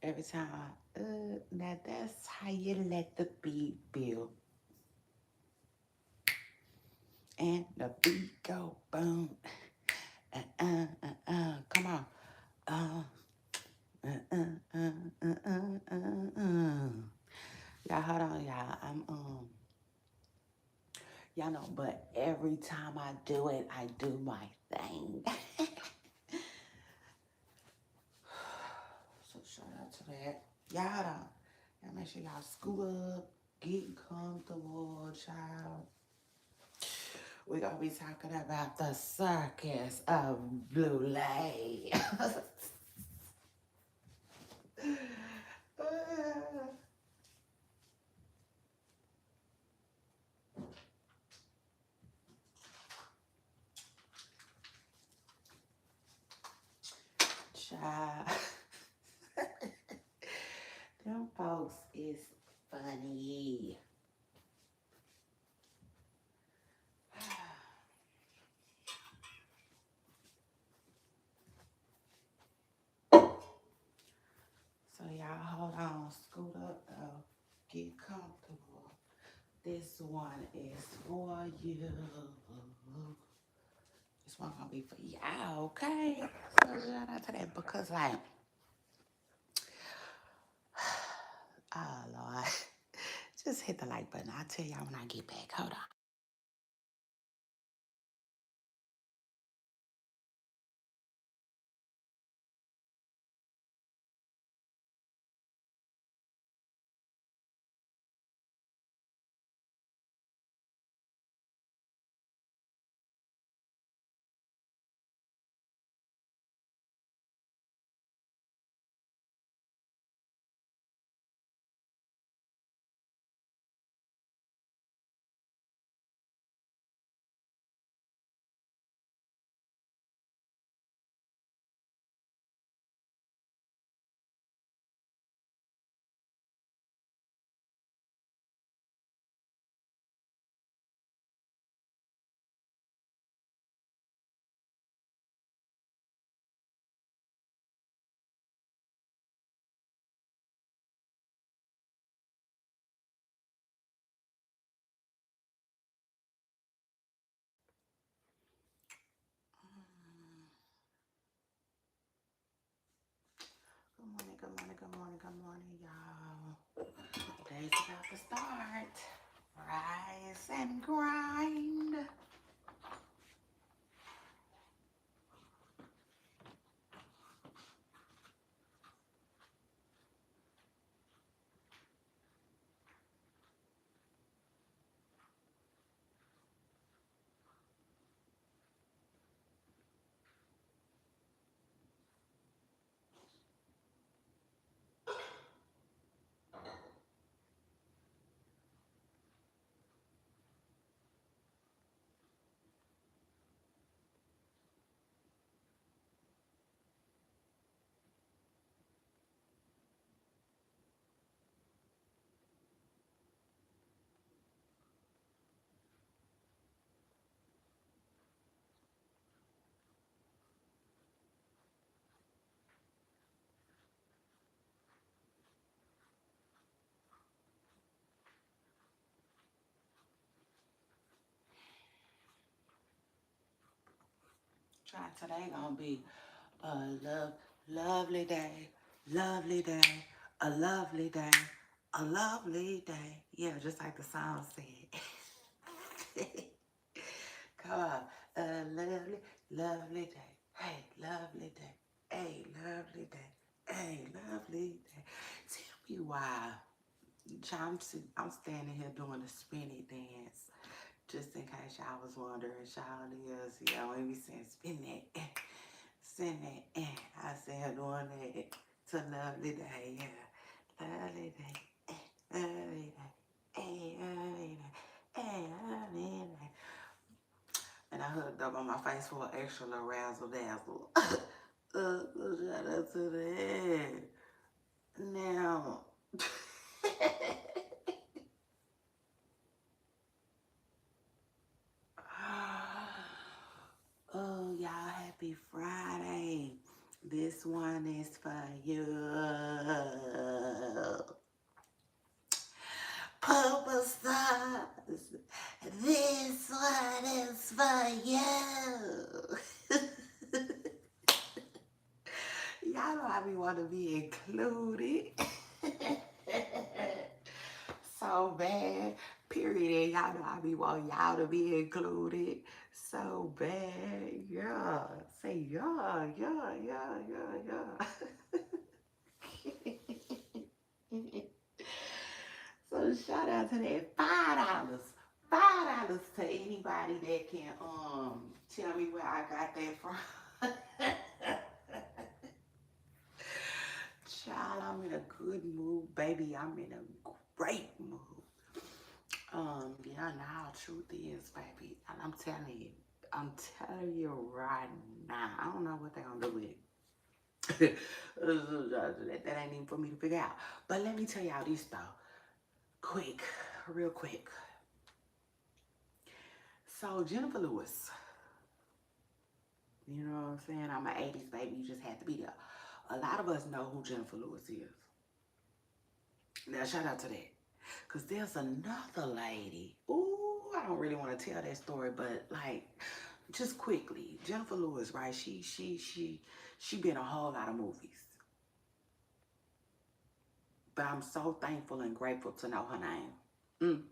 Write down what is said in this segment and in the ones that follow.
Every time, now that's how you let the beat build. And the beat go boom. Come on. Uh, uh, uh, uh, Y'all, hold on, y'all. Y'all know, but every time I do it, I do my thing. So shout out to that. Y'all, hold on. Y'all make sure y'all scoot up, get comfortable, child. We're gonna be talking about the circus of Blue Lay. Child. Them folks is funny. So y'all hold on, scoot up though. Get comfortable. This one is for you. This one gonna be for y'all, okay? So shout out to that because like, oh Lord. Just hit the like button. I'll tell y'all when I get back. Hold on. Good morning, good morning, good morning, good morning, y'all. Day's about to start. Rise and grind. Try today gonna be a lovely day, lovely day, a lovely day, a lovely day. Yeah, just like the song said. Come on, a lovely, lovely day. Hey, lovely day. Hey, lovely day. Hey, lovely day. Tell me why. I'm standing here doing the spinny dance. Just in case y'all was wondering, y'all is, yeah, when we saying spin that, spin that, I said doing that to lovely day, yeah. Lovely day, lovely day, hey, lovely day, hey, lovely day. And I hooked up on my face for an extra little razzle dazzle. Shout out to that. Now, oh, y'all, happy Friday. This one is for you. Purple stars. This one is for you. Y'all know I be want to be included. So bad. Period. Y'all know I be want y'all to be included. So bad. Yeah. Say yeah, yeah, yeah, yeah, yeah. So shout out to that $5. $5 to anybody that can tell me where I got that from. Child, I'm in a good mood, baby. I'm in a great mood. Yeah, now truth is, baby, and I'm telling you right now, I don't know what they're gonna do with it. That ain't even for me to figure out. But let me tell y'all this though, quick, real quick. So Jennifer Lewis, you know what I'm saying? I'm an 80s baby. You just had to be there. A lot of us know who Jennifer Lewis is. Now, shout out to that. Because there's another lady. Ooh, I don't really want to tell that story, but like, just quickly, Jennifer Lewis, right? She been in a whole lot of movies. But I'm so thankful and grateful to know her name.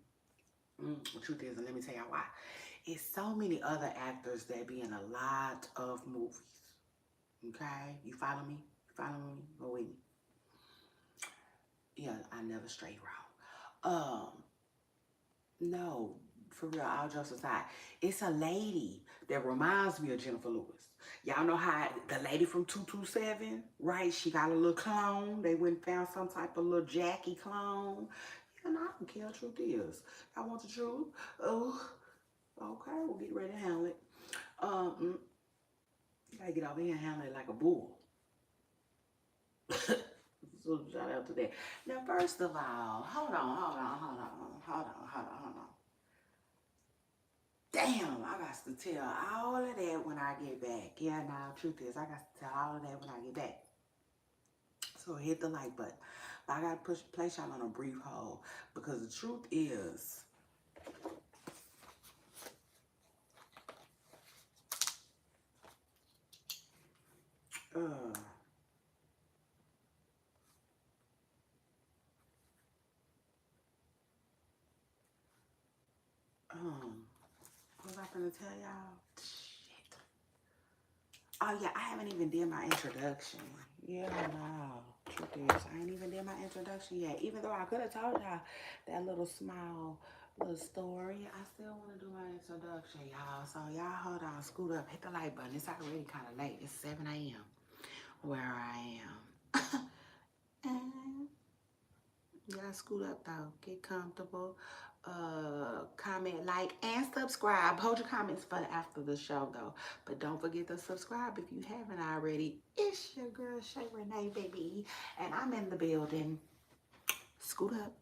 The truth is, and let me tell y'all why. It's so many other actors that be in a lot of movies. Okay? You follow me? You follow me? Go with me. Yeah, I never strayed wrong. No, for real, all jokes aside, it's a lady that reminds me of Jennifer Lewis. Y'all know how the lady from 227, right? She got a little clone. They went and found some type of little Jackie clone. Yeah, no, I don't care. Truth is, I want the truth. Oh, okay, we'll get ready to handle it. You gotta get over here and handle it like a bull. So shout out to that. Now, first of all, hold on. Damn, I got to tell all of that when I get back. Yeah, now, truth is, I got to tell all of that when I get back. So hit the like button. But I got to place y'all on a brief hold because the truth is, uh, what was I gonna tell y'all? Shit. Oh yeah, I haven't even did my introduction. Yeah, no. Truth is, I ain't even did my introduction yet. Even though I could have told y'all that little small little story, I still want to do my introduction, y'all. So y'all hold on, scoot up, hit the like button. It's already kind of late. It's 7 a.m. where I am. And y'all scoot up though. Get comfortable. Comment, like, and subscribe. Hold your comments for after the show though. But don't forget to subscribe if you haven't already. It's your girl Shay Renee, baby. And I'm in the building. Scoot up.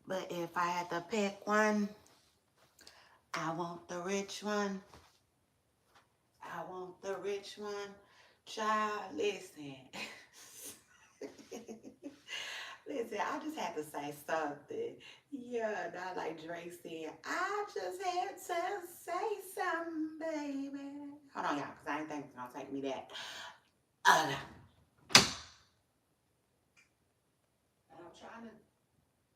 But if I had to pick one, I want the rich one. I want the rich one. Child, listen. Listen, I just had to say something. Yeah, not like Drake said. I just had to say something, baby. Hold on, y'all, because I didn't think it's going to take me that. No. And I'm trying to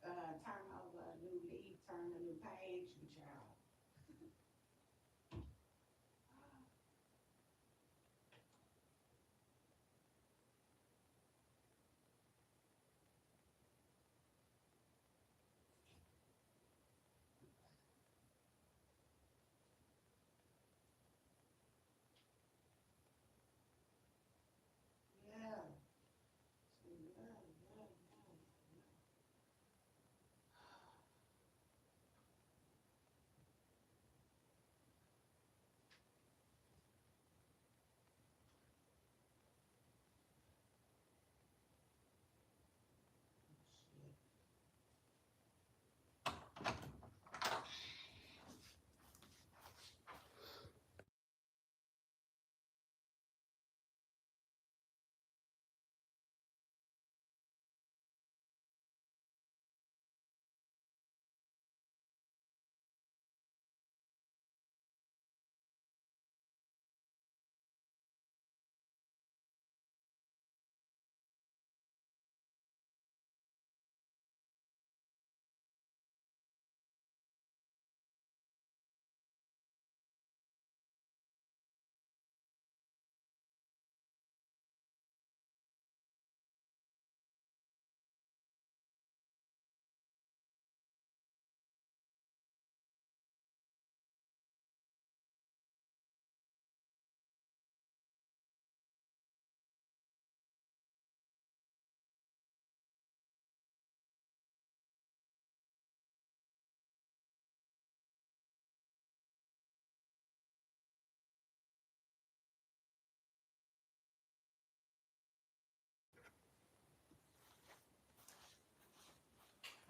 turn over a new leaf, turn a new page, but y'all. Yeah. Yeah, yeah, yeah.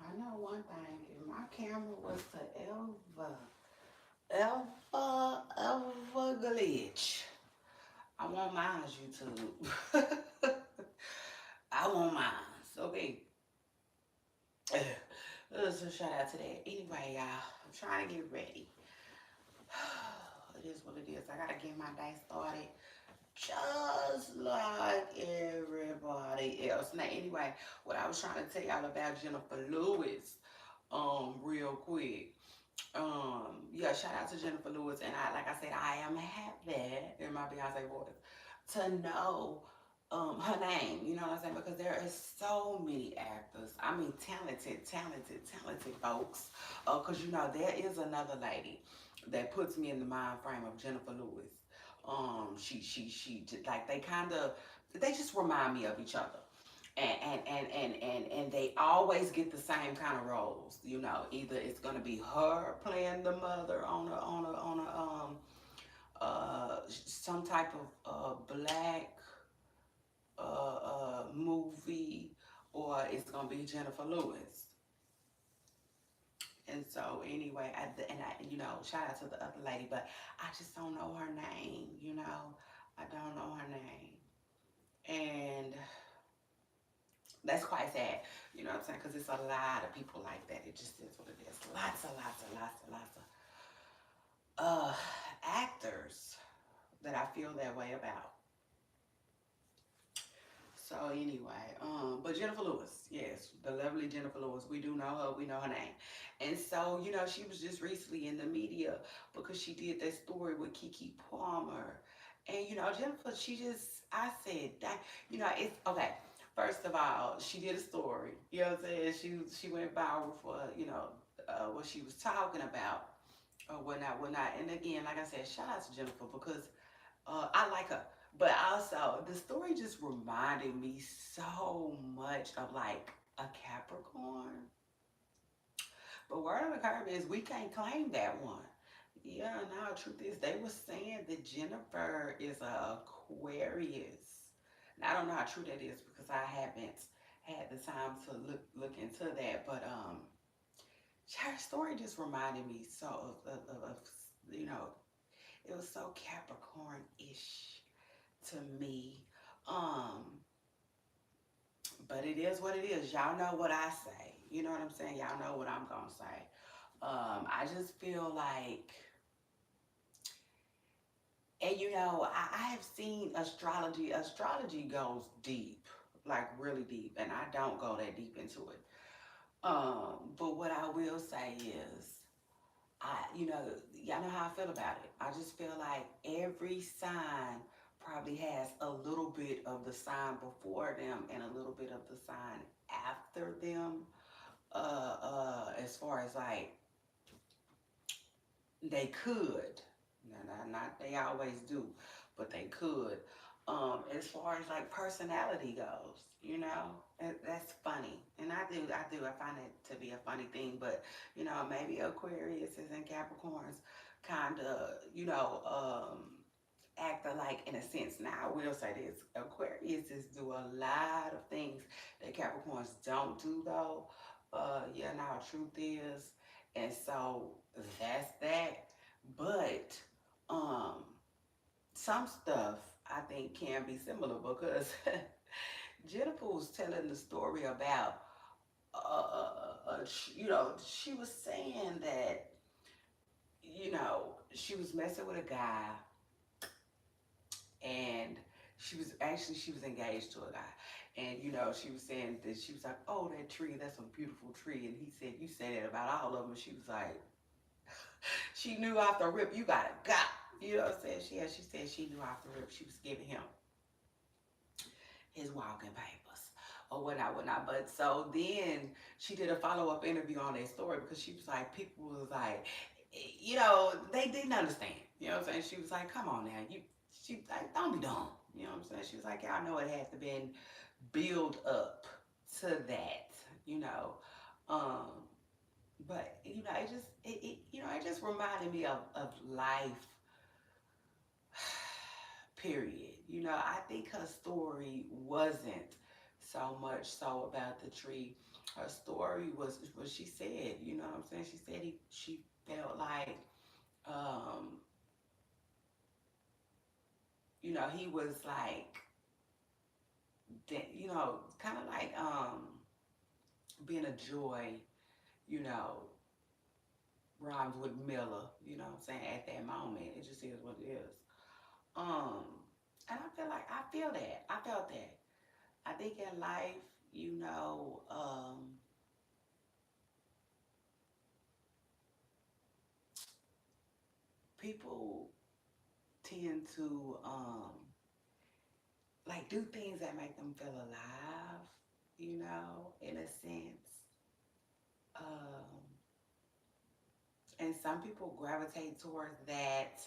I know one thing. If my camera was to ever glitch, I want mine, YouTube. I want mine. Okay. So shout out to that. Anyway, y'all, I'm trying to get ready. It is what it is. I gotta get my day started just like everybody else. Now, anyway, what I was trying to tell y'all about Jennifer Lewis, real quick. Yeah, shout out to Jennifer Lewis, and like I said, I am happy in my Beyonce voice to know her name. You know what I'm saying? Because there is so many actors. I mean, talented folks. Because you know there is another lady that puts me in the mind frame of Jennifer Lewis. Like they just remind me of each other. And they always get the same kind of roles. You know, either it's gonna be her playing the mother on a some type of black movie, or it's gonna be Jennifer Lewis. And so anyway, you know, shout out to the other lady, but I just don't know her name. You know, I don't know her name, and that's quite sad. You know what I'm saying? Because it's a lot of people like that. It just is what it is. Lots of actors that I feel that way about. So anyway, but Jennifer Lewis, yes, the lovely Jennifer Lewis, we do know her, we know her name. And so, you know, she was just recently in the media because she did that story with Kiki Palmer. And, you know, Jennifer, she just, I said that, you know, it's, okay, first of all, she did a story, you know what I'm saying? She went viral for, you know, what she was talking about or whatnot. And again, like I said, shout out to Jennifer because I like her. But also, the story just reminded me so much of like a Capricorn. But word on the curve is we can't claim that one. Yeah, no, truth is they were saying that Jennifer is a Aquarius. Now I don't know how true that is because I haven't had the time to look into that. But her story just reminded me so of you know, it was so Capricorn-ish to me. Um, but it is what it is. Y'all know what I say. You know what I'm saying? Y'all know what I'm gonna say. I just feel like, and you know, I have seen astrology. Astrology goes deep, like really deep, and I don't go that deep into it. But what I will say is, you know, y'all know how I feel about it. I just feel like every sign probably has a little bit of the sign before them and a little bit of the sign after them. As far as like they could, not they always do, but they could. As far as like personality goes, you know, that's funny, and I find it to be a funny thing. But you know, maybe Aquarius and Capricorns kind of, you know, act alike in a sense. Now, I will say this: Aquarius do a lot of things that Capricorns don't do, though. Yeah, now truth is, and so that's that. But um, some stuff I think can be similar because Jennifer was telling the story about, you know, she was saying that, you know, she was messing with a guy, and she was engaged to a guy, and you know, she was saying that, she was like, oh, that tree, that's a beautiful tree, and he said, you say that about all of them. She was like, she knew off the rip, you gotta go. You know what I'm saying? She said she knew off the rip she was giving him his walking papers or whatnot, whatnot. But so then she did a follow-up interview on that story because she was like, people was like, you know, they didn't understand. You know what I'm saying? She was like, come on now, she like, don't be dumb. You know what I'm saying? She was like, yeah, I know it had to been build up to that, you know. Um, but you know, you know, it just reminded me of life, period. You know, I think her story wasn't so much so about the tree. Her story was what she said. You know what I'm saying? She said she felt like, um, you know, he was like, you know, kind of like being a joy. You know, rhymes with Miller. You know what I'm saying? At that moment, it just is what it is. Um, and I feel like I feel that. I felt that. I think in life, you know, people tend to like do things that make them feel alive, you know, in a sense. Um, and some people gravitate towards that.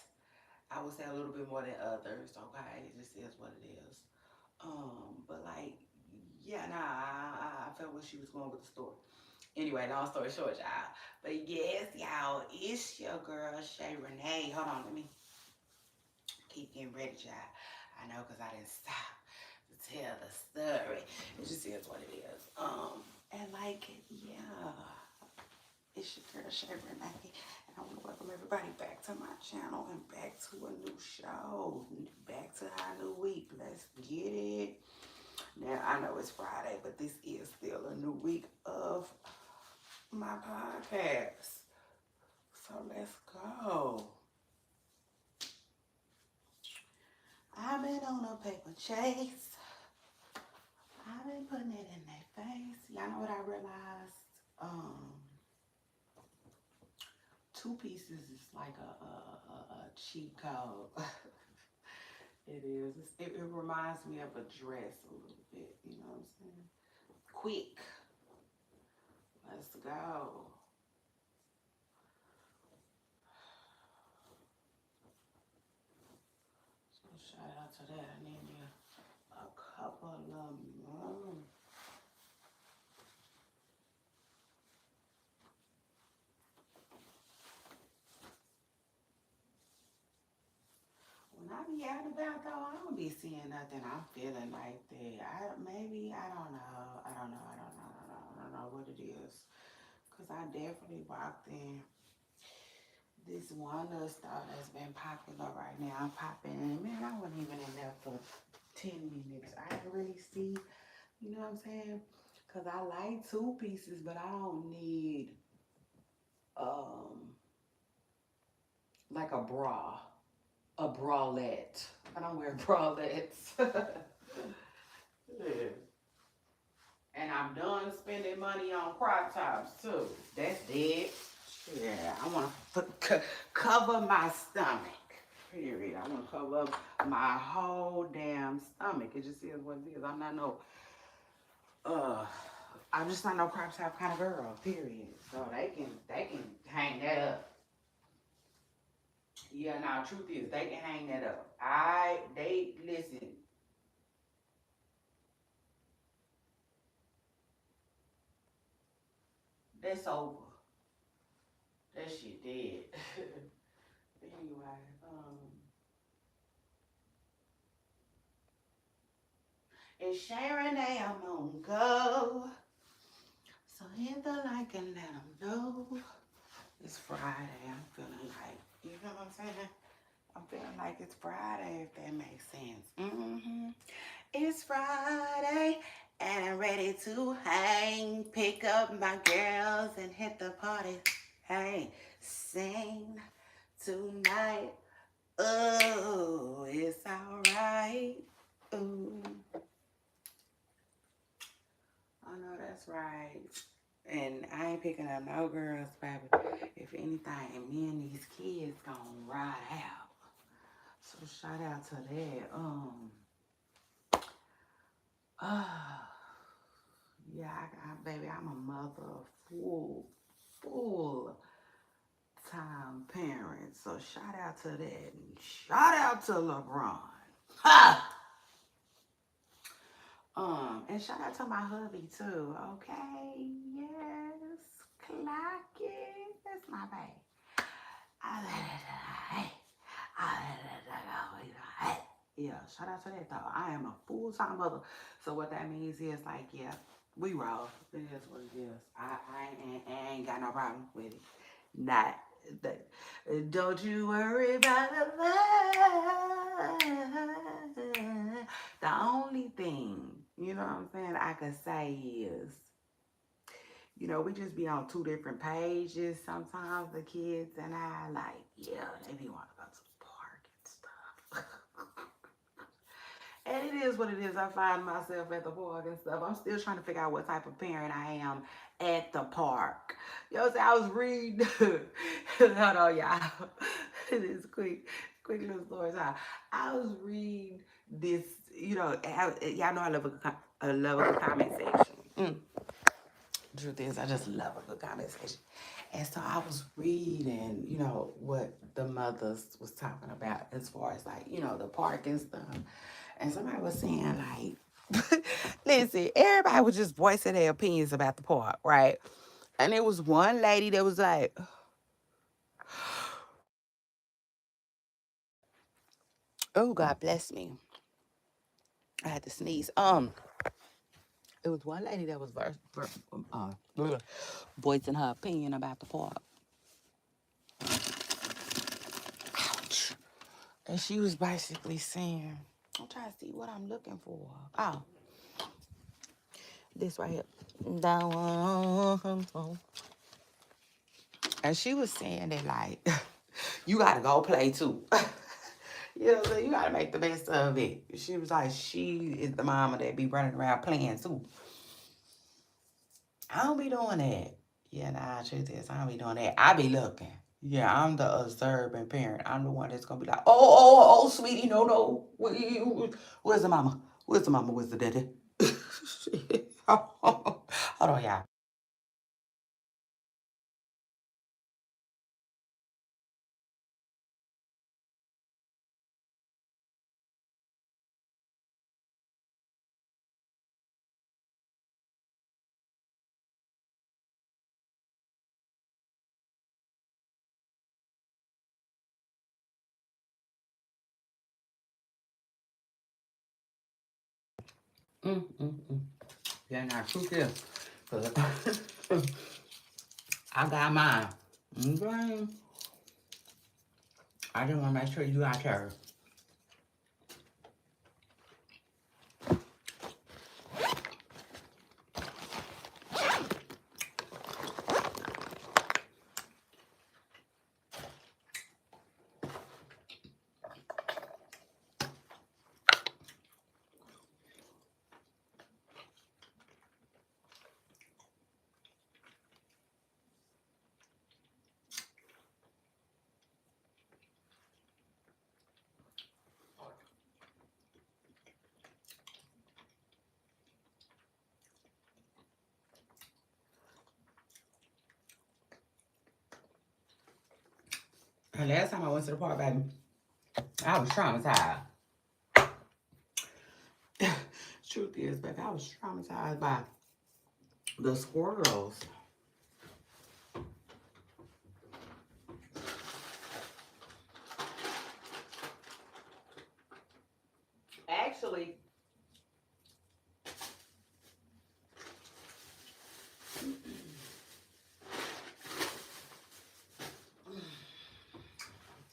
I would say a little bit more than others. Okay, it just is what it is. But like, yeah, nah, I felt where she was going with the story. Anyway, long story short, y'all. But yes, y'all, it's your girl Shay Renee. Hold on, let me keep getting ready, y'all. I know, cause I didn't stop to tell the story. It just is what it is. And like, yeah, it's your girl Shay Renee, and I want to welcome everybody back to my channel and back to a new show, back to our new week. Let's get it. Now I know it's Friday, but this is still a new week of my podcast. So let's go. I've been on a paper chase. I've been putting it in their face. Y'all know what I realized? Um, two pieces is like a cheat code. It is. It reminds me of a dress a little bit. You know what I'm saying? Quick. Let's go. So shout out to that. I need me a couple of when I be out and about though, I don't be seeing nothing. I'm feeling like that. I don't know. I don't know what it is. Because I definitely walked in this one little store that's been popular right now. I'm popping in. Man, I wasn't even in there for 10 minutes. I didn't really see, you know what I'm saying? Because I like two pieces, but I don't need um like a bralette. I don't wear bralettes. Yeah. And I'm done spending money on crop tops too. That's it. Yeah, I want to cover my stomach. Period. I want to cover up my whole damn stomach. It just is what it is. I'm not no uh I'm just not no crop top kind of girl. Period. So they can hang that up. Yeah, now truth is they can hang that up. They listen. That's over. That shit dead. Anyway, it's Sharon Day, I'm on go. So hit the like and let them know. It's Friday. I'm feeling like, you know what I'm saying? I'm feeling like it's Friday, if that makes sense. It's Friday, and I'm ready to hang. Pick up my girls and hit the party. Hey, sing tonight. Oh, it's alright. Ooh, I know that's right. And I ain't picking up no girls, baby. If anything, me and these kids gonna ride out. So shout out to that. Uh, yeah, baby, I'm a mother, full time parent. So shout out to that. And shout out to LeBron. Ha! And shout out to my hubby too. Okay, yes, clock it. That's my baby. Yeah, shout out to that though. I am a full-time mother. So what that means is like, yeah, we roll. It is what it is. I ain't got no problem with it. Not that. Don't you worry about a thing. The only thing, you know what I'm saying, I could say is, we just be on two different pages. Sometimes the kids and I, like, yeah, they be want to go to the park and stuff. And it is what it is. I find myself at the park and stuff. I'm still trying to figure out what type of parent I am at the park. You know what I'm saying? I was reading. Hold on, y'all. This quick little story time. I was reading this. Y'all know I love a good comment section. Truth is, I just love a good comment section. And so I was reading, what the mothers was talking about as far as like, the park and stuff. And somebody was saying like, listen, everybody was just voicing their opinions about the park, right? And there was one lady that was like, oh, God bless me. I had to sneeze. It was one lady that was voicing her opinion about the park. Ouch. And she was basically saying, I'm trying to see what I'm looking for. Oh, this right here. And she was saying that, like, you got to go play too. You know what I'm saying? You got to make the best of it. She was like, she is the mama that be running around playing too. I don't be doing that. Yeah, nah, truth is, I don't be doing that. I be looking. Yeah, I'm the observant parent. I'm the one that's gonna be like, oh, sweetie, no. Where's the mama? Where's the mama? Where's the daddy? Hold on, y'all. Mm. Yeah, nah, truth is, I got mine. Okay. I just want to make sure you got yours. And last time I went to the park, baby, I was traumatized. Truth is, baby, I was traumatized by the squirrels.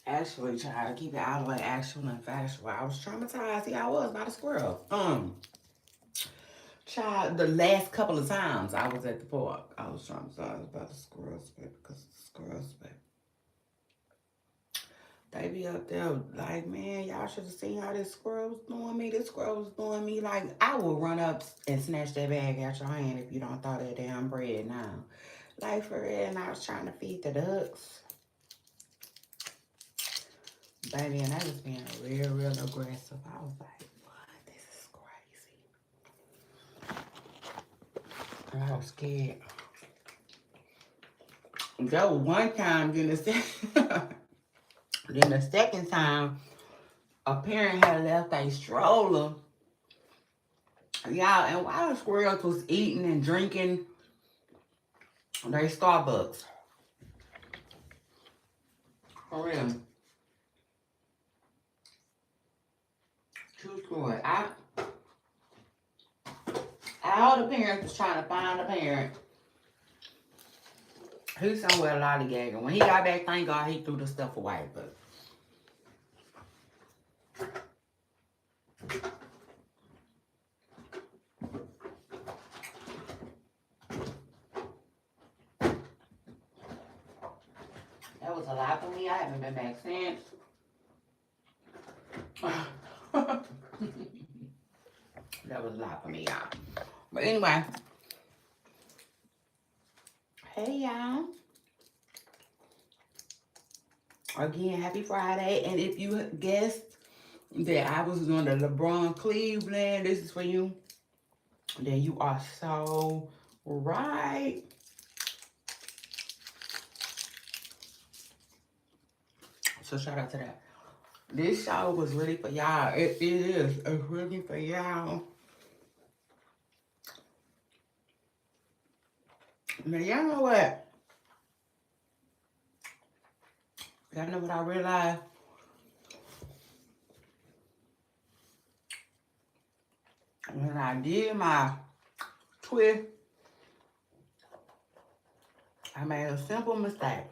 Actually, child, keep it all the way actual and factual. I was traumatized. Yeah, I was by the squirrels. Child, the last couple of times I was at the park, I was traumatized by the squirrels, baby, because the squirrels, baby. They be up there like, man, y'all should have seen how this squirrel was doing me. This squirrel was doing me. Like, I will run up and snatch that bag out your hand if you don't throw that damn bread now. Like, for real, and I was trying to feed the ducks. Baby, and they was being real aggressive. I was like, what? This is crazy. I was scared. That was one time, then the second time, a parent had left a stroller. Y'all, and while the squirrels was eating and drinking their Starbucks. For real. True story. All the parents was trying to find a parent. He's somewhere lollygagging. When he got back, thank God he threw the stuff away. But that was a lot for me. I haven't been back since. That was a lot for me, y'all. But anyway. Hey, y'all. Again, happy Friday. And if you guessed that I was doing the LeBron Cleveland, this is for you, then you are so right. So shout out to that. This show was really for y'all. It is. It's really for y'all. Now, y'all know what? Y'all know what I realized? When I did my twist, I made a simple mistake.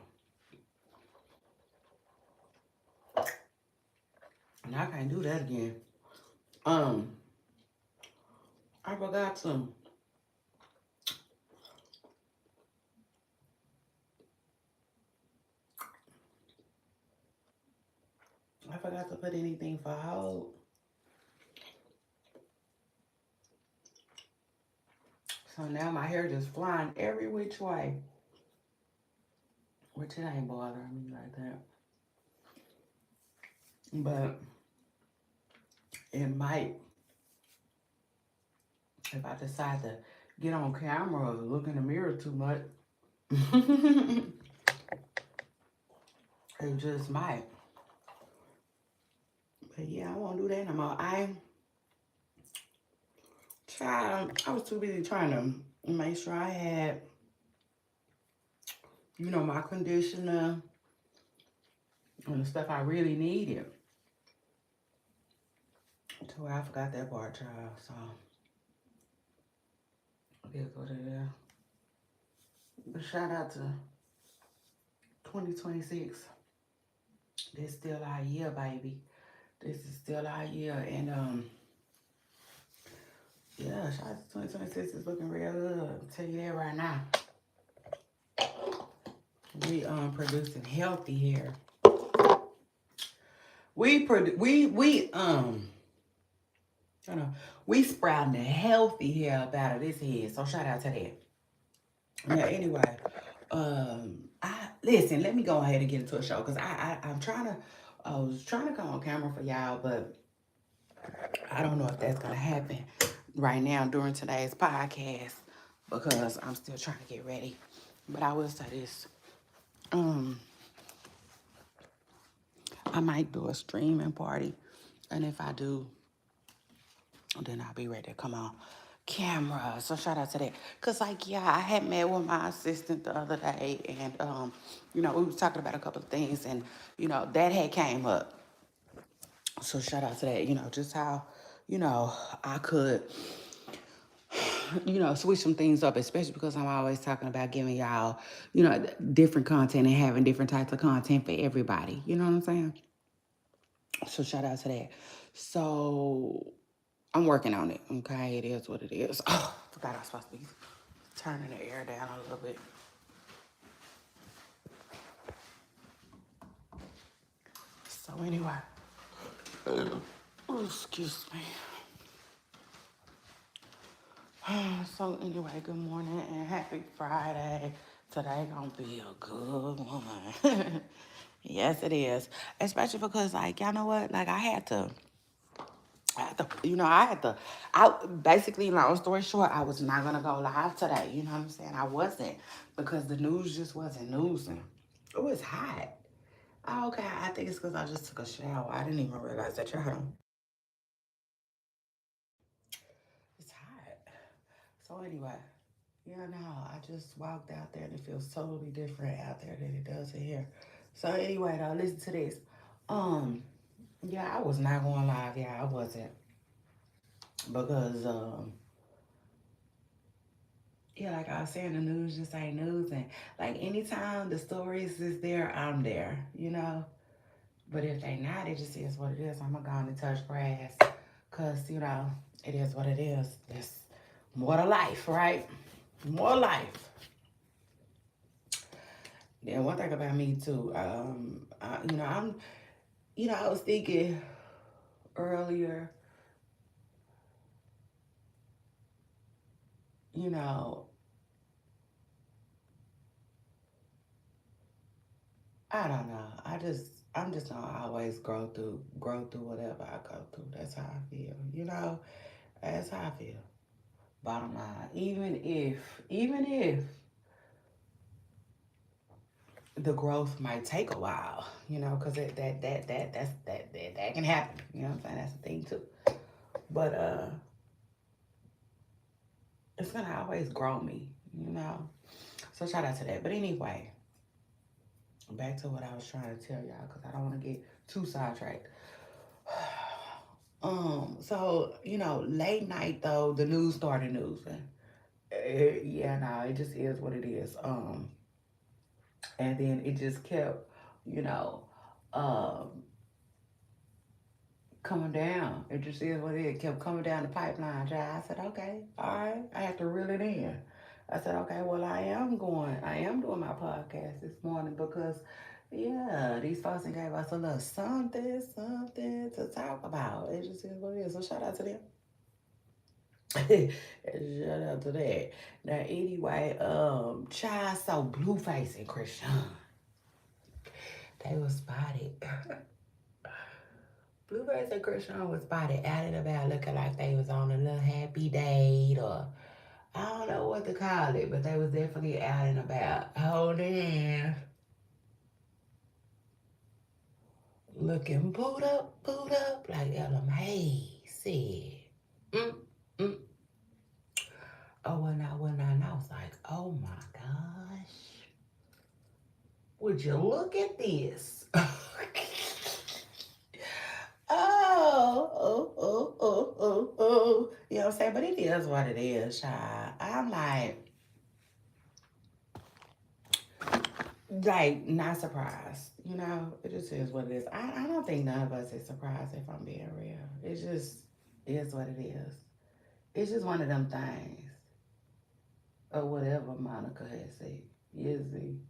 And I can't do that again. I forgot some. I forgot to put anything for hold. So now my hair just flying every which way. Which it ain't bothering me like that. But it might if I decide to get on camera or look in the mirror too much. It just might. But yeah, I won't do that no more. I was too busy trying to make sure I had, you know, my conditioner and the stuff I really needed. So I forgot that part, child. So I guess what it is. But shout out to 2026. This still our year, baby. This is still our year. And yeah, shout out to 2026 is looking real good. I'll tell you that right now. We producing healthy hair. You know, we sprouting the healthy hair up out of this head. So shout out to that. Now anyway, I listen. Let me go ahead and get into a show because I'm trying to. I was trying to come on camera for y'all, but I don't know if that's gonna happen right now during today's podcast because I'm still trying to get ready. But I will say this. Um, I might do a streaming party, and if I do, then I'll be ready to come on camera. So shout out to that. Cause like yeah, I had met with my assistant the other day, and we was talking about a couple of things, and that had came up. So shout out to that. Just how I could switch some things up, especially because I'm always talking about giving y'all different content and having different types of content for everybody. You know what I'm saying? So shout out to that. So I'm working on it. Okay, it is what it is. Oh, forgot I was supposed to be turning the air down a little bit. So anyway, excuse me. So anyway, good morning and happy Friday. Today gonna be a good one. Yes, it is. Especially because, like, y'all know what? Like, I basically, long story short, I was not gonna go live today. You know what I'm saying? I wasn't because the news just wasn't newsing. It was hot. Oh, okay, I think it's because I just took a shower. I didn't even realize that y'all. It's hot. So anyway, no, I just walked out there and it feels totally different out there than it does in here. So anyway, though, listen to this. Um, yeah, I was not going live. Yeah, I wasn't because yeah, like I was saying, the news just ain't news, and like anytime the stories is there, I'm there. But if they not, it just is what it is. I'm gonna go on and touch grass, cause it is what it is. That's more to life, right? More life. Yeah, one thing about me too. I was thinking earlier, you know, I don't know. I'm just gonna always grow through whatever I go through. That's how I feel. That's how I feel. Bottom line, even if the growth might take a while, because that can happen. You know what I'm saying? That's the thing too. But it's gonna always grow me. So shout out to that. But anyway, back to what I was trying to tell y'all, because I don't want to get too sidetracked. So late night though, the news started newsing. Yeah, no, it just is what it is. And then it just kept, you know, um, coming down. It just is what it is. It kept coming down the pipeline. I said, okay, all right. I had to reel it in. I said, okay, well, I am doing my podcast this morning because, yeah, these folks gave us a little something to talk about. It just is what it is. So shout out to them. Shout out to that. Now, anyway, child, so Blueface and Christian, they were spotted. Blueface and Christian was spotted out and about looking like they was on a little happy date, or I don't know what to call it, but they was definitely out and about holding hands, looking boot up, like Ella May said. Mm, mm. Oh, when I was like, oh my gosh, would you look at this? Oh. You know what I'm saying? But it is what it is, child. I'm like, like not surprised. You know, it just is what it is. I don't think none of us is surprised if I'm being real. It just is what it is. It's just one of them things or whatever Monica had said. Izzy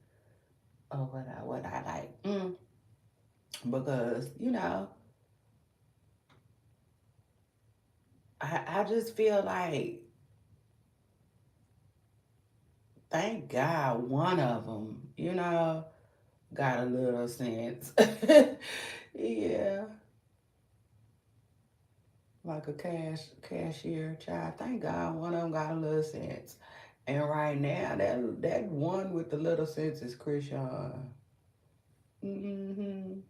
or what I like. Because I just feel like thank God one of them got a little sense. Yeah, like a cashier child. Thank God one of them got a little sense. And right now, that one with the little sense is Krishan. Hmm.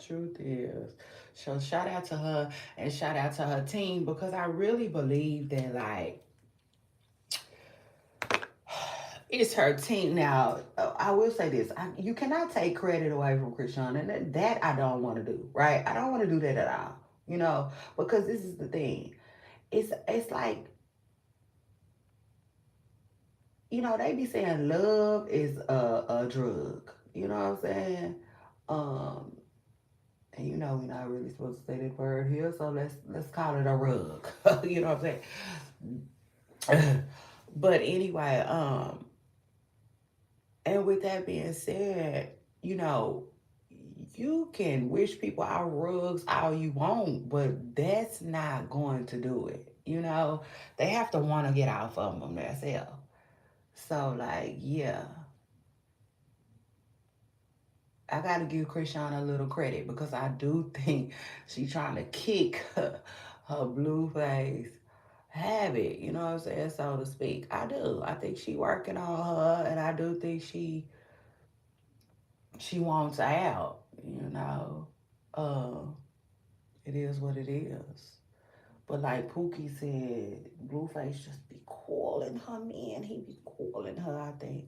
Truth is. So shout out to her and shout out to her team because I really believe that like it's her team. Now, I will say this: you cannot take credit away from Krishan, and that I don't want to do. Right? I don't want to do that at all. Because this is the thing. It's like they be saying love is a drug. You know what I'm saying? Um, and we're not really supposed to say that word here, so let's call it a rug. You know what I'm saying? But anyway, and with that being said, you know, you can wish people out rugs all you want, but that's not going to do it. They have to want to get off of them themselves. So, like, yeah, I got to give Krishan a little credit because I do think she's trying to kick her Blueface habit, you know what I'm saying, so to speak. I do. I think she working on her, and I do think she wants out, you know. Uh, it is what it is. But like Pookie said, Blueface just be calling her, man. He be calling her, I think.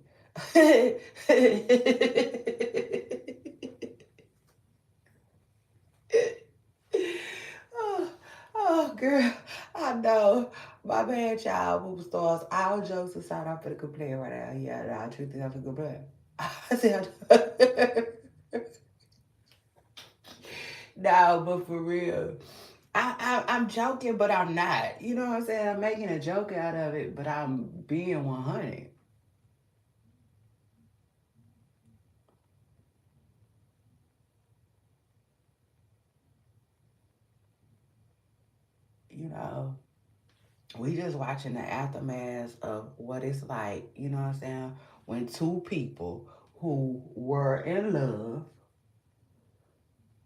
oh, oh, girl, I know. My bad, child, movie stars. All jokes aside, I'm finna complain right now. Yeah, nah, truth is, I'm finna complain. I said, no, but for real. I'm joking, but I'm not. You know what I'm saying? I'm making a joke out of it, but I'm being 100. You know, we just watching the aftermath of what it's like, you know what I'm saying? When two people who were in love,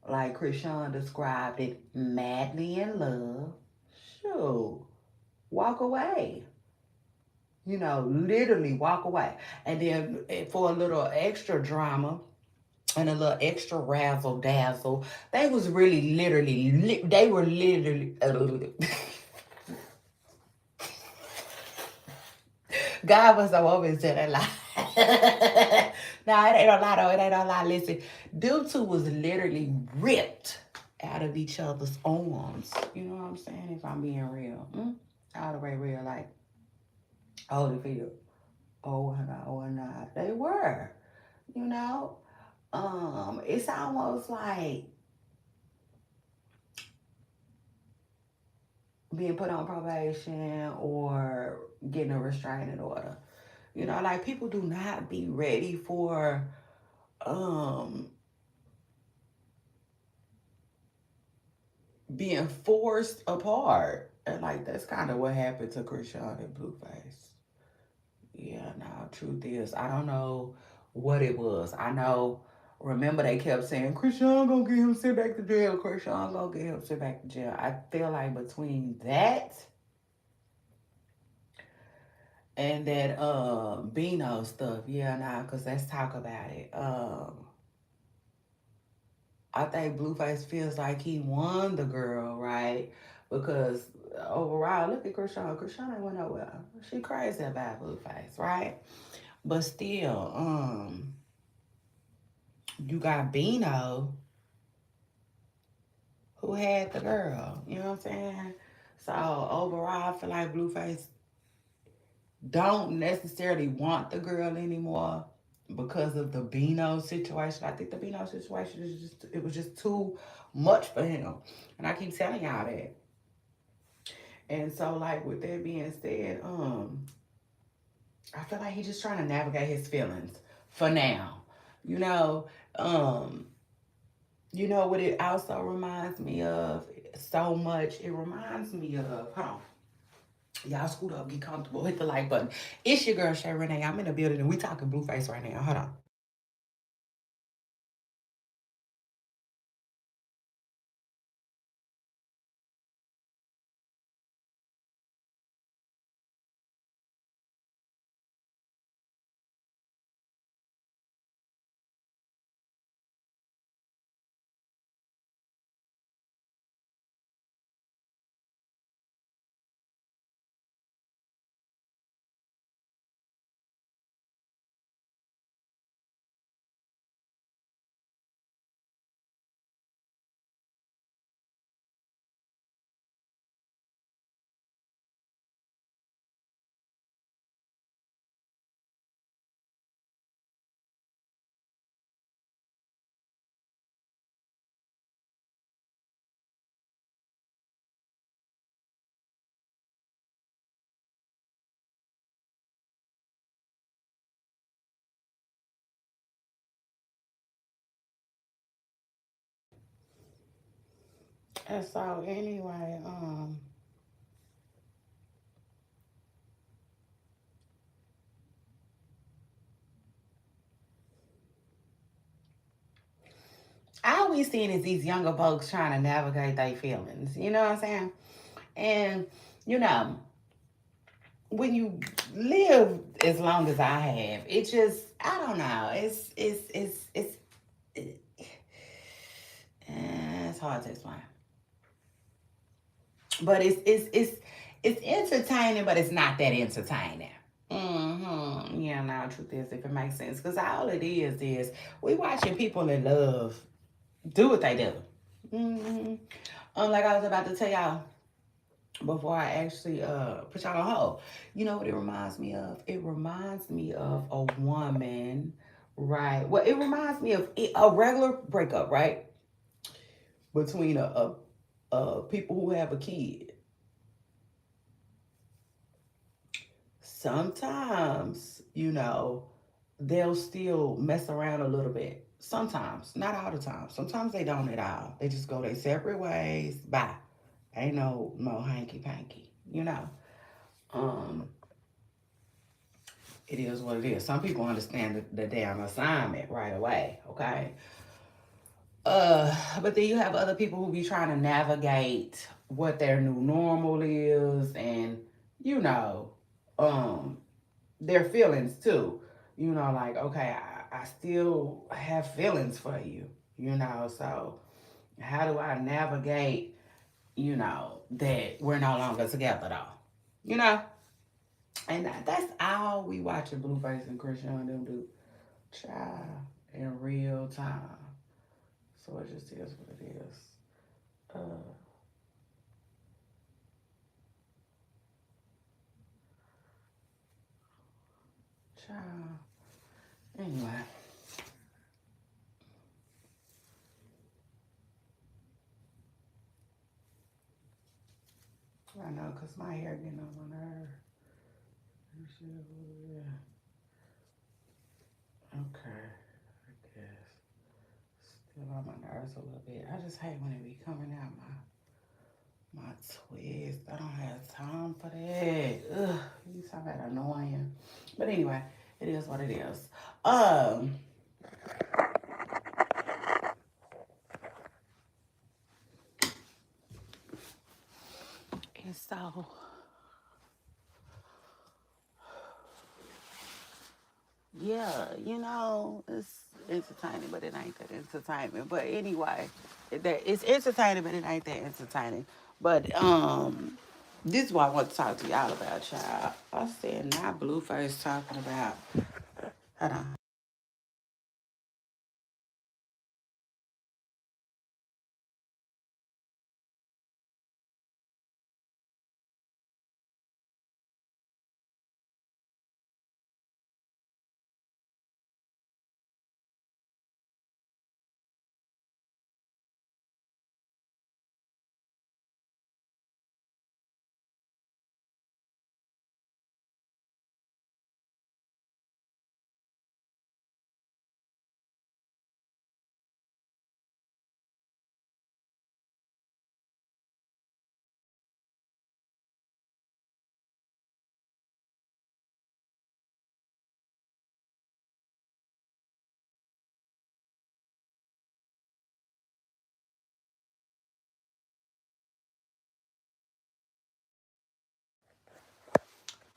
like Krishan described it, madly in love, sure, walk away. Literally walk away. And then for a little extra drama, and a little extra razzle dazzle. They was really literally, they were literally, God must have always said a lie. No, it ain't a lie though. It ain't a lie. Listen, them two was literally ripped out of each other's arms. You know what I'm saying? If I'm being real. All the way real. Like, Holyfield. Oh, and not. They were. You know? It's almost like being put on probation or getting a restraining order. Like people do not be ready for um being forced apart. And like that's kind of what happened to Krishan and Blueface. Yeah, no, truth is, I don't know what it was. I know remember they kept saying Krishan gonna get him sent back to jail. Krishan gonna get him sent back to jail. I feel like between that and that Beano stuff. Yeah, nah, cause let's talk about it. I think Blueface feels like he won the girl, right? Because overall, look at Krishan. Krishan ain't went nowhere. She crazy about Blueface, right? But still, you got Beano who had the girl. You know what I'm saying? So overall, I feel like Blueface don't necessarily want the girl anymore because of the Beano situation. I think the Beano situation is just, it was just too much for him. And I keep telling y'all that. And so, like, with that being said, I feel like he's just trying to navigate his feelings for now. You know, um, what it also reminds me of so much? It reminds me of, hold on. Y'all scoot up, get comfortable, hit the like button. It's your girl Shay Renee. I'm in the building and we talking Blueface right now. Hold on. And so anyway, I always see it as these younger folks trying to navigate their feelings. You know what I'm saying? And you know, when you live as long as I have, it just, I don't know. It's hard to explain. But it's entertaining, but it's not that entertaining. Mm-hmm. Yeah, now truth is, if it makes sense, because all it is we watching people in love do what they do. Mm-hmm. Like I was about to tell y'all before I actually put y'all on hold. You know what it reminds me of? It reminds me of a woman, right? Well, it reminds me of a regular breakup, right? Between a people who have a kid. Sometimes, they'll still mess around a little bit. Sometimes, not all the time. Sometimes they don't at all. They just go their separate ways. Bye. Ain't no hanky panky. Um, it is what it is. Some people understand the damn assignment right away. Okay. But then you have other people who be trying to navigate what their new normal is, and you know, um, their feelings too. Like, okay, I still have feelings for you, so how do I navigate, that we're no longer together though? You know? And that's all we watching Blueface and Christian and them do. Child in real time. So it just is what it is. Uh Child. Anyway. I know, cause my hair getting on my nerve. Okay, I guess. Still on my nerves a little bit. I just hate when it be coming out my twist. I don't have time for that. Ugh, you talking about annoying. But anyway, it is what it is. Um, and so yeah, it's entertaining, but it ain't that entertainment. But anyway, it's entertaining, but it ain't that entertaining. But this is what I want to talk to y'all about, child. I said not Blueface talking about. Hold on.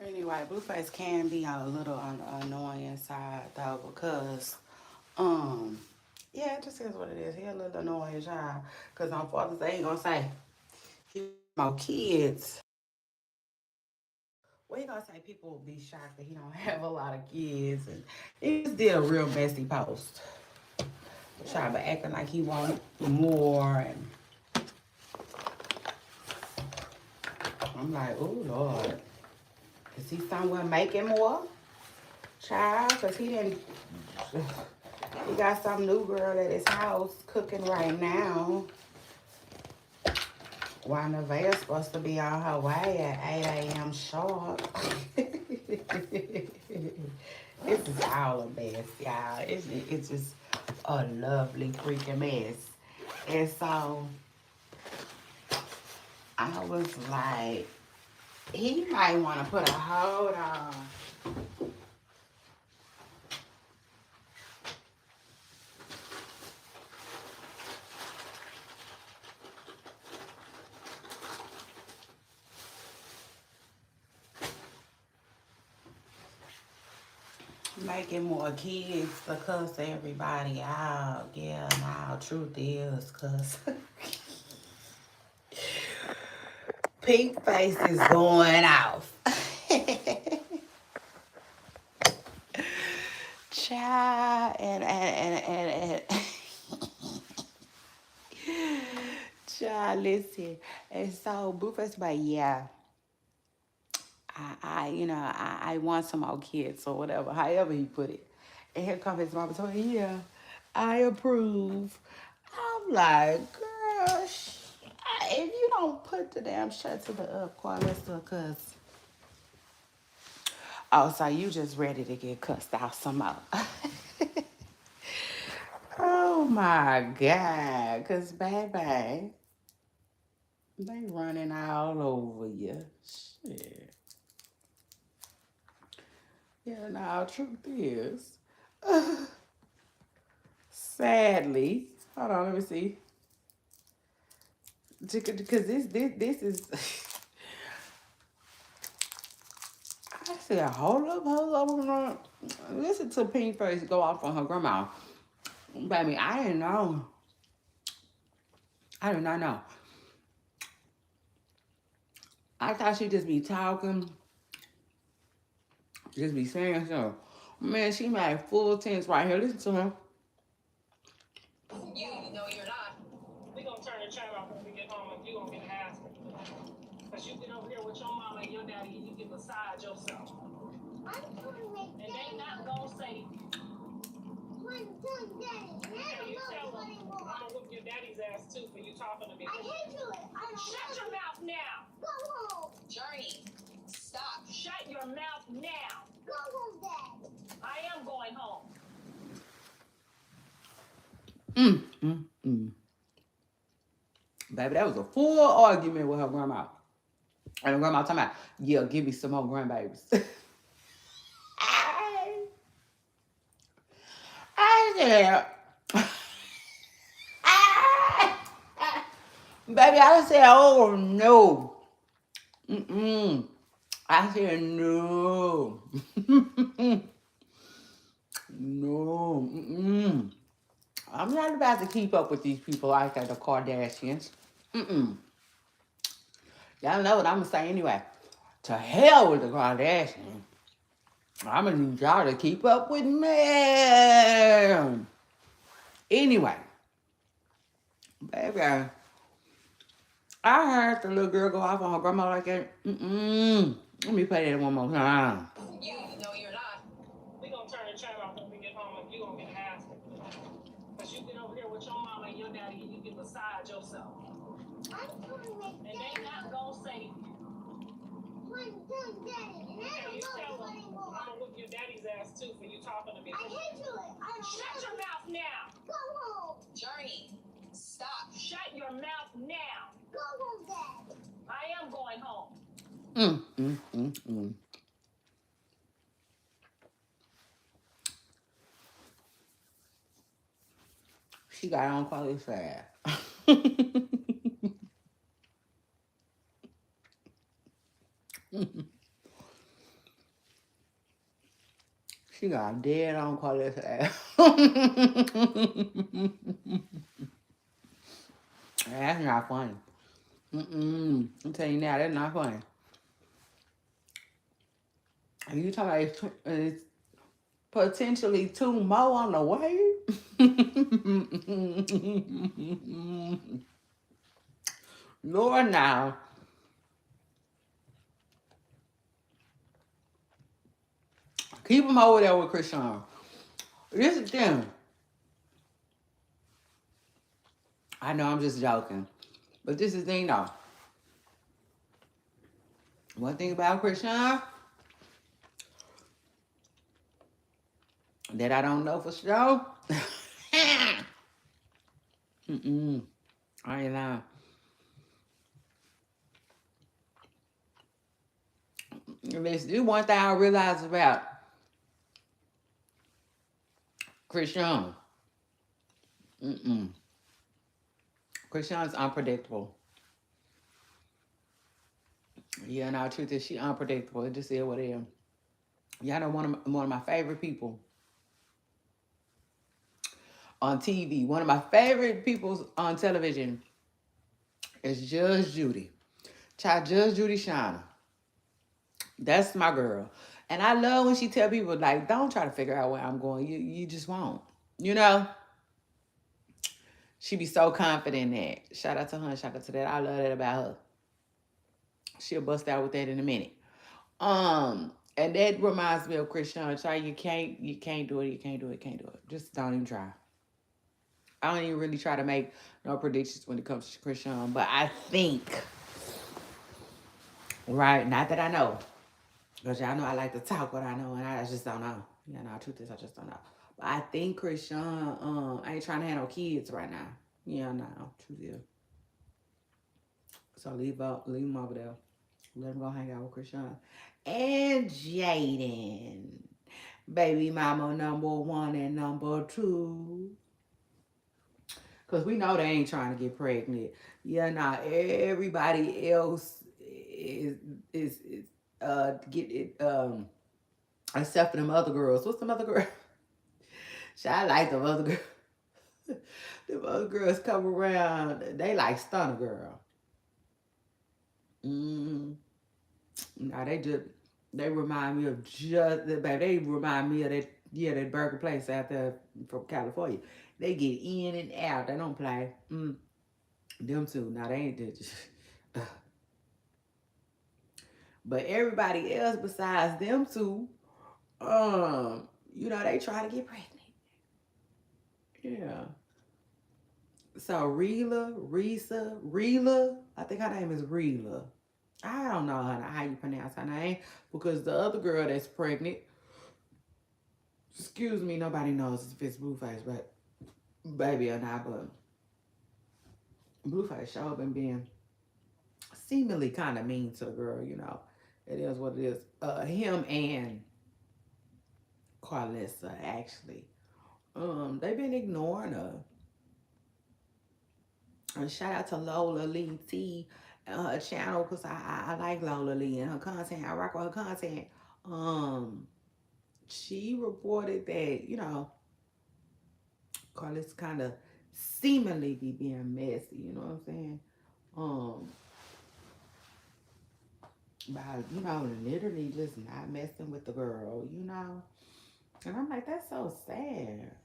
Anyway, Blueface can be a little on the annoying side though, because yeah, it just is what it is. He a little annoying child. Cause on Father's Day, ain't gonna say he more kids. Well, he gonna say people will be shocked that he don't have a lot of kids, and he just did a real messy post. Child, but acting like he want more, and I'm like, oh Lord, is he somewhere making more? Child, cause he didn't. He got some new girl at his house cooking right now. While Nevaeh's supposed to be on her way at 8 a.m. sharp. This is all a mess, y'all. It's just a lovely freaking mess. And so I was like, he might want to put a hold on. Making more kids to cuss everybody out. Yeah, now truth is, cause Pinkface is going off. Child, and child, listen. And so Blueface like, yeah, I want some more kids or whatever, however he put it. And here comes his mama told me, yeah, I approve. I'm like, girl, if you don't put the damn shut to the up, Karlissa, cause oh, so you just ready to get cussed out some more. Oh my God, cause baby, they running all over you. Shit. Yeah, now truth is, sadly, hold on, let me see. Because this is I said, hold up. Listen to Pinkface go off on her grandma. Baby, I didn't know. I did not know. I thought she'd just be talking, just be saying stuff. Man, she made full tense right here. Listen to her. You know you're not. We gonna turn the channel off when we get home and you gonna get asked. Cause you been over here with your mama and your daddy and you get beside yourself. And they not gonna say, yeah, you tell them, I'm gonna whoop your daddy's ass too for you talking to me. I hate you. Shut your mouth now. Go home. Journey, stop. Shut your mouth now. Go home, Dad. I am going home. Baby, that was a full argument with her grandma. And her grandma talking about, yeah, give me some more grandbabies. I said, baby, I said, oh no. I said, no. No. I'm not about to keep up with these people like that, the Kardashians. Y'all know what I'm going to say anyway. To hell with the Kardashians. I'm going to need y'all to keep up with me. Anyway. Baby, I heard the little girl go off on her grandma like that. Let me play that one more time. You know you're not. We gonna turn the channel off when we get home and you gonna get asked. Cause you been over here with your mama and your daddy and you get beside yourself. And they not gonna say, yeah, you tell them, I'm gonna whoop your daddy's ass too for you talking to me. I hate you. Shut your mouth now. Go home. Journey, stop. Shut your mouth now. Go home, Dad. I am going home. She got on quality fast. She got dead on Karlissa ass. That's not funny. I'm telling you now, that's not funny. And you talking about it's potentially 2 more on the way? Lord, now. Keep them over there with Krishan. This is them. I know I'm just joking. But this is the thing, though. One thing about Krishan that I don't know for sure. I ain't lying. This one thing I realized about Krishan. Krishan's unpredictable. Yeah, no, the truth is she unpredictable. It just is what it is. Y'all know one of my favorite people on TV. One of my favorite people on television is Judge Judy. Child Judge Judy Shiner. That's my girl. And I love when she tell people, like, don't try to figure out where I'm going. You just won't. You know? She be so confident in that. Shout out to her. Shout out to that. I love that about her. She'll bust out with that in a minute. And that reminds me of Krishan. Child, you can't do it. You can't do it. Can't do it. Just don't even try. I don't even really try to make no predictions when it comes to Krishan. But I think, right, not that I know. Because y'all know I like to talk what I know, and I just don't know. Yeah, no, truth is I just don't know. But I think Krishan, I ain't trying to have no kids right now. Yeah, no, truth is. So leave them over there. Let them go hang out with Krishan. And Jaden. Baby mama number 1 and number 2. Because we know they ain't trying to get pregnant. Yeah, nah, everybody else is get it except for them other girls. What's them other girls? I like them other girls. Them other girls come around, they like Stunner Girl. Nah, they remind me of they remind me of that burger place out there from California. They get in and out. They don't play. Them two. Now they ain't just. But everybody else besides them two, they try to get pregnant. Yeah. So Rila, I think her name is Rila. I don't know how you pronounce her name because the other girl that's pregnant, excuse me, nobody knows if it's Blueface, but baby or not, but Blueface sure been being seemingly kind of mean to the girl, It is what it is. Him and Karlissa, actually. They've been ignoring her. And shout out to Lola Lee T and her channel because I like Lola Lee and her content. I rock with her content. She reported that, Karlissa kind of seemingly be being messy, you know what I'm saying? By, literally just not messing with the girl, And I'm like, that's so sad.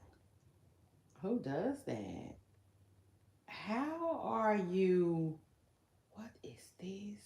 Who does that? How are you? What is this?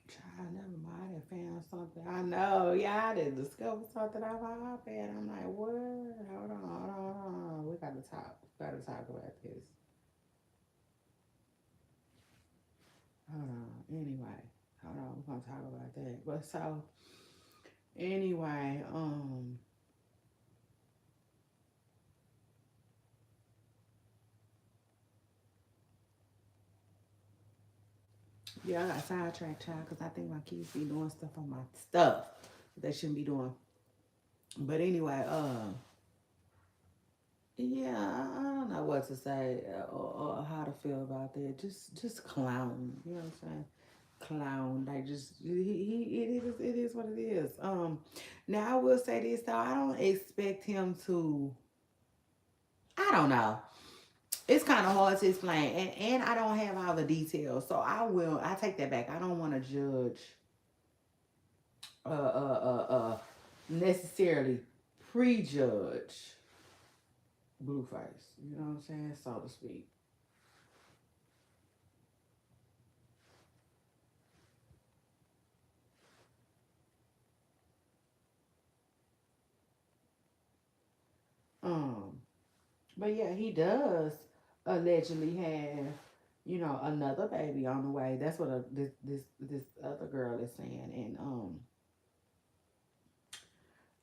Child, never mind. I found something. I know. Yeah, I did discover something on my iPad. I'm like, what? Hold on. We gotta talk. About this. Hold on. Anyway, hold on. We're gonna talk about that. But so, anyway, Yeah, I got sidetracked, child, because I think my kids be doing stuff on my stuff that they shouldn't be doing. But anyway, yeah, I don't know what to say or how to feel about that. Just clown. You know what I'm saying? Clown. Like just it is what it is. Now I will say this though. I don't expect him to. I don't know. It's kind of hard to explain, and I don't have all the details, so I take that back. I don't want to judge uh uh uh uh necessarily prejudge Blueface. You know what I'm saying, so to speak. Um, but yeah, he does allegedly have, another baby on the way. That's what this other girl is saying, and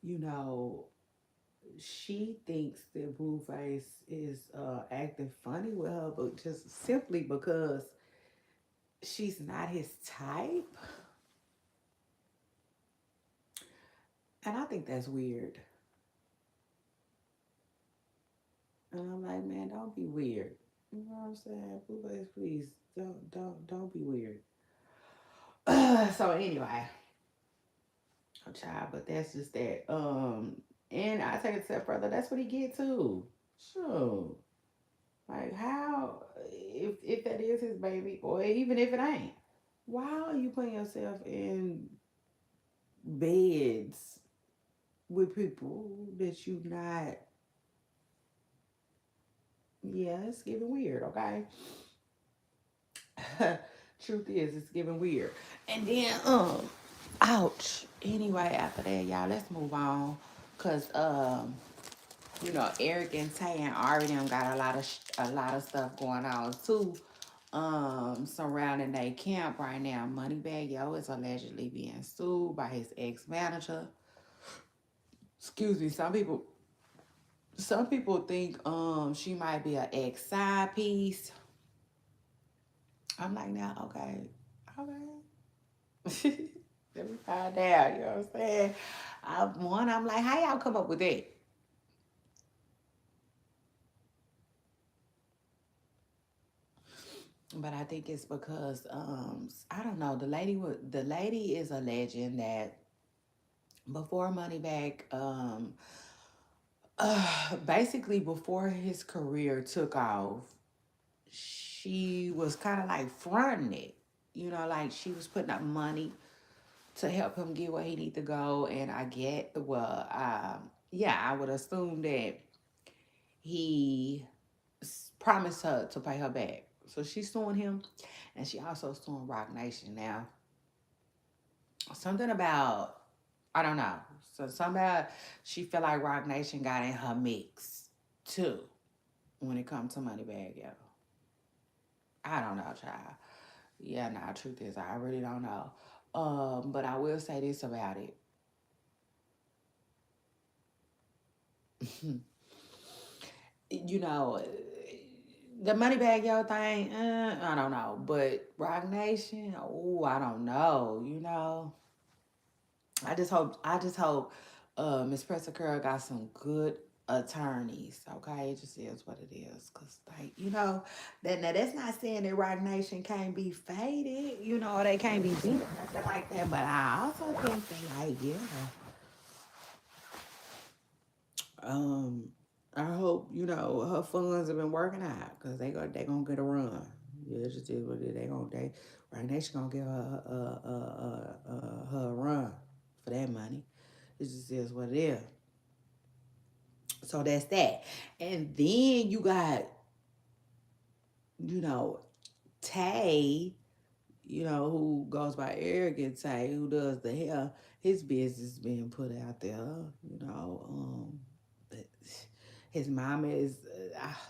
you know, she thinks that Blueface is acting funny with her, but just simply because she's not his type, and I think that's weird. And I'm like, man, don't be weird. You know what I'm saying? Blueface, please don't be weird. So anyway, I'm child, but that's just that. And I take it a step further. That's what he get too. Sure. Like how, if that is his baby, or even if it ain't, why are you putting yourself in beds with people that you not? Yeah, it's getting weird. Okay. Truth is, it's getting weird. And then, ouch. Anyway, after that, y'all, let's move on, cause Eric and Tay and Ari them got a lot of stuff going on too. Surrounding their camp right now. Moneybag Yo is allegedly being sued by his ex-manager. Excuse me. Some people think she might be an ex side piece. I'm like, now, okay, okay. Let me find out. You know what I'm saying? I'm like, how y'all come up with that? But I think it's because I don't know. The lady is alleging that before Moneybag, basically before his career took off, she was kind of like fronting it. Like she was putting up money to help him get where he need to go. And I get, well, yeah, I would assume that he promised her to pay her back. So she's suing him, and she also suing Rock Nation now. Something about, I don't know. So somehow she feel like Rock Nation got in her mix too when it comes to Moneybag Yo. I don't know, child. Yeah, nah, truth is I really don't know. But I will say this about it. you know, the Moneybag Yo thing, I don't know. But Rock Nation, oh, I don't know. I just hope Miss Presser Curl got some good attorneys. Okay, it just is what it is. Cause like, that now that's not saying that Rock Nation can't be faded, or they can't be beat or nothing like that. But I also think that like, yeah. Um I hope, her funds have been working out because they gonna get a run. Yeah, it just is what it is. They Rock Nation gonna give her a run for that money. It just is what it is. So that's that. And then you got, you know, Tay, who goes by Arrogant Tay, who does the hair. His business being put out there, you know. His mama is,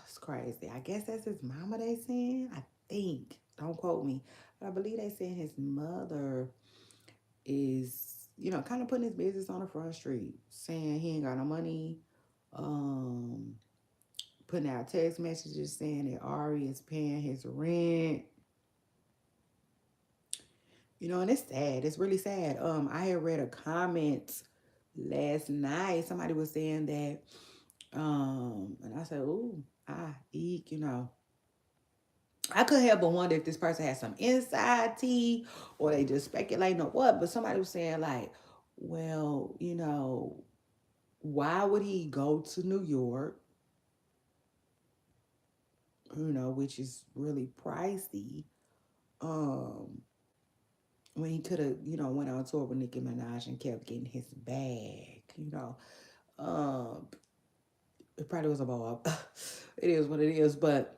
it's crazy. I guess that's his mama they saying. I think. Don't quote me. But I believe they saying his mother is, kind of putting his business on the front street, saying he ain't got no money. Um, Putting out text messages saying that Ari is paying his rent. And it's sad. It's really sad. I had read a comment last night. Somebody was saying that, and I said, "Ooh, eek," I couldn't help but wonder if this person had some inside tea or they just speculating or what. But somebody was saying, like, well, why would he go to New York, which is really pricey, um, when he could have, went on tour with Nicki Minaj and kept getting his bag. Um, it probably was a blow up. It is what it is. But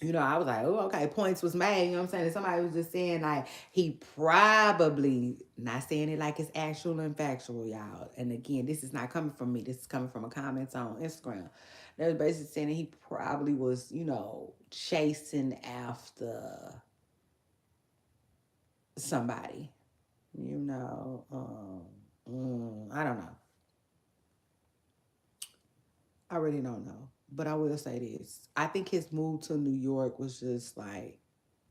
I was like, oh, okay, points was made. You know what I'm saying? And somebody was just saying, like, he probably, not saying it like it's actual and factual, y'all. And again, this is not coming from me. This is coming from a comment on Instagram. They was basically saying that he probably was, chasing after somebody. I don't know. I really don't know. But I will say this. I think his move to New York was just like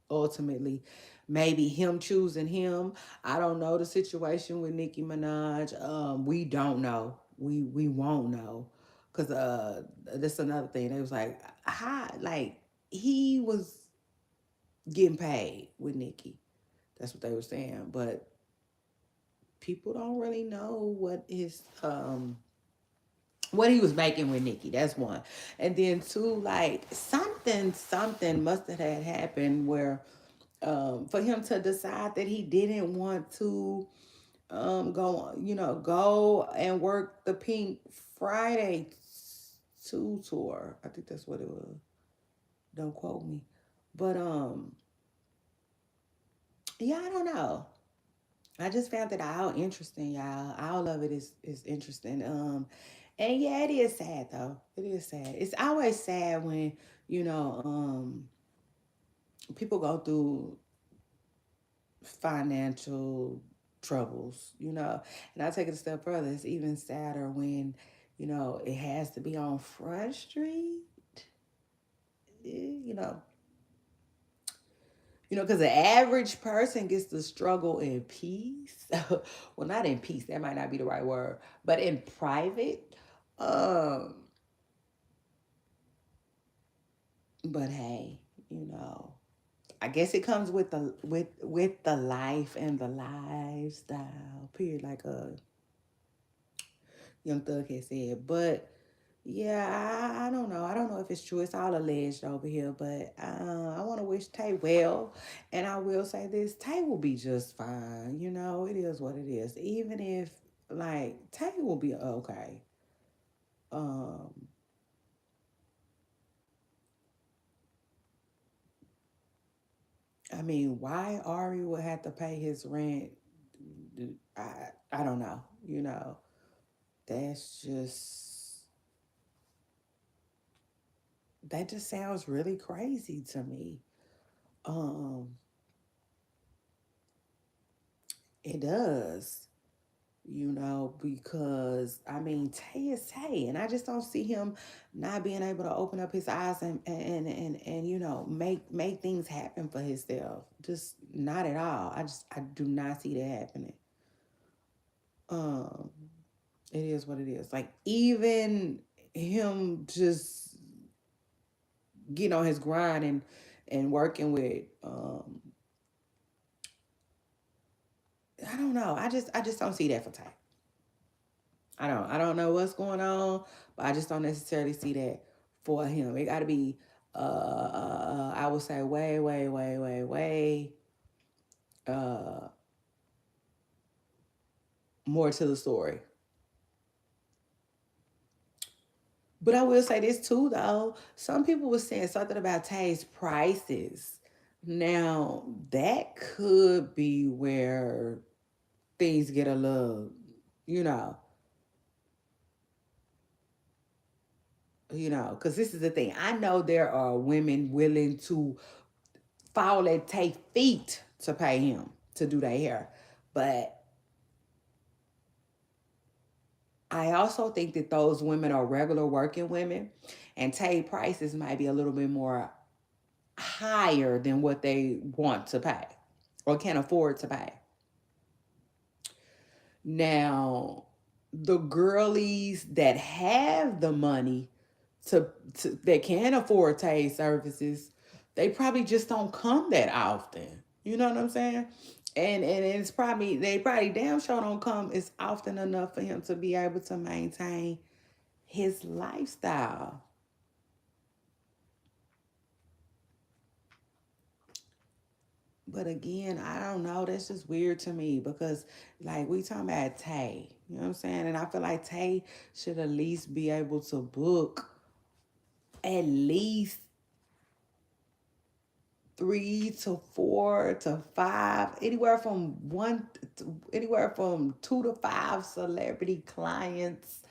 ultimately maybe him choosing him. I don't know the situation with Nicki Minaj. We don't know. We won't know. Cause that's another thing. They was like, hi, like he was getting paid with Nicki. That's what they were saying. But people don't really know what he was making with Nicki. That's one. And then two, like something must have had happened where for him to decide that he didn't want to go and work the Pink Friday 2 tour. I think that's what it was. Don't quote me. But yeah, I don't know. I just found it all interesting, y'all. All of it is interesting. And yeah, it is sad though. It is sad. It's always sad when, you know, um people go through financial troubles. And I take it a step further. It's even sadder when, it has to be on Front Street. You know, because the average person gets to struggle in peace. Well, not in peace. That might not be the right word, but in private. Um, but hey, you know, I guess it comes with the life and the lifestyle. Period. Like Young Thug had said. But yeah, I don't know. I don't know if it's true. It's all alleged over here. But I want to wish Tay well. And I will say this, Tay will be just fine. It is what it is. Even if, like, Tay will be okay. Um, I mean, why Ari would have to pay his rent, I don't know. That's just, that just sounds really crazy to me. Um, it does. Because I mean, Tay is Tay, and I just don't see him not being able to open up his eyes and make things happen for himself. Just not at all. I do not see that happening. Um, it is what it is. Like even him just getting on his grind and working with I don't know. I just don't see that for Tay. I don't know what's going on, but I just don't necessarily see that for him. It got to be I would say way way way way way uh more to the story. But I will say this too though. Some people were saying something about Tay's prices. Now, that could be where things get a little, you know, because this is the thing. I know there are women willing to fall at Tay feet to pay him to do their hair. But I also think that those women are regular working women, and Tay prices might be a little bit more higher than what they want to pay. or can't afford to pay. Now, the girlies that have the money to that can afford Tay services, they probably just don't come that often. You know what I'm saying? And it's probably they probably damn sure don't come as often enough for him to be able to maintain his lifestyle. But again, I don't know. That's just weird to me because, like, we talking about Tay. You know what I'm saying? And I feel like Tay should at least be able to book at least 3 to 4 to 5, anywhere from 2 to 5 celebrity clients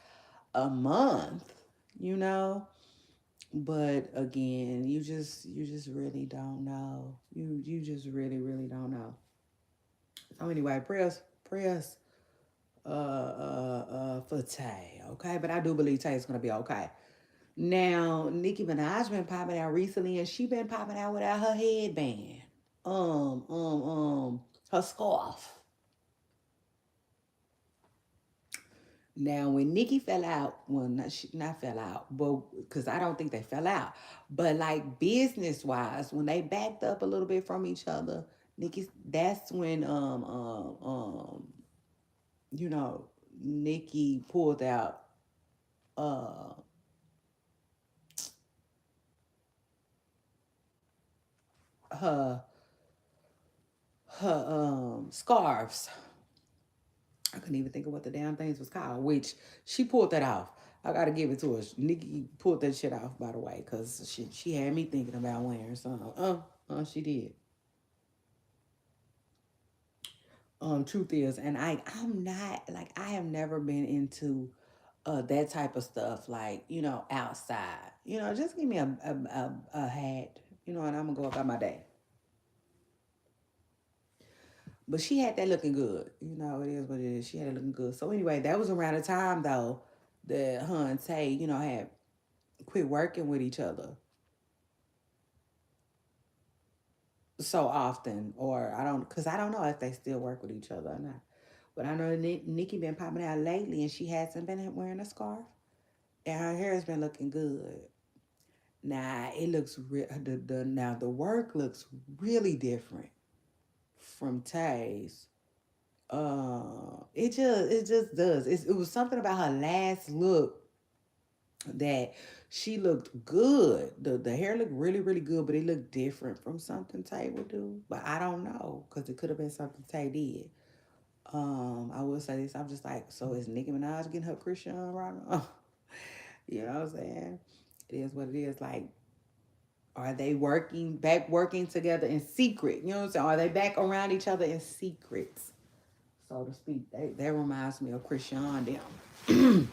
a month. You know. But again, you just really don't know. You just really don't know. So anyway, prayers for Tay, okay? But I do believe Tay is gonna be okay. Now, Nicki Minaj been popping out recently, and she been popping out without her headband, um, um, her scarf. Now, when Nicki fell out, well, not fell out, but because I don't think they fell out, but like business wise, when they backed up a little bit from each other, Nicki, that's when you know, Nicki pulled out uh her scarves. I couldn't even think of what the damn things was called, which she pulled that off. I gotta give it to her. Nikki pulled that shit off, by the way, because she had me thinking about wearing some. She did. Truth is, and I'm not like I have never been into that type of stuff, like outside. Just give me a hat, and I'm gonna go about my day. But she had that looking good. It is what it is. She had it looking good. So anyway, that was around the time though that her and Tay, had quit working with each other so often, or I don't know if they still work with each other or not. But I know Nikki been popping out lately, and she hasn't been wearing a scarf, and her hair has been looking good. Now it looks now the work looks really different from Tay's. It just does. It was something about her last look that she looked good. The hair looked really good, but it looked different from something Tay would do. But I don't know because it could have been something Tay did. I will say this. I'm just like, so is Nicki Minaj getting her Christian right now? You know what I'm saying? It is what it is. Like, are they working together in secret? You know what I'm saying? Are they back around each other in secrets, so to speak? That reminds me of Christian them.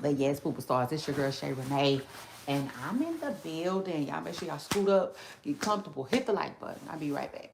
But yes, Pooper Stars, it's your girl Shay Renee. And I'm in the building. Y'all make sure y'all scoot up, get comfortable, hit the like button. I'll be right back.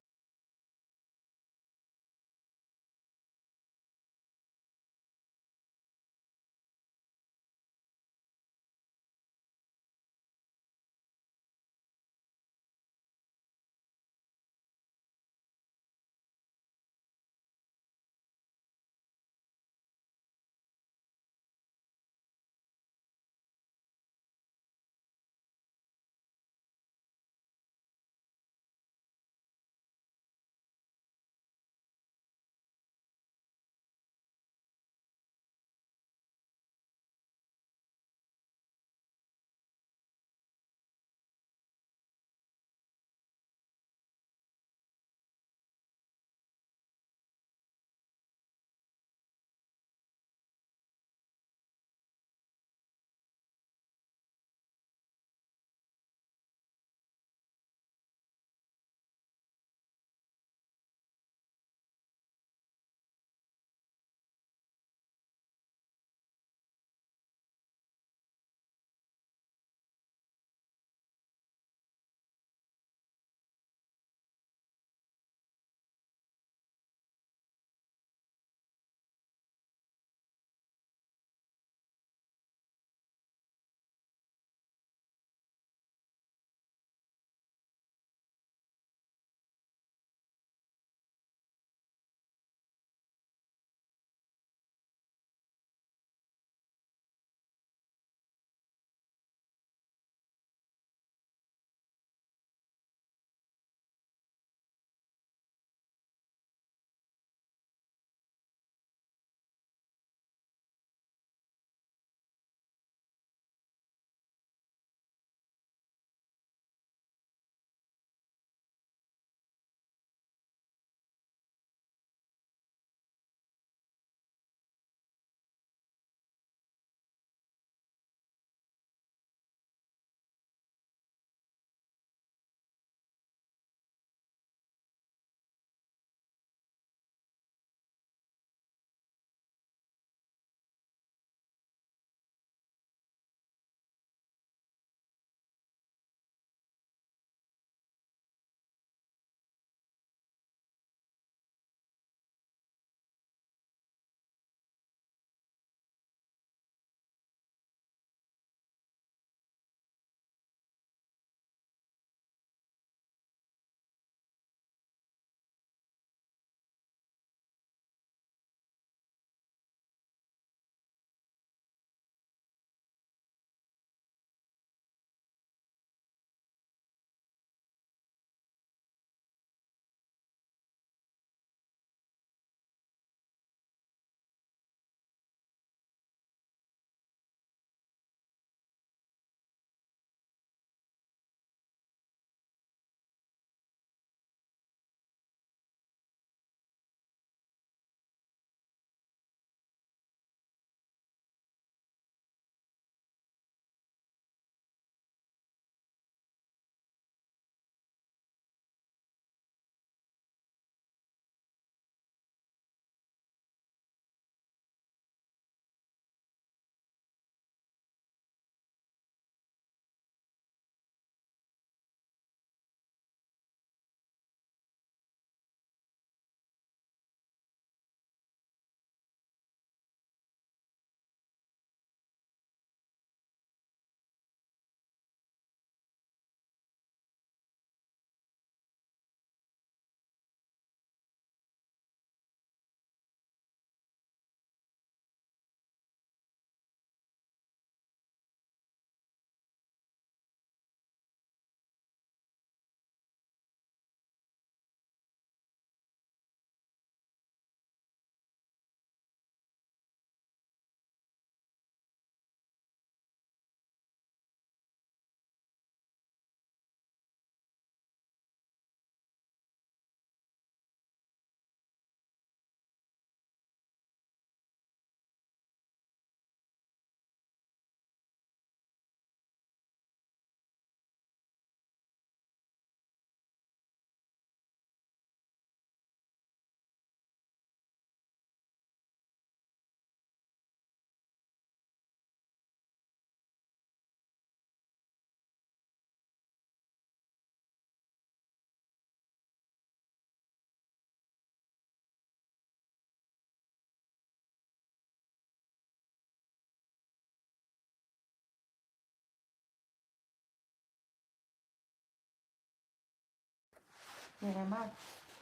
Man, my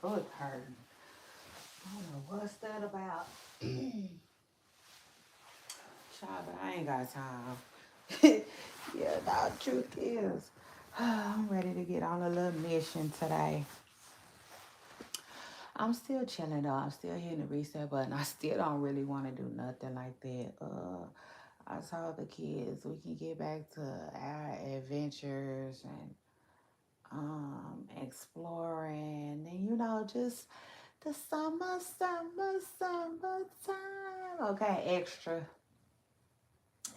foot hurting. I don't know what's that about. Child, but I ain't got time. Yeah, the truth is, I'm ready to get on a little mission today. I'm still chilling though. I'm still hitting the reset button. I still don't really want to do nothing like that. I told the kids we can get back to our adventures and exploring and just the summertime. Okay, extra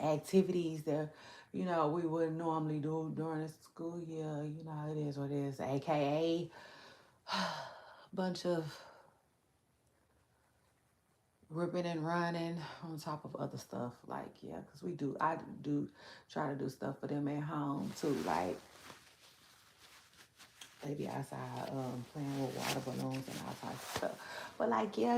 activities that we wouldn't normally do during the school year. It is what it is. AKA bunch of ripping and running on top of other stuff. Like, yeah, because I do try to do stuff for them at home too. Like, they be outside playing with water balloons and all types of stuff. But like, yeah,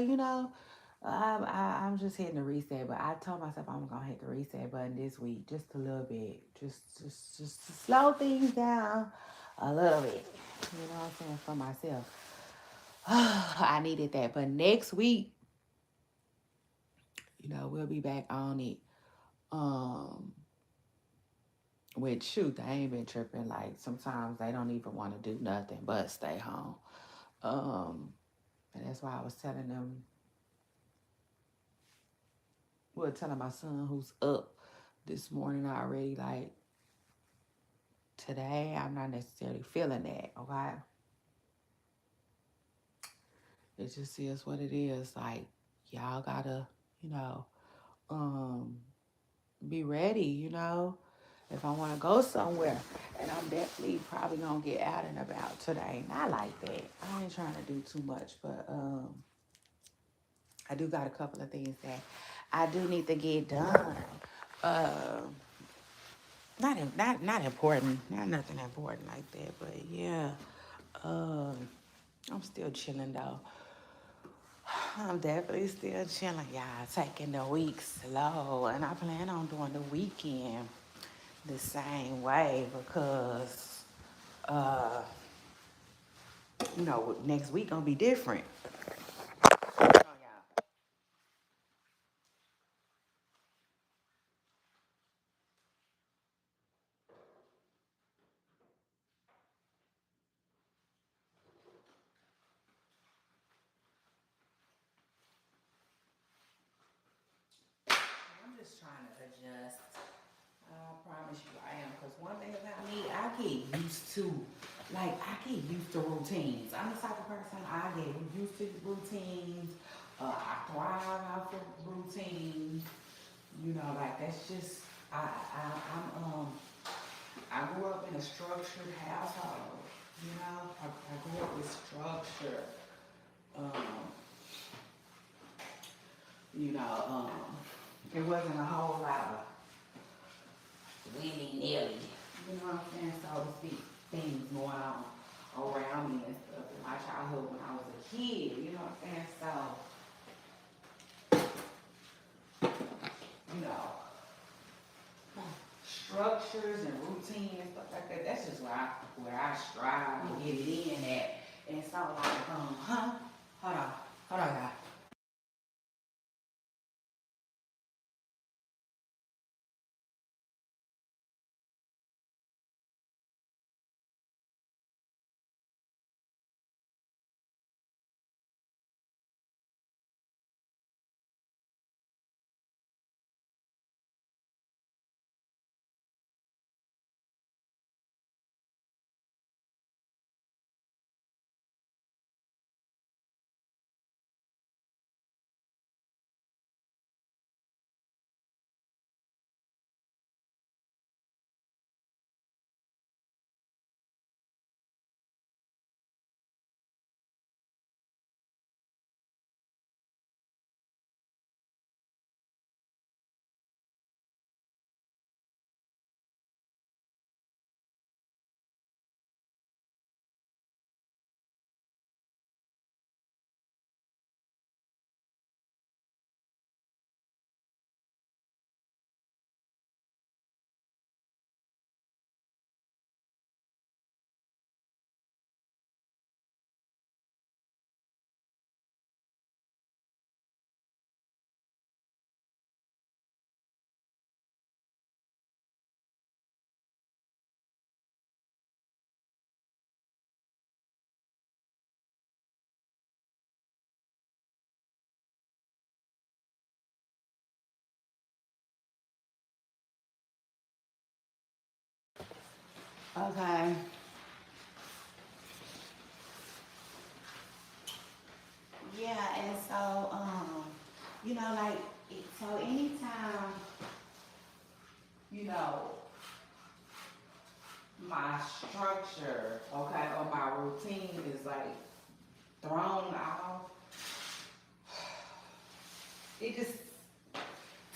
I'm just hitting the reset. But I told myself I'm gonna hit the reset button this week, just a little bit, just to slow things down a little bit. You know what I'm saying, for myself. I needed that. But next week, we'll be back on it. Um, Which shoot, they ain't been tripping. Like sometimes they don't even want to do nothing but stay home. Um, and that's why I was telling them, well, telling my son who's up this morning already, like today I'm not necessarily feeling that. Okay, it just is what it is. Like y'all gotta, you know, um, be ready. If I want to go somewhere, and I'm definitely probably gonna get out and about today. Not like that. I ain't trying to do too much, but I do got a couple of things that I do need to get done. Uh, not important, not nothing important like that. But yeah, uh, I'm still chilling though. I'm definitely still chilling, y'all. Taking the week slow, and I plan on doing the weekend the same way because uh, next week gonna be different. Oh, yeah. I'm just trying to adjust. I promise you I am. Because one thing about me, I get used to, routines. I'm the type of person, I get used to routines. I thrive off of routines. That's just, I grew up in a structured household. I grew up with structure. Um, you know, um, it wasn't a whole lot of willy-nilly, you know what I'm saying, so to speak, things going on around me and stuff in my childhood when I was a kid, you know what I'm saying, so, you know, structures and routine and stuff like that, that's just where I strive to get it in at, and so like, hold on, guys. Okay. Yeah, and so, like, so anytime, you know, my structure, okay, or my routine is like thrown off, it just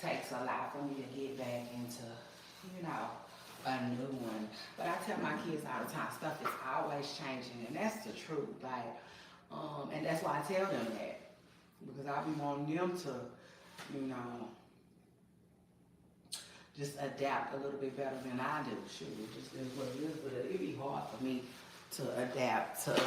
takes a lot for me to get back into, you know, a new one. But I tell my kids all the time, stuff is always changing, and that's the truth. Like, and that's why I tell them that because I be wanting them to, you know, just adapt a little bit better than I do. Shoot, it just is what it is. But it'd be hard for me to adapt to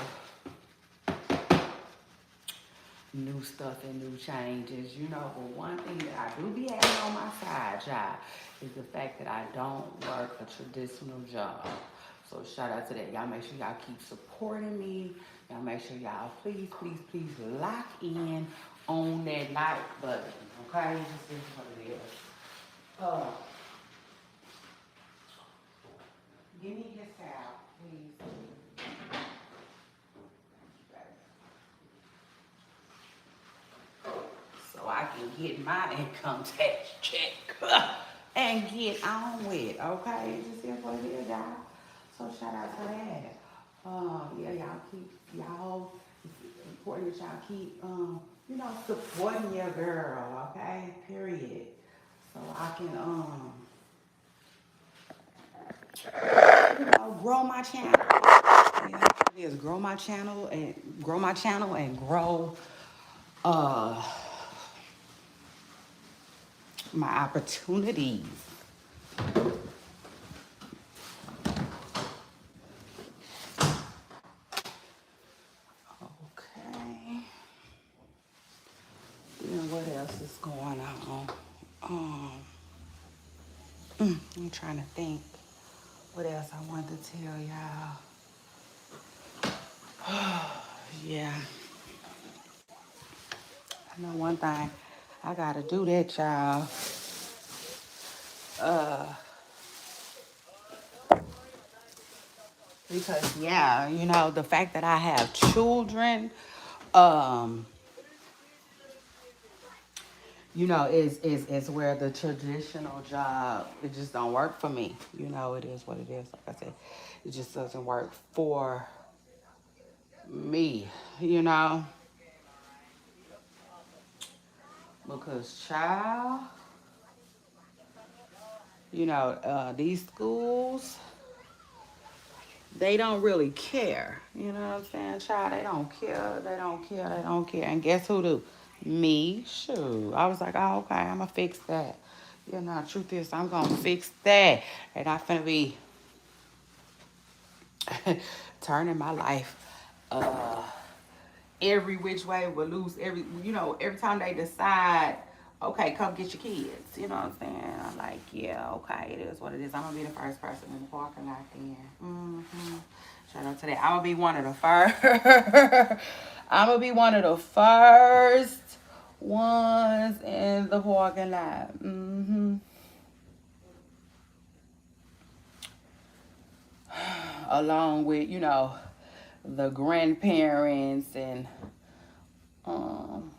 new stuff and new changes, you know. But one thing that I do be having on my side job is the fact that I don't work a traditional job. So shout out to that. Y'all make sure y'all keep supporting me. Y'all make sure y'all please, please, please lock in on that like button. Okay? This is what it is. Uh, Give me his towel, please. So I can get my income tax check and get on with, okay? Just is what it is, y'all. So shout out to that. Yeah, it's important that y'all keep, supporting your girl, okay? Period. So I can, grow my channel. Yeah, it is grow my channel and grow, uh, my opportunities. Okay. Then what else is going on? I'm trying to think what else I wanted to tell y'all. Yeah. I know one thing. I gotta do that, y'all. Because yeah, the fact that I have children, um, is where the traditional job, it just don't work for me. It is what it is. Like I said, it just doesn't work for me, you know, because child, these schools, they don't really care. You know what I'm saying, child? They don't care. They don't care. They don't care. And guess who do? Me. Shoot. I was like, oh, okay, I'm going to fix that. Truth is, I'm going to fix that. And I'm finna be turning my life every which way will lose every time they decide, okay, come get your kids. You know what I'm saying? I'm like, yeah, okay, it is what it is. I'm gonna be the first person in the parking lot then. Shout out to that. I'm gonna be one of the first. I'm gonna be one of the first ones in the parking lot. Along with, the grandparents and um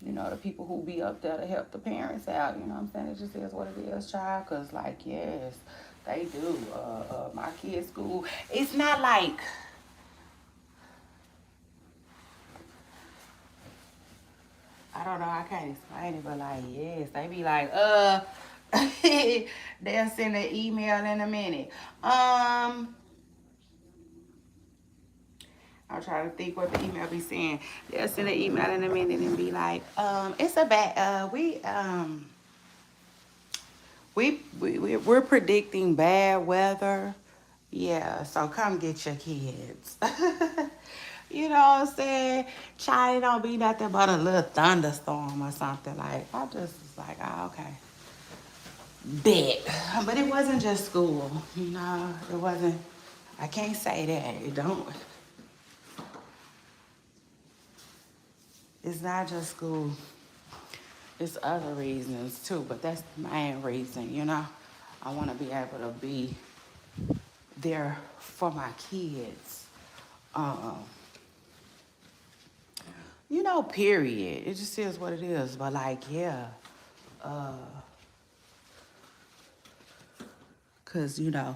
the people who be up there to help the parents out. You know what I'm saying? It just is what it is, child. Because, like, yes, they do. My kids' school, it's not like, I don't know, I can't explain it, but, like, yes, they be like, they'll send an email in a minute. I'm trying to think what the email be saying. They'll send an email in a minute and be like, it's a bad, we're predicting bad weather. Yeah, so come get your kids. You know what I'm saying? Child, don't be nothing but a little thunderstorm or something. Like, I just was like, oh, okay. Bet. But it wasn't just school. It wasn't. I can't say that. It don't. It's not just school. It's other reasons too, but that's the main reason, I want to be able to be there for my kids. Um, you know, period. It just is what it is. But like, yeah. Cause you know,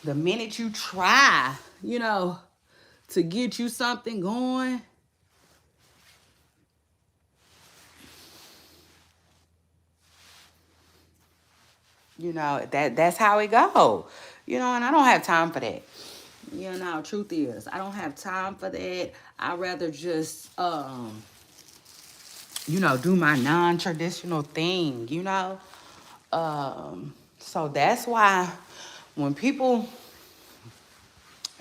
the minute you try, you know, to get you something going, you know, that's how it go. You know, and I don't have time for that. You know, truth is, I don't have time for that. I'd rather just you know, do my non-traditional thing, you know? So that's why when people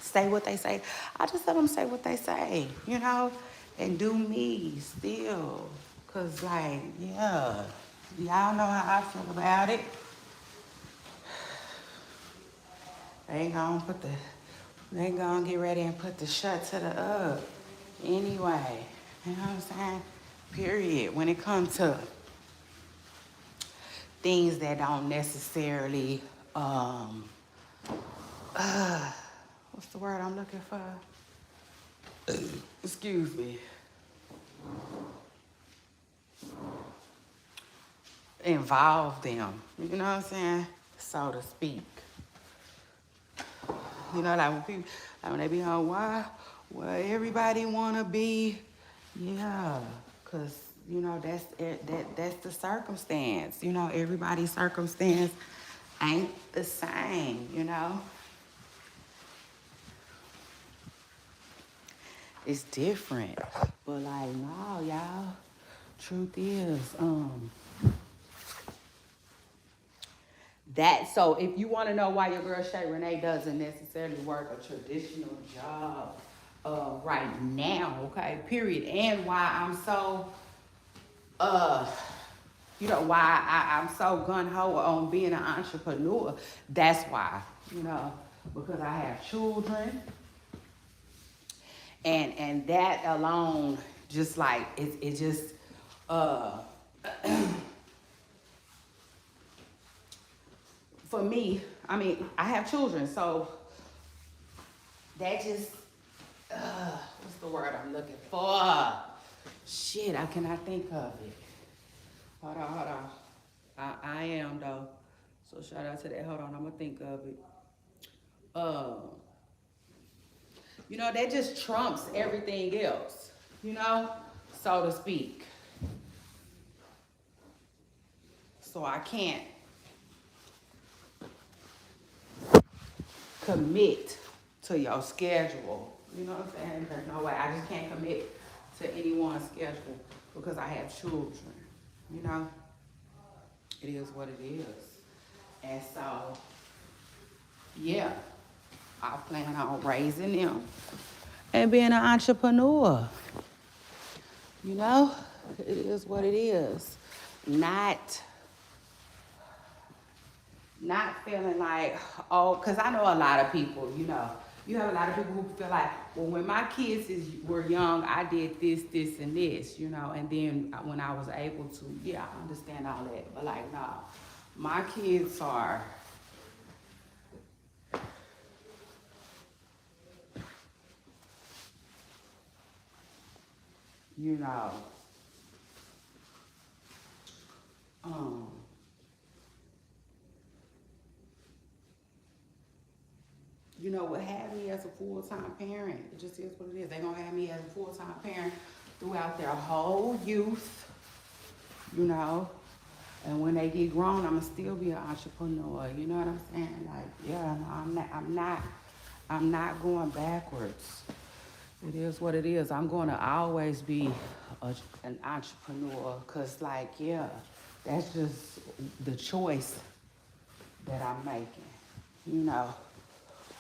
say what they say, I just let them say what they say, you know, and do me still. Cause like, yeah, y'all know how I feel about it. They ain't gonna get ready and put the shut to the up anyway. You know what I'm saying? Period. When it comes to things that don't necessarily, what's the word I'm looking for? Excuse me. Involve them. You know what I'm saying? So to speak. You know, like when people, like when they be on why, well, everybody wanna be, yeah, cause you know that's it, that's the circumstance. You know, everybody's circumstance ain't the same. You know, it's different. But like, no, y'all. Truth is, that so if you want to know why your girl Shay Renee doesn't necessarily work a traditional job right now, okay, period, and why I'm so uh you know why I'm so gun-ho on being an entrepreneur, that's why, you know, because I have children, and that alone just like it just uh for me, I mean, I have children, so that just, what's the word I'm looking for? Shit, I cannot think of it. Hold on, hold on. I am though. So shout out to that. Hold on, I'm gonna think of it. Uh, you know, that just trumps everything else, you know, so to speak. So I can't commit to your schedule. You know what I'm saying? There's no way. I just can't commit to anyone's schedule because I have children. You know, it is what it is. And so, yeah, I plan on raising them and being an entrepreneur. You know, it is what it is. Not feeling like, oh, because I know a lot of people, you know, you have a lot of people who feel like, well, when my kids were young, I did this, this, and this, you know, and then when I was able to, yeah, I understand all that. But like, no, my kids are, you know, um, you know, would have me as a full-time parent. It just is what it is. They're going to have me as a full-time parent throughout their whole youth, you know. And when they get grown, I'm going to still be an entrepreneur. You know what I'm saying? Like, yeah, no, I'm not going backwards. It is what it is. I'm going to always be an entrepreneur because, like, yeah, that's just the choice that I'm making, you know.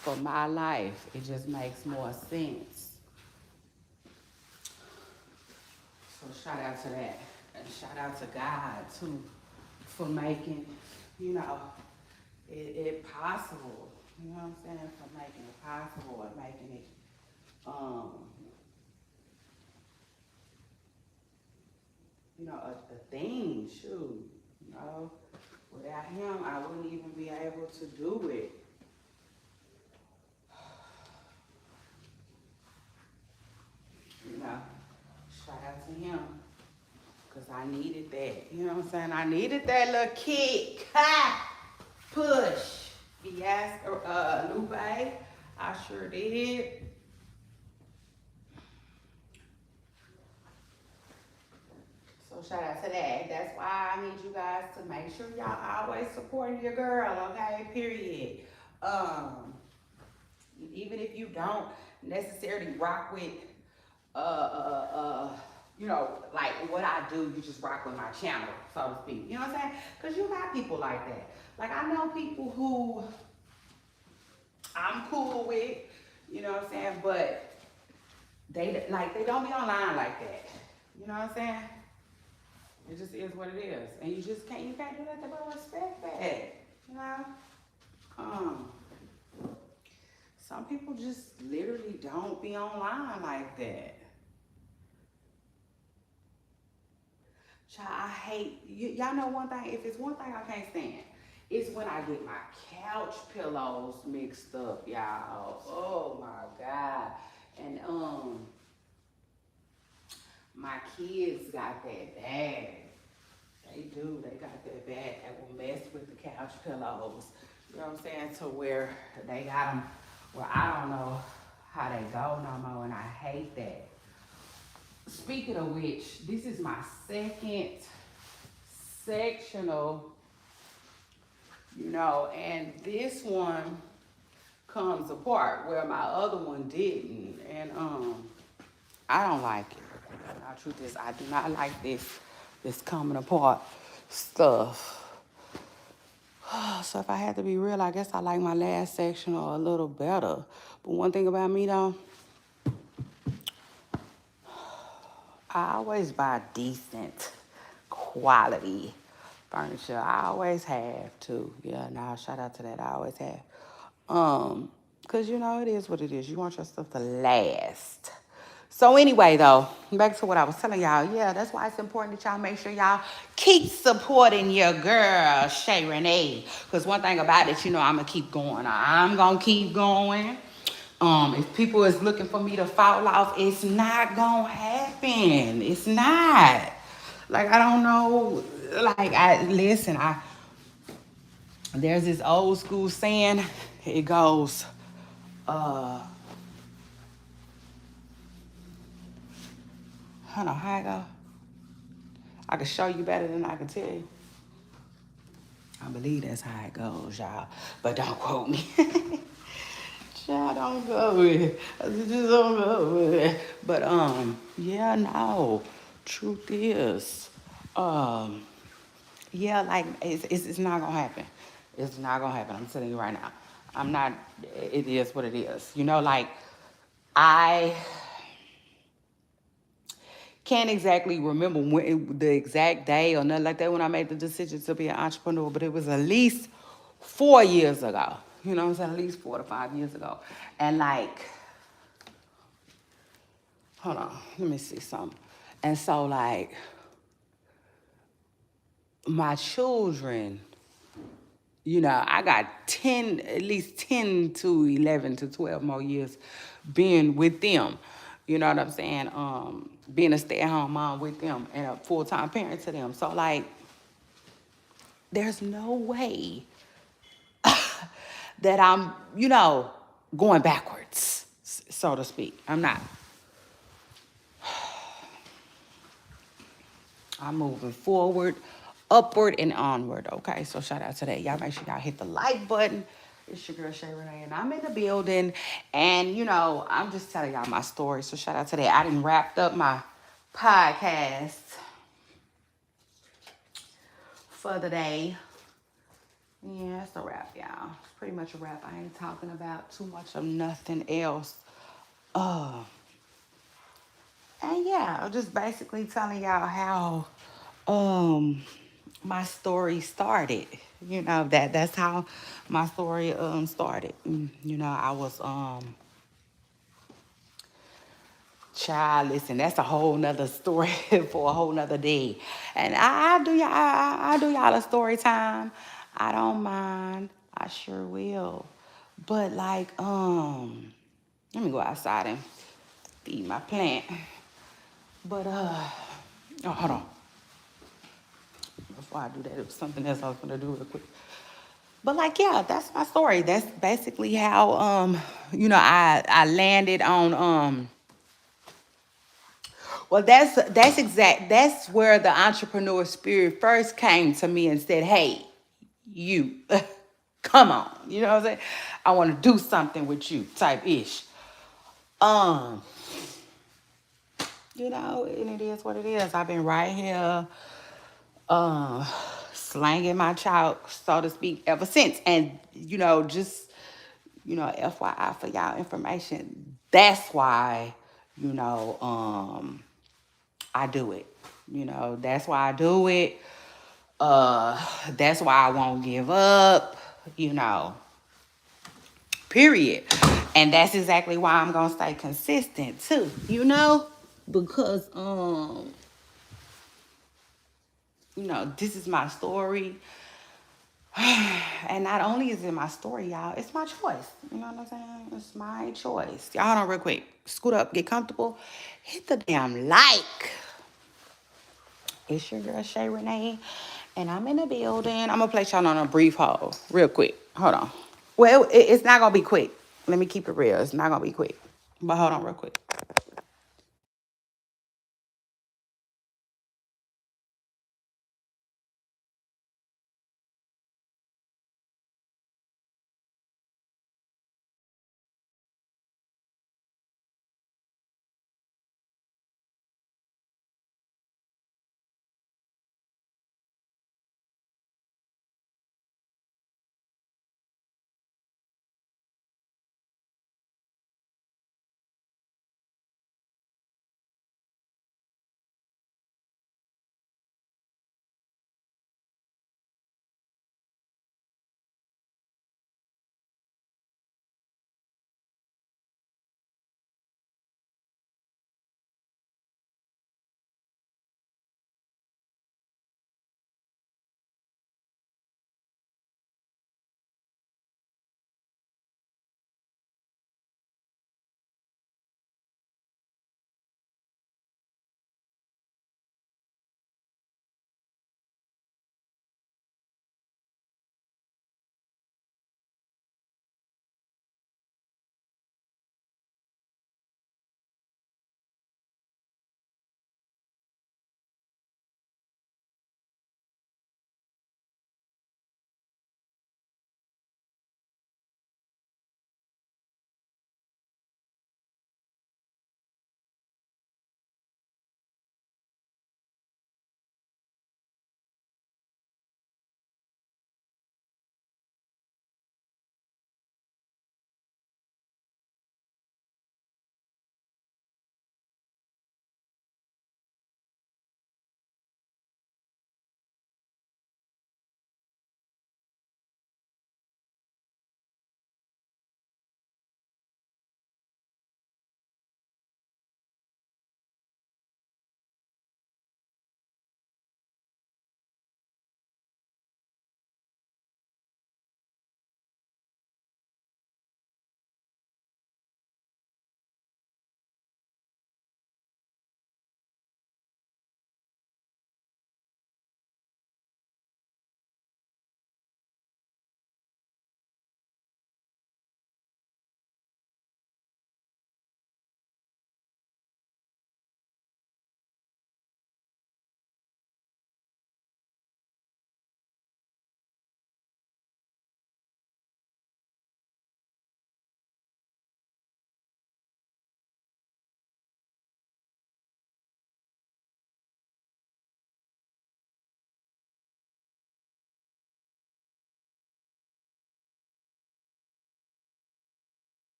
For my life, it just makes more sense. So shout out to that. And shout out to God, too, for making, you know, it possible. You know what I'm saying? For making it possible and making it, you know, a thing, shoot, you know, without without him, I wouldn't even be able to do it. You know, shout out to him. Because I needed that. You know what I'm saying? I needed that little kick. Ha! Push. Yes, Blueface. I sure did. So shout out to that. That's why I need you guys to make sure y'all always supporting your girl, okay? Period. Um, Even if you don't necessarily rock with uh uh uh you know, like what I do, you just rock with my channel, so to speak. You know what I'm saying? Because you got people like that. Like I know people who I'm cool with, you know what I'm saying, but they don't be online like that. You know what I'm saying? It just is what it is. And you can't do nothing but respect that. You know? Um some people just literally don't be online like that. Child, I hate, y'all know one thing, if it's one thing I can't stand, it's when I get my couch pillows mixed up, y'all. Oh my God. And my kids got that bad. They do, they got that bad. They will mess with the couch pillows. You know what I'm saying? To where they got them, where I don't know how they go no more, and I hate that. Speaking of which, this is my second sectional, you know, and this one comes apart where my other one didn't, and I don't like it. The truth is, I do not like this coming apart stuff. So if I had to be real, I guess I like my last sectional a little better. But one thing about me though, I always buy decent quality furniture. I always have too. Yeah, nah, shout out to that. I always have. Cause you know it is what it is. You want your stuff to last. So anyway though, back to what I was telling y'all. Yeah, that's why it's important that y'all make sure y'all keep supporting your girl, Shay Renee. Cause one thing about it, you know, I'm gonna keep going. I'm gonna keep going. If people is looking for me to fall off, it's not gonna happen. It's not. Like I don't know. Like there's this old school saying. It goes, I don't know how it go. I can show you better than I can tell you. I believe that's how it goes, y'all. But don't quote me. Child, don't go with it. I just don't go with it. But yeah, no. Truth is, yeah, like it's not gonna happen. It's not gonna happen. I'm telling you right now. I'm not. It is what it is. You know, like I can't exactly remember the exact day or nothing like that when I made the decision to be an entrepreneur, but it was at least 4 years ago. You know what I'm saying? At least 4 to 5 years ago. And like, hold on, let me see something. And so like, my children, you know, I got at least 10 to 11 to 12 more years being with them. You know what I'm saying? Being a stay-at-home mom with them and a full-time parent to them. So like, there's no way that I'm, you know, going backwards, so to speak. I'm not. I'm moving forward, upward, and onward, okay? So shout out to that. Y'all make sure y'all hit the like button. It's your girl, Shay Renee, and I'm in the building. And, you know, I'm just telling y'all my story. So shout out to that. I done wrapped up my podcast for the day. Yeah, it's a wrap, y'all. It's pretty much a wrap. I ain't talking about too much of nothing else. And yeah, I'm just basically telling y'all how my story started. You know, that's how my story started. You know, I was child, listen, that's a whole nother story for a whole nother day. And I do y'all a story time. I don't mind. I sure will. But like, let me go outside and feed my plant. But oh, hold on. Before I do that, it was something else I was gonna do real quick. But like, yeah, that's my story. That's basically how I landed on well, that's where the entrepreneur spirit first came to me and said, "Hey, you, come on." You know what I'm saying? I want to do something with you, type ish. Um, and it is what it is. I've been right here, um, slanging my chalk, so to speak, ever since. And just FYI for y'all information, that's why, you know, um, I do it. That's why I do it. That's why I won't give up, period. And that's exactly why I'm gonna stay consistent too, because this is my story. And not only is it my story, y'all, it's my choice. You know what I'm saying? It's my choice. Y'all hold on real quick. Scoot up, get comfortable, hit the damn like. It's your girl Shay Renee, and I'm in the building. I'm gonna place y'all on a brief hold, real quick. Hold on. Well, it's not gonna be quick. Let me keep it real. It's not gonna be quick, but hold on, real quick.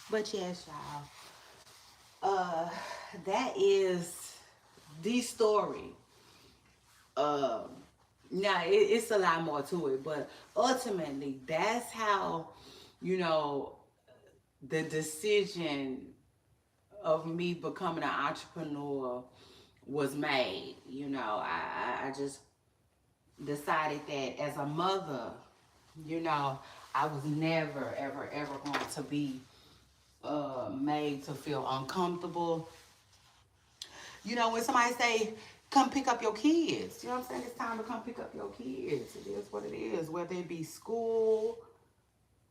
But yes, y'all. That is the story. Um, Now it's a lot more to it, but ultimately, that's how, you know, the decision of me becoming an entrepreneur was made. I just decided that as a mother, I was never, ever, ever going to be made to feel uncomfortable. When somebody say, come pick up your kids, you know what I'm saying? It's time to come pick up your kids. It is what it is, whether it be school,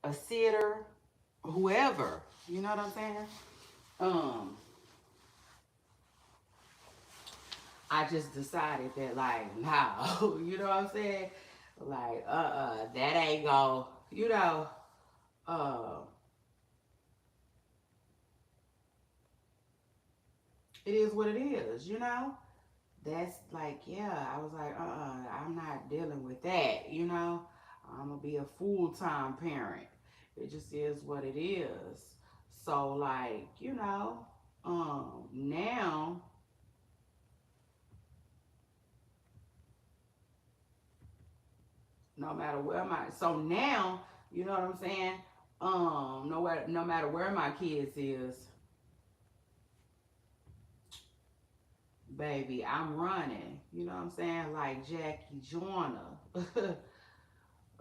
a sitter, whoever. You know what I'm saying? Um, I just decided that, like, no, you know what I'm saying? Like, that ain't go, uh, it is what it is. That's like, yeah, I was like, I'm not dealing with that. I'm gonna be a full-time parent. It just is what it is. So, like, now, no matter where so now, you know what I'm saying? No matter where my kids is, baby, I'm running. You know what I'm saying? Like Jackie Joyner.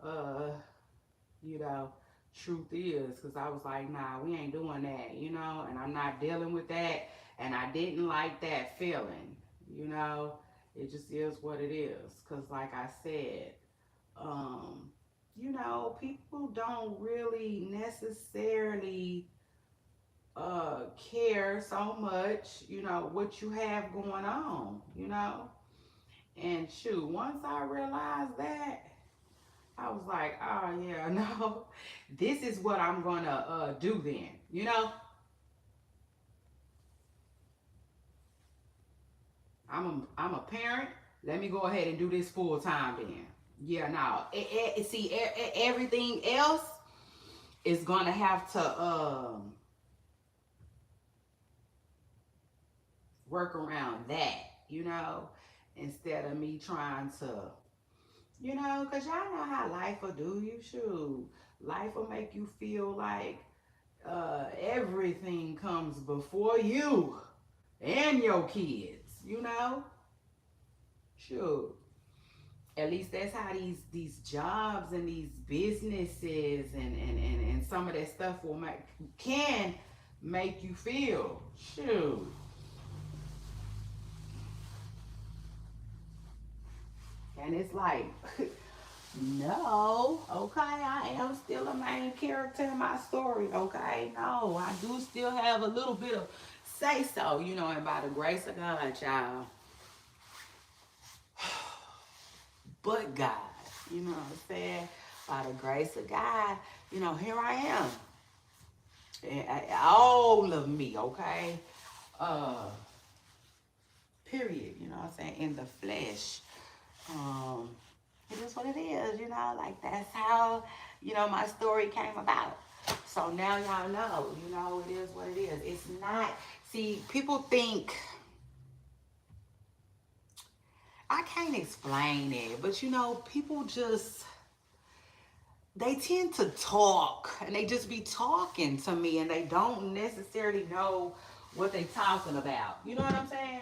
uh, you know, truth is, because I was like, nah, we ain't doing that, and I'm not dealing with that. And I didn't like that feeling. It just is what it is. Because, like I said, um, people don't really necessarily care so much, what you have going on. And shoot, once I realized that, I was like, oh yeah, no, this is what I'm gonna do then. I'm a parent. Let me go ahead and do this full time then. Yeah, now see, everything else is gonna have to work around that, instead of me trying to, cause y'all know how life will do you. Shoot, life will make you feel like everything comes before you and your kids. Sure. At least that's how these jobs and these businesses and some of that stuff can make you feel. Shoot. And it's like, no, okay, I am still a main character in my story, okay? No, I do still have a little bit of say so, and by the grace of God, child. But God, you know what I'm saying? By the grace of God, here I am. All of me, okay? Uh, period, you know what I'm saying? In the flesh. Um, it is what it is, like that's how, my story came about. So now y'all know, it is what it is. It's not, see, people think, I can't explain it, but people just, they tend to talk and they just be talking to me and they don't necessarily know what they talking about. You know what I'm saying?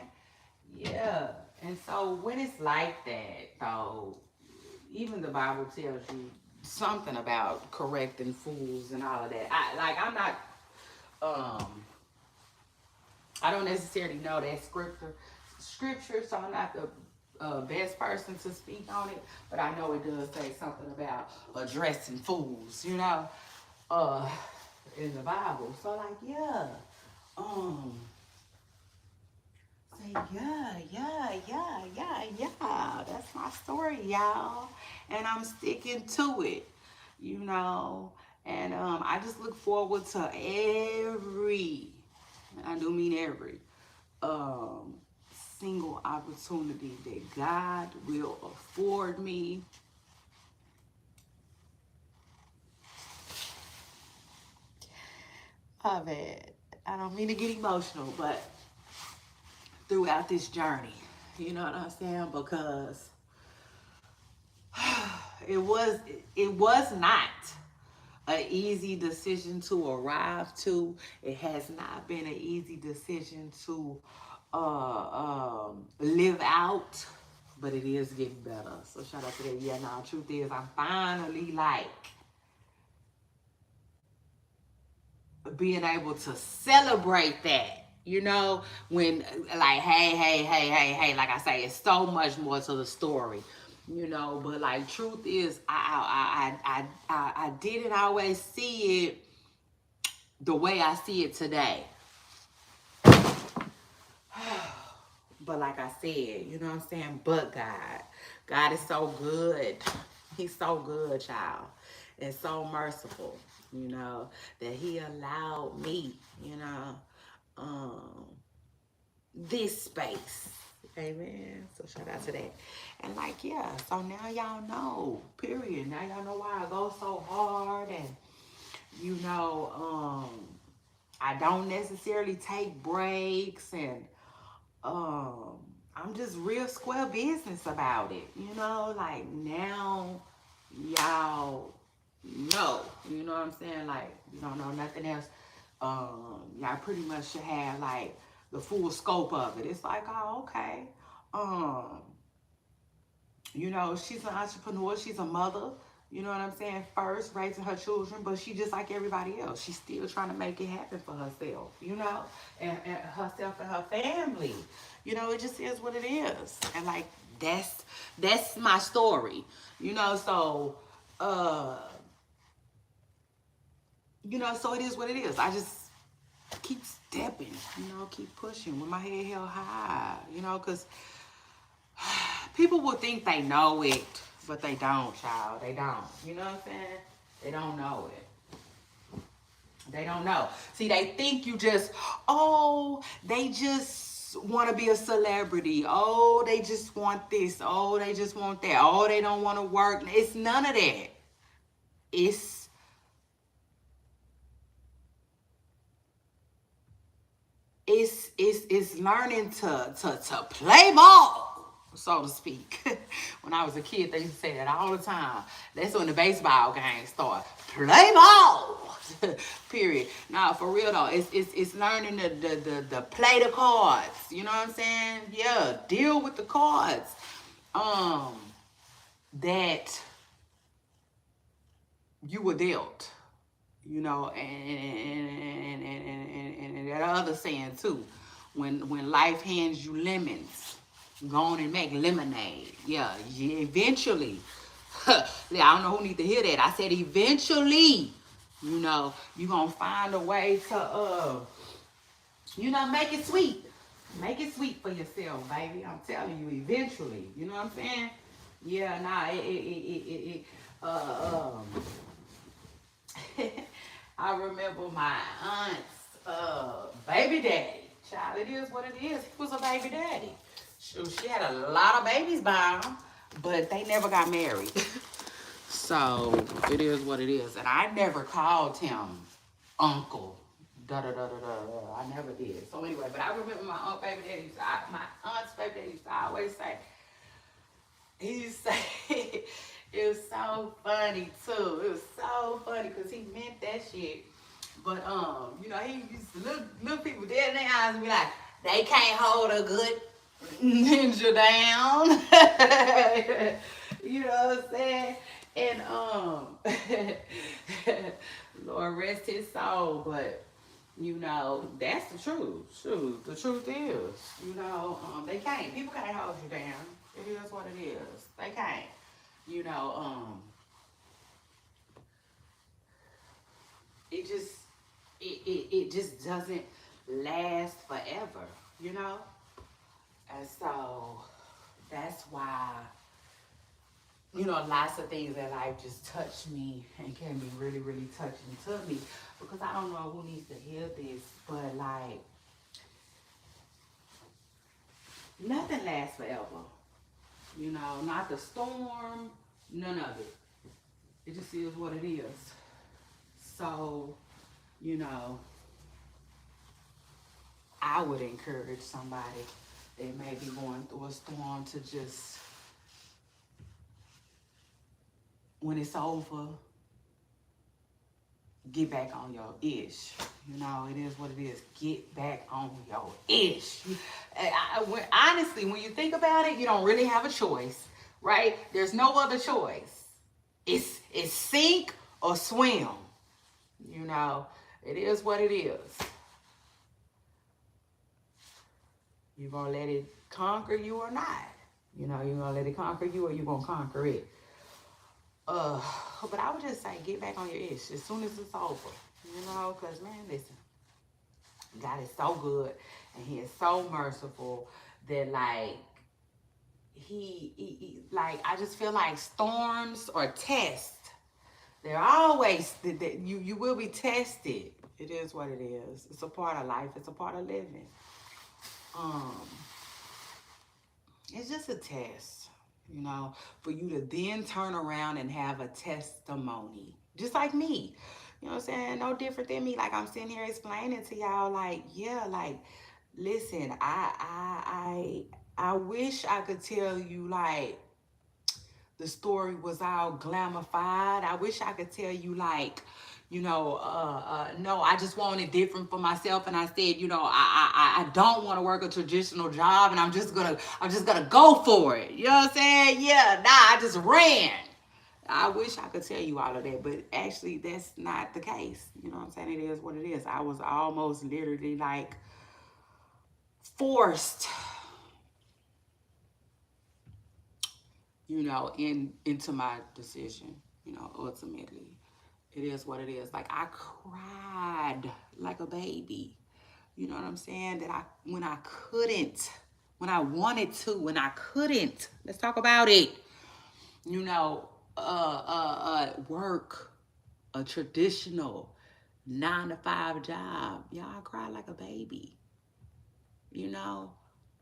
Yeah. And so when it's like that, though, even the Bible tells you something about correcting fools and all of that. I'm not I don't necessarily know that scripture, so I'm not the best person to speak on it, but I know it does say something about addressing fools, uh, in the Bible. So like, yeah, um, say yeah. That's my story, y'all, and I'm sticking to it. And I just look forward to every, and I do mean every, um, single opportunity that God will afford me. of it. I don't mean to get emotional, but throughout this journey, you know what I'm saying? Because it was it was not an easy decision to arrive to. It has not been an easy decision to live out, but it is getting better. So shout out to that. Yeah, now truth is I'm finally like being able to celebrate that. You know, when like, hey, like I say, it's so much more to the story. You know, but like, truth is, I didn't always see it the way I see it today. But like I said, you know what I'm saying? But God is so good. He's so good, child. And so merciful, you know, that he allowed me, you know, um, this space. Amen. So shout out to that. And like, yeah, so now y'all know, period. Now y'all know why I go so hard and, you know, I don't necessarily take breaks and um I'm just real square business about it. You know, like now y'all know. You know what I'm saying? Like you don't know nothing else. Y'all pretty much should have like the full scope of it. It's like, oh, okay. Um, you know, she's an entrepreneur, she's a mother, you know what I'm saying, first raising her children, but she just like everybody else. She's still trying to make it happen for herself, you know, and herself and her family. You know, it just is what it is. And like that's my story. You know, so you know, so it is what it is. I just keep stepping, you know, keep pushing with my head held high, you know, because people will think they know it, but they don't, child. They don't. You know what I'm saying? They don't know it. They don't know. See, they think you just, oh, they just want to be a celebrity. Oh, they just want this. Oh, they just want that. Oh, they don't want to work. It's none of that. It's it's learning to play ball, so to speak. When I was a kid, they used to say that all the time. That's when the baseball games start. Play ball. Period. Now, for real though, it's learning the play the cards. You know what I'm saying? Yeah, deal with the cards. Um, that you were dealt. You know, and that other saying too, when life hands you lemons, go on and make lemonade. Yeah, eventually. Yeah, I don't know who need to hear that. I said eventually, you know, you gonna find a way to you know, make it sweet. Make it sweet for yourself, baby. I'm telling you, eventually. You know what I'm saying? Yeah, nah, I remember my aunt's baby daddy. Child, it is what it is. He was a baby daddy. She had a lot of babies by him, but they never got married. So it is what it is. And I never called him uncle. Da da da da da. I never did. So anyway, but I remember my aunt baby daddy. My aunt's baby daddy used to always say. He used to say it was so funny too. It was so funny because he meant that shit. But you know, he used to look people dead in their eyes and be like, they can't hold a good ninja down. You know what I'm saying? And Lord rest his soul, but you know, that's the truth. Shoot, the truth is, you know, they can't. People can't hold you down. It is what it is. They can't. You know, it just it just doesn't last forever, you know? And so that's why, you know, lots of things in life just touch me and can be really, really touching to me. Because I don't know who needs to hear this, but like nothing lasts forever. You know, not the storm, none of it. It just is what it is. So, you know, I would encourage somebody that may be going through a storm to just, when it's over, get back on your ish. You know, it is what it is. Get back on your ish. Honestly, when you think about it, you don't really have a choice, right? There's no other choice. It's sink or swim. You know, it is what it is. You gonna let it conquer you or not? You know, you gonna let it conquer you or you gonna conquer it? But I would just say get back on your ish as soon as it's over. You know, because man, listen, God is so good and He is so merciful that like he like I just feel like storms or tests. They're always you will be tested. It is what it is. It's a part of life. It's a part of living. It's just a test, you know, for you to then turn around and have a testimony, just like me. You know what I'm saying? No different than me. Like I'm sitting here explaining to y'all, like, yeah, like, listen, I wish I could tell you like the story was all glamorified. I wish I could tell you like, you know, no, I just want it different for myself. And I said, you know, I don't want to work a traditional job, and I'm just gonna go for it. You know what I'm saying? Yeah, nah, I just ran. I wish I could tell you all of that, but actually that's not the case. You know what I'm saying? It is what it is. I was almost literally like forced, you know, into my decision, you know, ultimately. It is what it is. Like I cried like a baby. You know what I'm saying? When I couldn't, when I wanted to, when I couldn't. Let's talk about it. You know, work a traditional 9 to 5 job. Y'all, I cried like a baby. You know,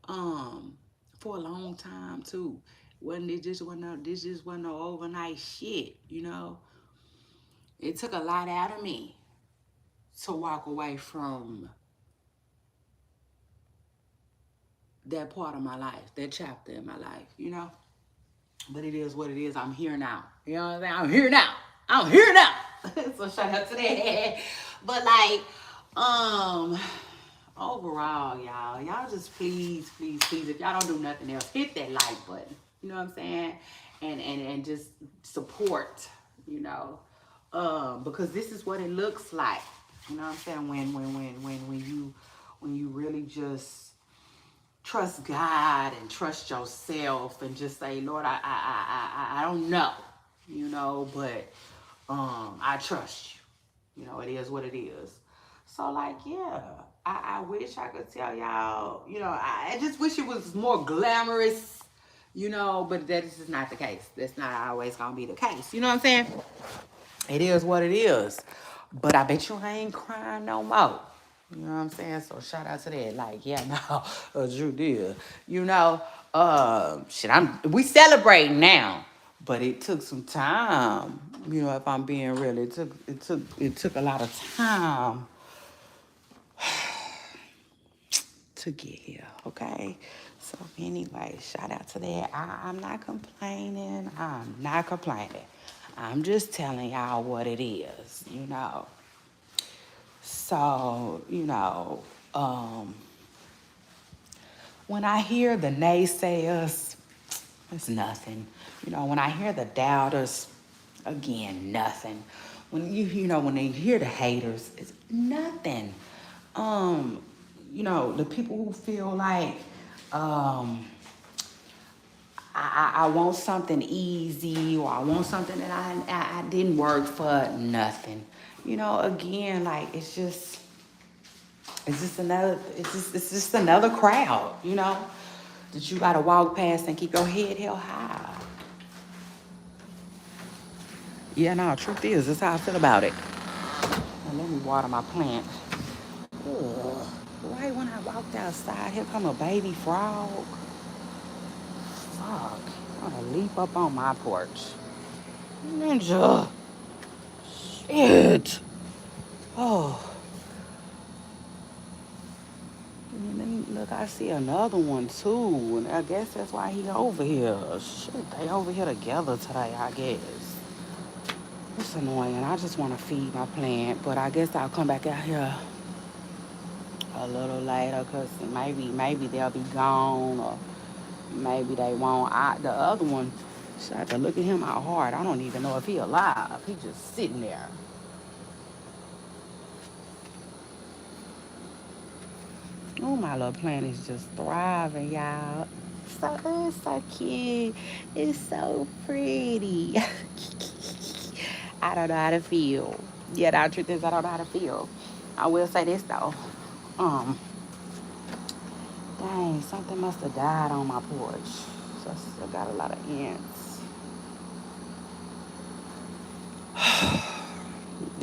for a long time too. This just wasn't no overnight shit. You know, it took a lot out of me to walk away from that part of my life, that chapter in my life, you know? But it is what it is. I'm here now. You know what I'm saying? I'm here now. I'm here now. So shout out to that. But like, overall, y'all just please, if y'all don't do nothing else, hit that like button. You know what I'm saying? And just support, you know. Because this is what it looks like. You know what I'm saying? When you really just trust God and trust yourself and just say, Lord, I don't know, you know, but I trust you. You know, it is what it is. So like, yeah, I wish I could tell y'all, you know, I just wish it was more glamorous, you know, but that is just not the case. That's not always gonna be the case. You know what I'm saying? It is what it is. But I bet you I ain't crying no more. You know what I'm saying? So shout out to that. Like, yeah, no, Drew did. You know, we celebrating now. But it took some time. You know, if I'm being real, it took a lot of time to get here, okay? So anyway, shout out to that. I'm not complaining. I'm just telling y'all what it is, you know. So, you know, when I hear the naysayers, it's nothing. You know, when I hear the doubters, again, nothing. When when they hear the haters, it's nothing. You know, the people who feel like I want something easy, or I want something that I didn't work for, nothing. You know, again, like it's just another crowd, you know, that you gotta walk past and keep your head held high. Yeah, no, truth is, that's how I feel about it. Now, let me water my plant. Ugh. Right when I walked outside, here come a baby frog. Fuck. I'm gonna leap up on my porch. Ninja. Shit. Oh. Look, I see another one too. And I guess that's why he over here. Shit, they over here together today, I guess. It's annoying. I just want to feed my plant, but I guess I'll come back out here a little later because maybe they'll be gone or maybe they won't. The other one, shit, I have to look at him out hard. I don't even know if he alive. He just sitting there. Oh, my little plant is just thriving, y'all. So it's so cute. It's so pretty. I don't know how to feel. Yeah, the truth is I don't know how to feel. I will say this though. Um, Dang, something must have died on my porch. So I still got a lot of ants.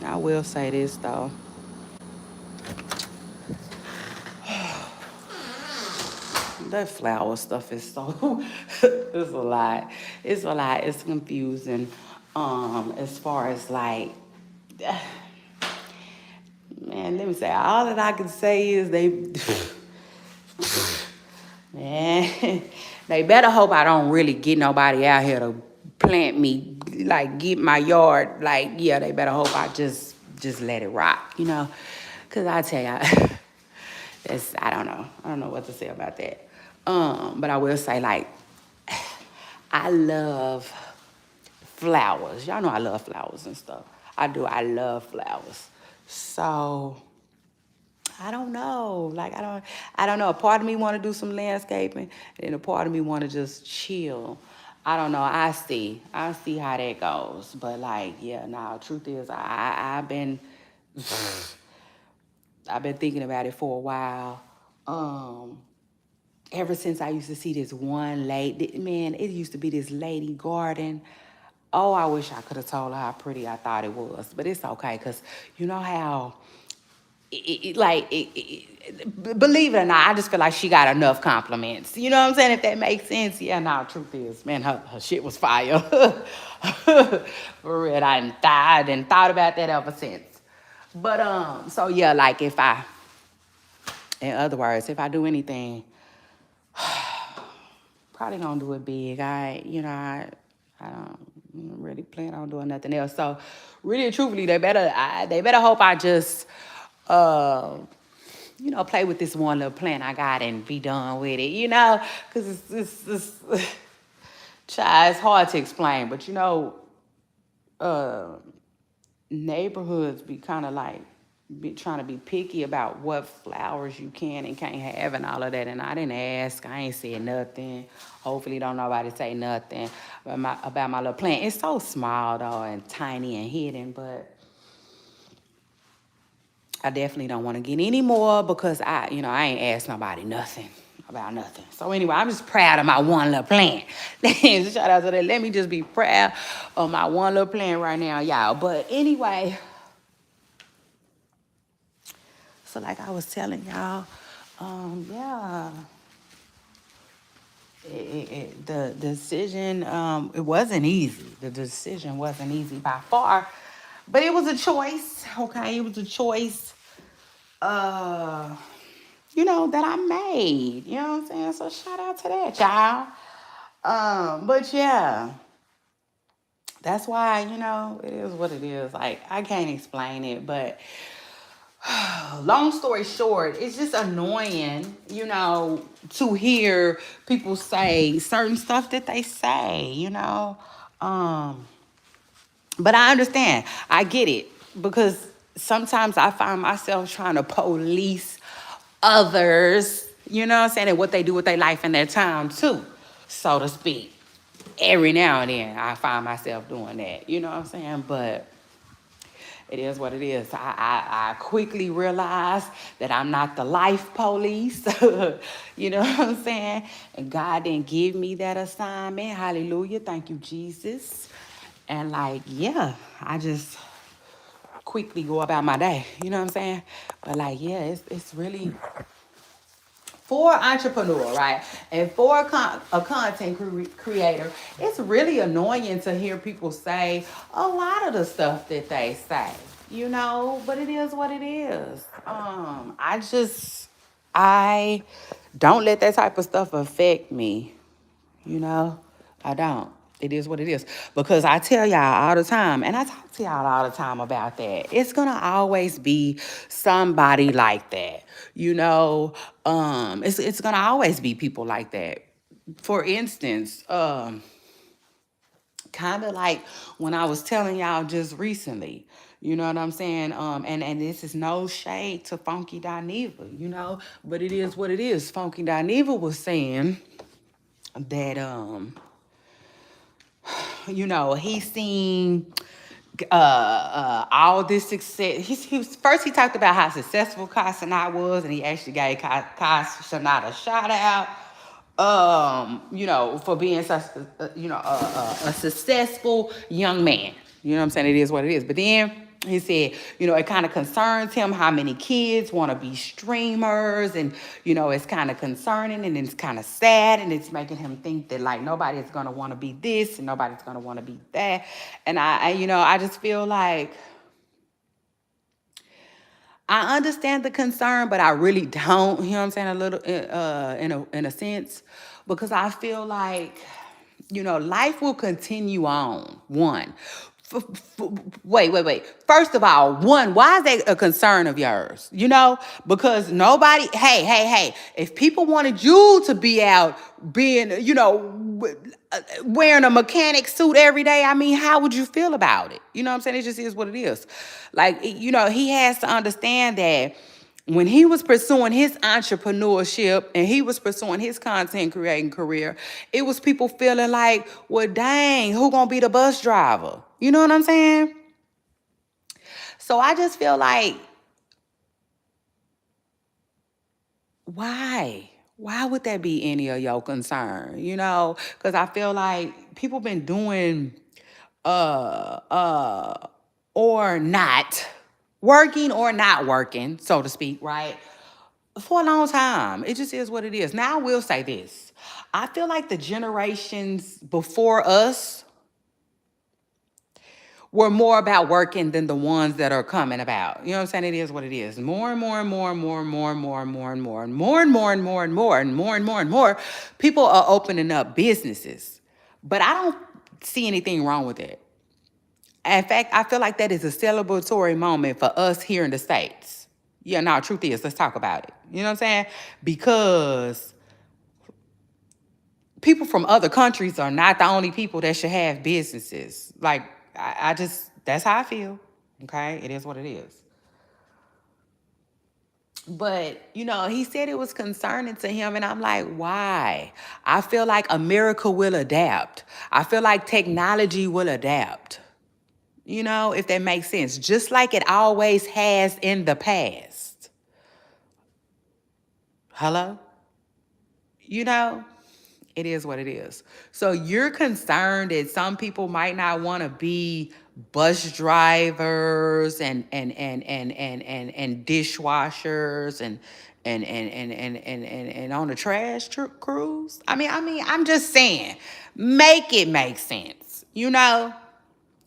I will say this though. That flower stuff is so it's a lot. It's a lot. It's confusing. As far as like man, let me say all that I can say is they man, they better hope I don't really get nobody out here to plant me, like get my yard. Like, yeah, they better hope I just let it rock, you know? Cause I tell you, that's I don't know. I don't know what to say about that. But I will say like I love flowers. Y'all know I love flowers and stuff. I do. I love flowers. So I don't know. Like I don't know. A part of me want to do some landscaping, and a part of me want to just chill. I don't know. I see how that goes. But like, yeah, now truth is, I've been thinking about it for a while. Um, Ever since I used to see this one lady, man, it used to be this lady garden. Oh, I wish I could have told her how pretty I thought it was, but it's okay, cause you know how believe it or not, I just feel like she got enough compliments. You know what I'm saying? If that makes sense. Yeah, no, truth is, man, her shit was fire. For real, I didn't thought about that ever since. But so yeah, like in other words, if I do anything, probably gonna do it big. I don't really plan on doing nothing else. So really and truthfully, they better hope I just uh play with this one little plant I got and be done with it, because child, it's hard to explain, but uh, neighborhoods be kind of like be trying to be picky about what flowers you can and can't have and all of that. And I didn't ask. I ain't said nothing. Hopefully, don't nobody say nothing about my little plant. It's so small though and tiny and hidden, but I definitely don't want to get any more because I ain't asked nobody nothing about nothing. So anyway, I'm just proud of my one little plant. Shout out to that. Let me just be proud of my one little plant right now, y'all. But anyway, so like I was telling y'all, yeah, the decision, it wasn't easy. The decision wasn't easy by far, but it was a choice. Okay, it was a choice. Uh, that I made. You know what I'm saying? So shout out to that, child. But yeah, that's why, it is what it is. Like, I can't explain it, but long story short, it's just annoying, to hear people say certain stuff that they say, Um, but I understand. I get it. Because sometimes I find myself trying to police others, you know what I'm saying, and what they do with their life and their time too, so to speak. Every now and then I find myself doing that, you know what I'm saying? But it is what it is. I quickly realized that I'm not the life police. You know what I'm saying? And God didn't give me that assignment. Hallelujah. Thank you, Jesus. And like, yeah, I just quickly go about my day. You know what I'm saying? But like, yeah, it's really for an entrepreneur, right? And for a content creator, it's really annoying to hear people say a lot of the stuff that they say, but it is what it is. I just I don't let that type of stuff affect me. You know, I don't. It is what it is. Because I tell y'all all the time, and I talk to y'all all the time about that. It's gonna always be somebody like that. You know, it's gonna always be people like that. For instance, kind of like when I was telling y'all just recently, you know what I'm saying? And this is no shade to Funky Dineva, you know, but it is what it is. Funky Dineva was saying that you know, he seen all this success. He talked about how successful Kai Cenat was, and he actually gave Kai Cenat a shout out. You know, for being such, a successful young man. You know what I'm saying? It is what it is. But then he said, you know, it kind of concerns him how many kids want to be streamers, and you know, it's kind of concerning and it's kind of sad, and it's making him think that like nobody's gonna want to be this and nobody's gonna want to be that. And you know, I just feel like I understand the concern, but I really don't. You know what I'm saying? A little, in a sense, because I feel like, you know, life will continue on. One, wait. First of all, one, why is that a concern of yours? You know, because nobody. Hey. If people wanted you to be out being, you know, wearing a mechanic suit every day, I mean, how would you feel about it? You know what I'm saying? It just is what it is. Like, you know, he has to understand that when he was pursuing his entrepreneurship and he was pursuing his content creating career, it was people feeling like, well, dang, who gonna be the bus driver? You know what I'm saying? So I just feel like, why? Why would that be any of your concern? You know, because I feel like people been doing uh uh or not working or not working, so to speak, right? For a long time. It just is what it is. Now I will say this. I feel like the generations before us were more about working than the ones that are coming about. You know what I'm saying? It is what it is. More and more and more and more and more and more and more and more and more and more and more and more and more and more and more people are opening up businesses. But I don't see anything wrong with it. In fact, I feel like that is a celebratory moment for us here in the States. Yeah, no, truth is, let's talk about it. You know what I'm saying? Because people from other countries are not the only people that should have businesses. Like, I just, that's how I feel. Okay? It is what it is. But, you know, he said it was concerning to him, and I'm like, why? I feel like America will adapt. I feel like technology will adapt. You know, if that makes sense. Just like it always has in the past. Hello? You know? It is what it is. So you're concerned that some people might not want to be bus drivers and dishwashers and on the trash cruise. I mean, I'm just saying, make it make sense, you know.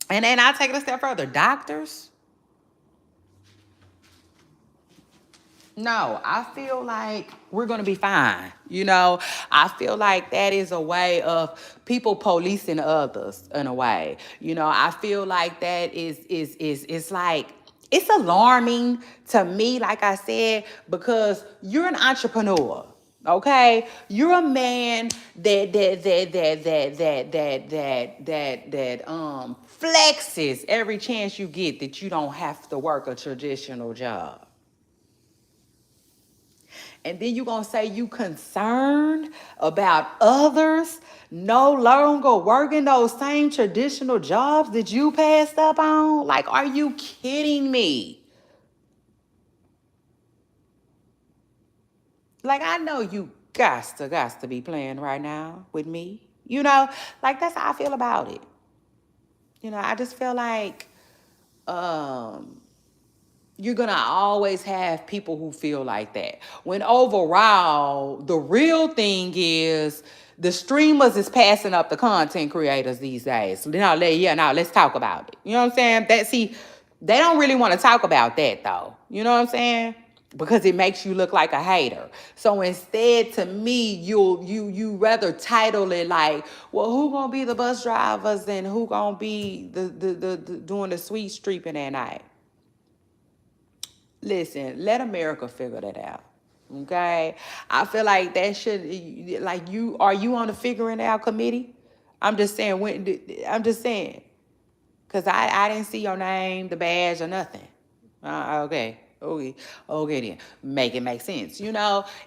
And then I'll take it a step further. Doctors. No, I feel like we're going to be fine. You know, I feel like that is a way of people policing others in a way. You know, I feel like that is it's like it's alarming to me, like I said, because you're an entrepreneur. Okay, you're a man that flexes every chance you get that you don't have to work a traditional job. And then you're going to say you concerned about others no longer working those same traditional jobs that you passed up on? Like, are you kidding me? Like, I know you got to be playing right now with me. You know, like that's how I feel about it. You know, I just feel like um you're gonna always have people who feel like that. When overall, the real thing is the streamers is passing up the content creators these days. Now let's talk about it. You know what I'm saying? They don't really want to talk about that though. You know what I'm saying? because it makes you look like a hater. So instead, to me, you rather title it like, well, who gonna be the bus drivers and who gonna be the doing the sweet streeping at night? Listen, let America figure that out. Okay, I feel like that should, like, are you on the figuring it out committee? I'm just saying, I'm just saying, because I didn't see your name, the badge, or nothing. Okay. Okay. Okay then. Make it make sense. It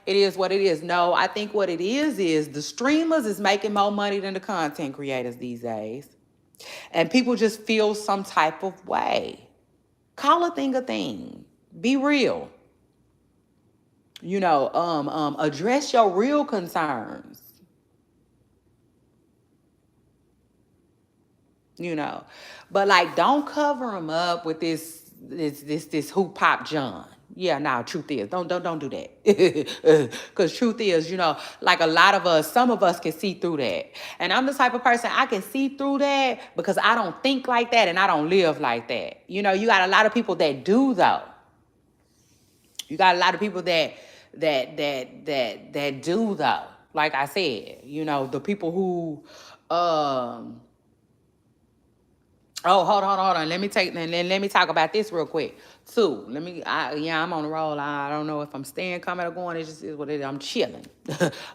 is what it is. No, I think what it is the streamers is making more money than the content creators these days. And people just feel some type of way. Call a thing a thing. Be real. Address your real concerns. But like, don't cover them up with this who pop John. Yeah, now truth is, don't do that. Because truth is, like, a lot of us, some of us can see through that. And I'm the type of person, I can see through that because I don't think like that and I don't live like that. You got a lot of people that do, though. You got a lot of people that do, though. Like I said, the people who Oh, hold on. Let me talk about this real quick too. I'm on the roll. I don't know if I'm staying, coming, or going. It just is what it is. I'm chilling.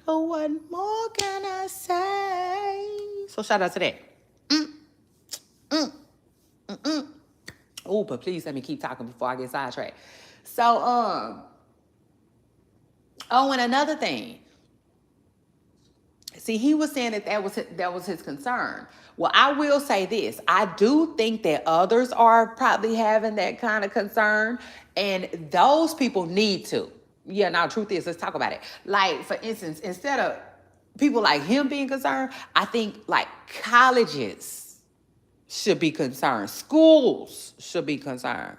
What more can I say? So shout out to that. Oh, but please let me keep talking before I get sidetracked. So, and another thing. See, he was saying that was his concern. Well, I will say this. I do think that others are probably having that kind of concern, and those people need to. Yeah, now, truth is, let's talk about it. Like, for instance, instead of people like him being concerned, I think, like, colleges should be concerned. Schools should be concerned.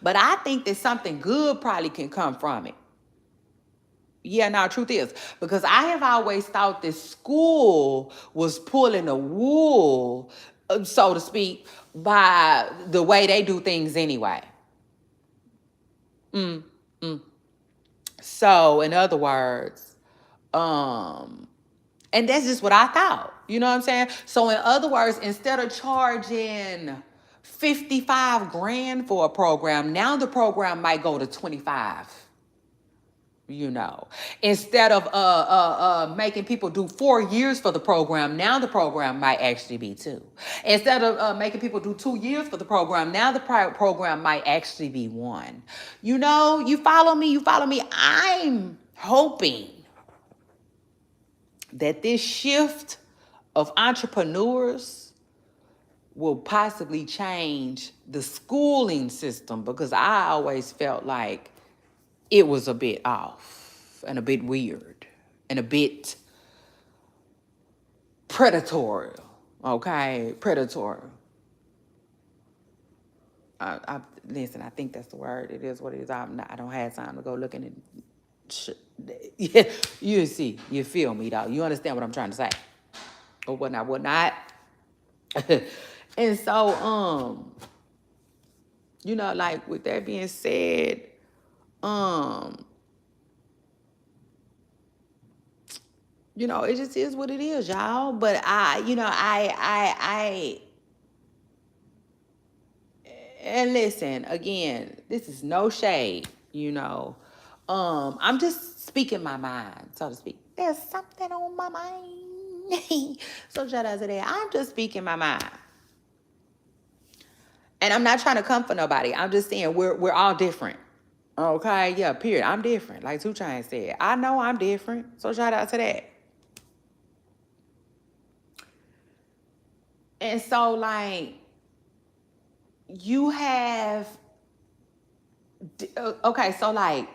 But I think that something good probably can come from it. Yeah, now, truth is, because I have always thought that school was pulling the wool, so to speak, by the way they do things anyway. So, in other words, and that's just what I thought. You know what I'm saying? So, in other words, instead of charging 55 grand for a program, now the program might go to 25. Instead of making people do 4 years for the program, now the program might actually be 2. Instead of making people do 2 years for the program, now the program might actually be 1. You follow me? I'm hoping that this shift of entrepreneurs will possibly change the schooling system, because I always felt like it was a bit off and a bit weird and a bit predatory. Okay, predatory. Listen, I think that's the word. It is what it is. I don't have time to go looking at. Yeah, you see, you feel me, though. You understand what I'm trying to say? Or whatnot. And so, like, with that being said, it just is what it is, y'all. But and listen, again, this is no shade, I'm just speaking my mind, so to speak. There's something on my mind. So shout out to that. I'm just speaking my mind. And I'm not trying to come for nobody. I'm just saying we're all different. Okay, yeah, period. I'm different. Like 2 Chainz said. I know I'm different. So shout out to that. And so, like, you have, okay, so, like,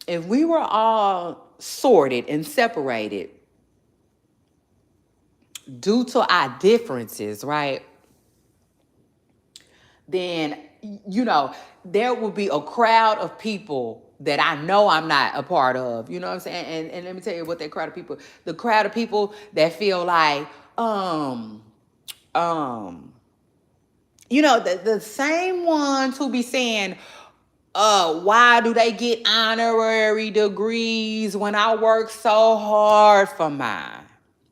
if we were all sorted and separated due to our differences, right, then, there will be a crowd of people that I know I'm not a part of. You know what I'm saying? And let me tell you what that crowd of people, the crowd of people that feel like, You know, the same ones who be saying, why do they get honorary degrees when I work so hard for mine?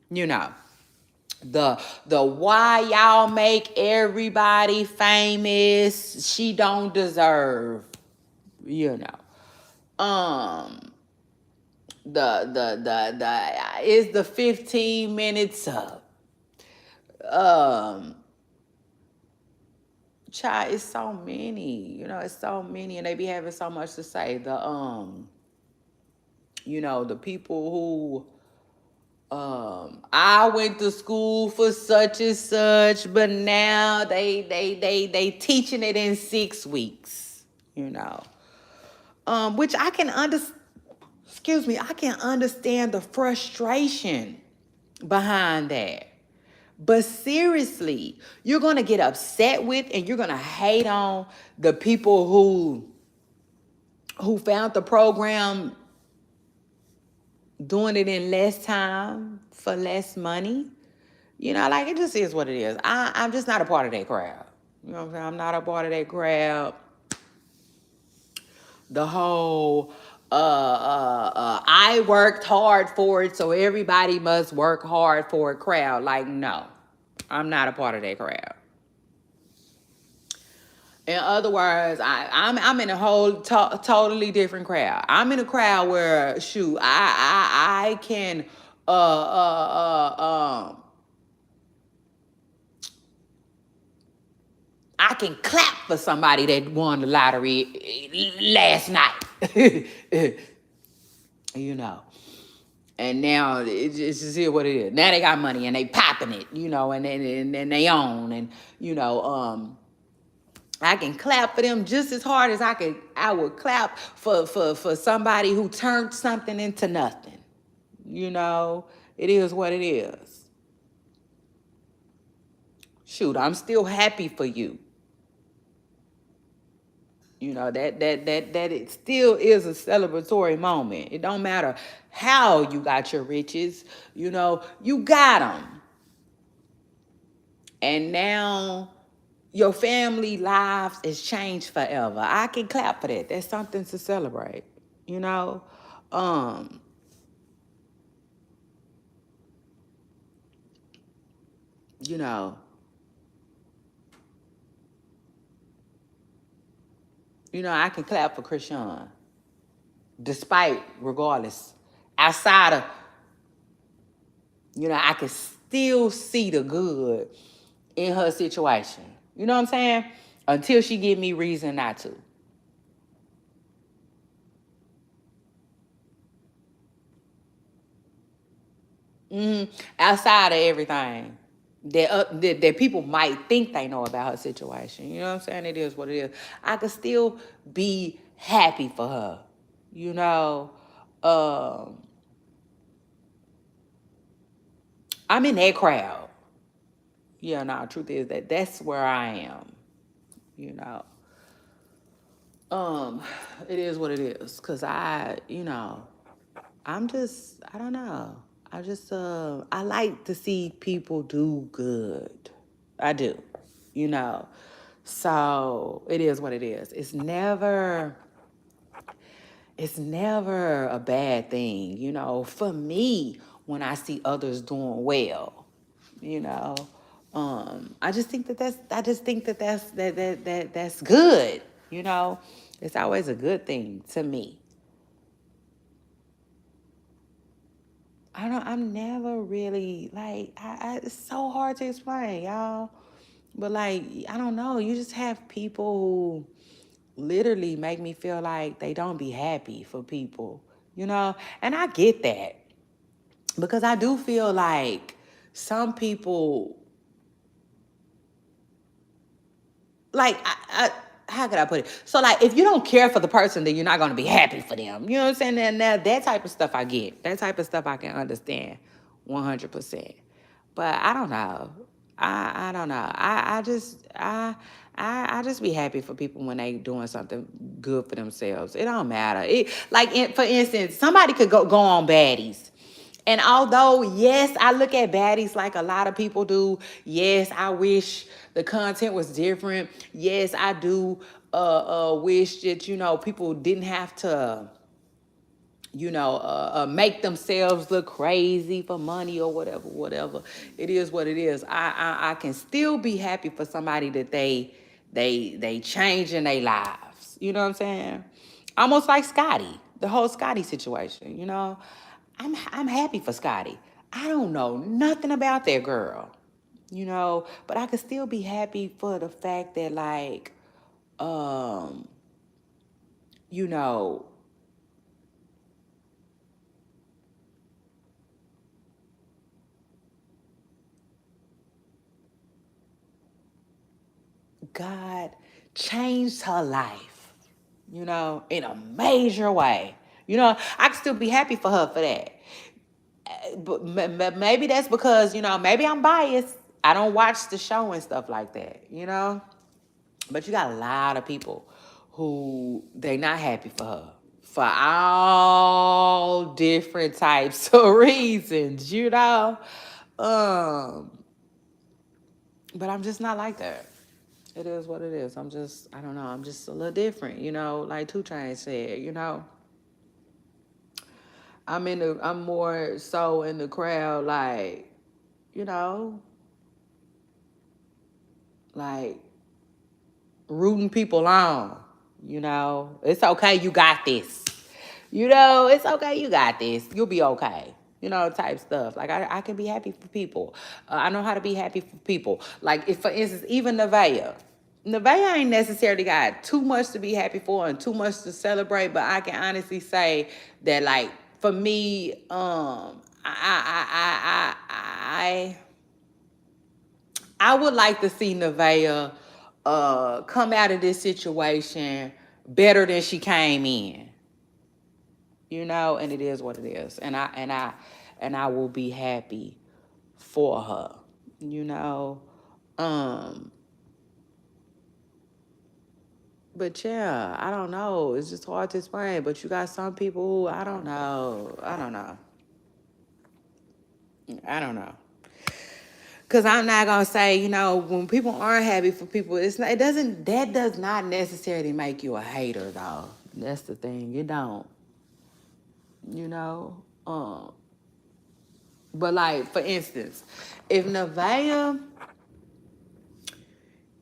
You know, the why y'all make everybody famous, she don't deserve, you know. The is the 15 minutes up. Um Child, it's so many, you know, it's so many, and they be having so much to say. You know, the people who I went to school for such and such, but now they teaching it in 6 weeks, you know. Which I can I can understand the frustration behind that. But seriously, you're going to get upset with and you're going to hate on the people who found the program doing it in less time for less money. You know, like, it just is what it is. I'm just not a part of that crowd. You know what I'm saying? I'm not a part of that crowd. The whole I worked hard for it, so everybody must work hard for it crowd. Like, no, I'm not a part of that crowd. In other words, I'm in a whole totally different crowd. I'm in a crowd where, shoot, I can I can clap for somebody that won the lottery last night. You know. And now it's just here what it is. Now they got money and they popping it, you know, and they own, and you know, I can clap for them just as hard as I would clap for somebody who turned something into nothing. You know, it is what it is. Shoot, I'm still happy for you. You know, that it still is a celebratory moment. It don't matter how you got your riches, you know, you got them. And now your family lives is changed forever. I can clap for that. That's something to celebrate, you know. You know, I can clap for Krishan, despite, regardless, outside of, you know, I can still see the good in her situation. You know what I'm saying? Until she give me reason not to. Outside of everything that people might think they know about her situation. You know what I'm saying? It is what it is. I could still be happy for her. You know, I'm in that crowd. Yeah, no, truth is that's where I am. You know, it is what it is. Cause you know, I don't know. I like to see people do good. I do, you know. So it is what it is. It's never a bad thing, you know. For me, when I see others doing well, you know, I just think that's good, you know. It's always a good thing to me. I'm never really, like, it's so hard to explain, y'all. But, like, I don't know. You just have people who literally make me feel like they don't be happy for people, you know? And I get that, because I do feel like some people, like, how could I put it? So, like, if you don't care for the person, then you're not going to be happy for them. You know what I'm saying? And that type of stuff I get. That type of stuff I can understand 100%. But I don't know. I don't know. I just be happy for people when they doing something good for themselves. It don't matter. For instance, somebody could go on baddies And although, yes, I look at baddies like a lot of people do. Yes, I wish the content was different. Yes, I do wish that, people didn't have to, make themselves look crazy for money or whatever, whatever. It is what it is. I can still be happy for somebody that they change in their lives. You know what I'm saying? Almost like Scotty, the whole Scotty situation. I'm happy for Scotty. I don't know nothing about that girl, but I could still be happy for the fact that um, you know, God changed her life, in a major way. I could still be happy for her for that. But maybe that's because, maybe I'm biased. I don't watch the show and stuff like that. But you got a lot of people who they not happy for her for all different types of reasons. Um, but I'm just not like that. It is what it is. I don't know. I'm just a little different. Like Two Chainz said. I'm more so in the crowd, you know, like rooting people on. It's okay. You got this. It's okay. You got this. You'll be okay. Type stuff. Like I can be happy for people. I know how to be happy for people. Like if, for instance, even Nevaeh. Nevaeh ain't necessarily got too much to be happy for and too much to celebrate, but I can honestly say that, like, for me, I would like to see Nevaeh come out of this situation better than she came in. And it is what it is. And I will be happy for her. You know. Um but yeah, I don't know. It's just hard to explain. But you got some people who I don't know. I don't know. I don't know. Cause I'm not gonna say, when people aren't happy for people, that does not necessarily make you a hater though. That's the thing. It don't. You know? But like, for instance, if Nevaeh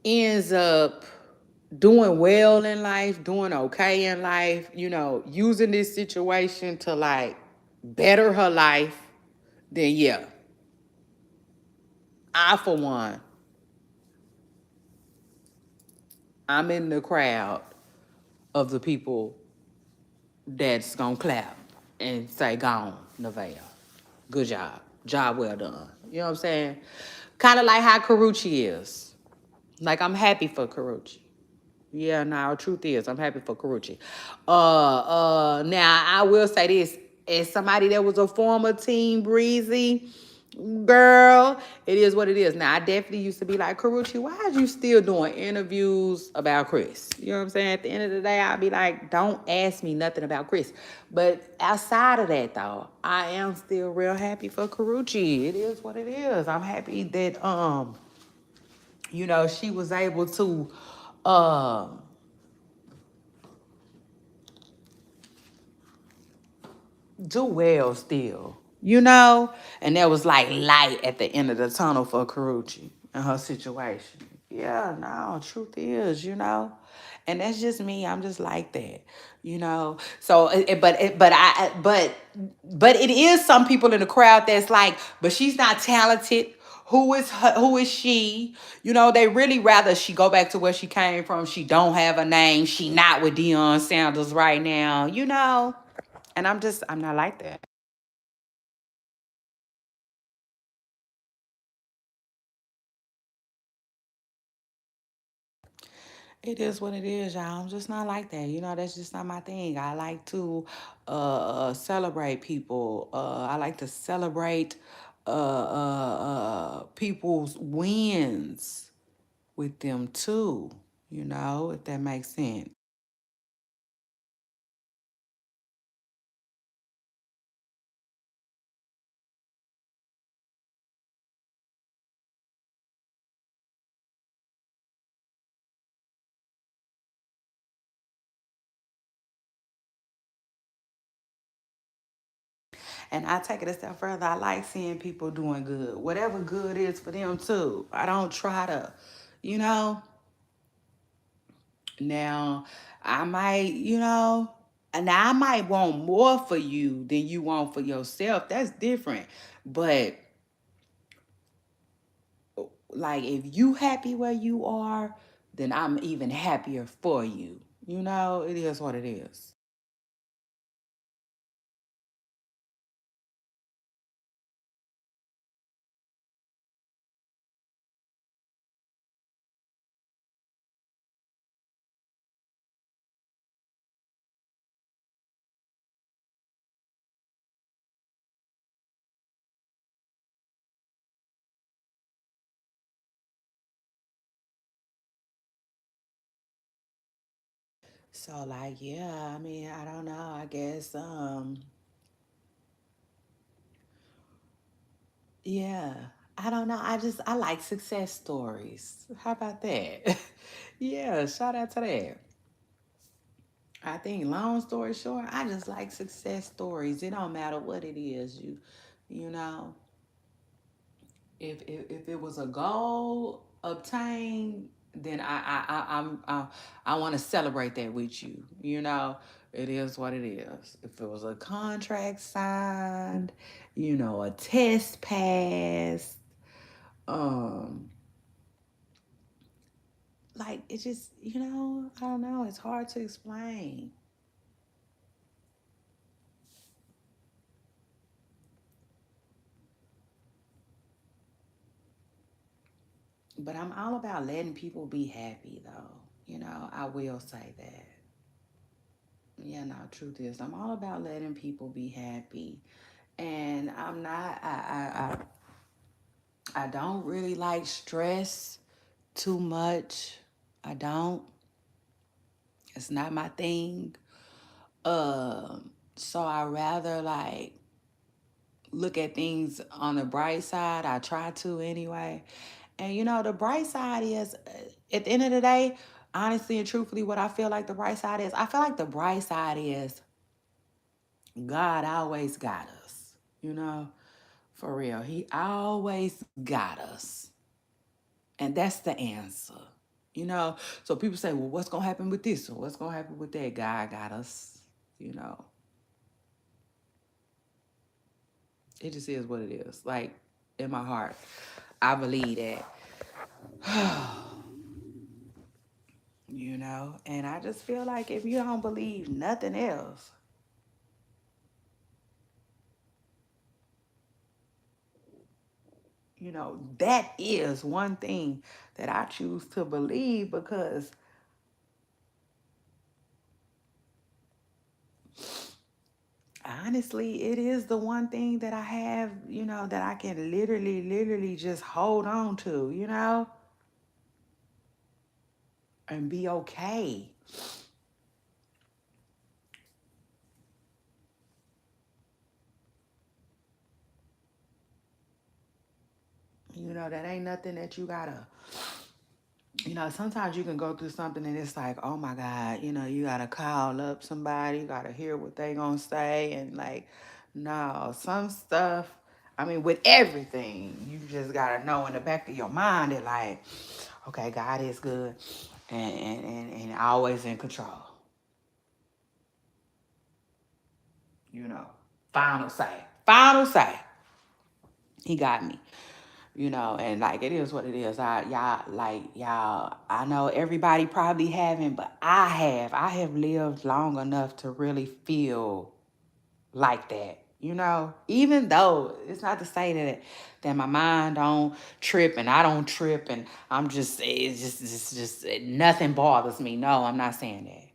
ends up doing well in life, doing okay in life, using this situation to like better her life, then yeah. I, for one, I'm in the crowd of the people that's gonna clap and say, "Gone, Nevaeh. Good job. Job well done." You know what I'm saying? Kind of like how Karuchi is. Like, I'm happy for Karuchi. Yeah, now truth is, I'm happy for Karuchi. Now I will say this: as somebody that was a former Team Breezy girl, it is what it is. Now I definitely used to be like, Karuchi, why are you still doing interviews about Chris? You know what I'm saying? At the end of the day, I'll be like, don't ask me nothing about Chris. But outside of that, though, I am still real happy for Karuchi. It is what it is. I'm happy that she was able to do well still, and there was like light at the end of the tunnel for Karuchi and her situation. Yeah, no, truth is, and that's just me. I'm just like that, So, but it is some people in the crowd that's like, but she's not talented. Who is she? They really rather she go back to where she came from. She don't have a name. She not with Deion Sanders right now. And I'm not like that. It is what it is, y'all. I'm just not like that. That's just not my thing. I like to celebrate people. I like to celebrate people's wins with them too, if that makes sense. And I take it a step further. I like seeing people doing good. Whatever good is for them too. I don't try to, you know. Now, I might, and I might want more for you than you want for yourself. That's different. But like if you happy where you are, then I'm even happier for you. It is what it is. So like, yeah, I mean, I don't know. I guess yeah. I don't know. I like success stories. How about that? Yeah, shout out to that. I think long story short, I just like success stories. It don't matter what it is. You know, if it was a goal obtained, then I want to celebrate that with you. It is what it is. If it was a contract signed, a test passed, um, like it just I don't know. It's hard to explain. But I'm all about letting people be happy, though. I will say that. Yeah, no, truth is, I'm all about letting people be happy. And I'm not, I don't really like stress too much. I don't. It's not my thing. So I rather like look at things on the bright side. I try to anyway. And the bright side is, at the end of the day, honestly and truthfully, what I feel like the bright side is, I feel like the bright side is God always got us. You know, for real. He always got us. And that's the answer. So people say, well, what's going to happen with this? Or what's going to happen with that? God got us. You know, it just is what it is. Like, in my heart, I believe that. And I just feel like if you don't believe nothing else, that is one thing that I choose to believe, because honestly, it is the one thing that I have, that I can literally just hold on to, and be okay. That ain't nothing that you gotta, sometimes you can go through something and it's like, oh my God, you gotta call up somebody, you gotta hear what they gonna say. And like, no, some stuff, I mean, with everything, you just gotta know in the back of your mind that like, okay, God is good and always in control. you know. Final say. Final say. He got me. And like it is what it is. Y'all, I know everybody probably haven't, but I have lived long enough to really feel like that. Even though it's not to say that my mind don't trip and I don't trip and I'm just it's just nothing bothers me. No, I'm not saying that.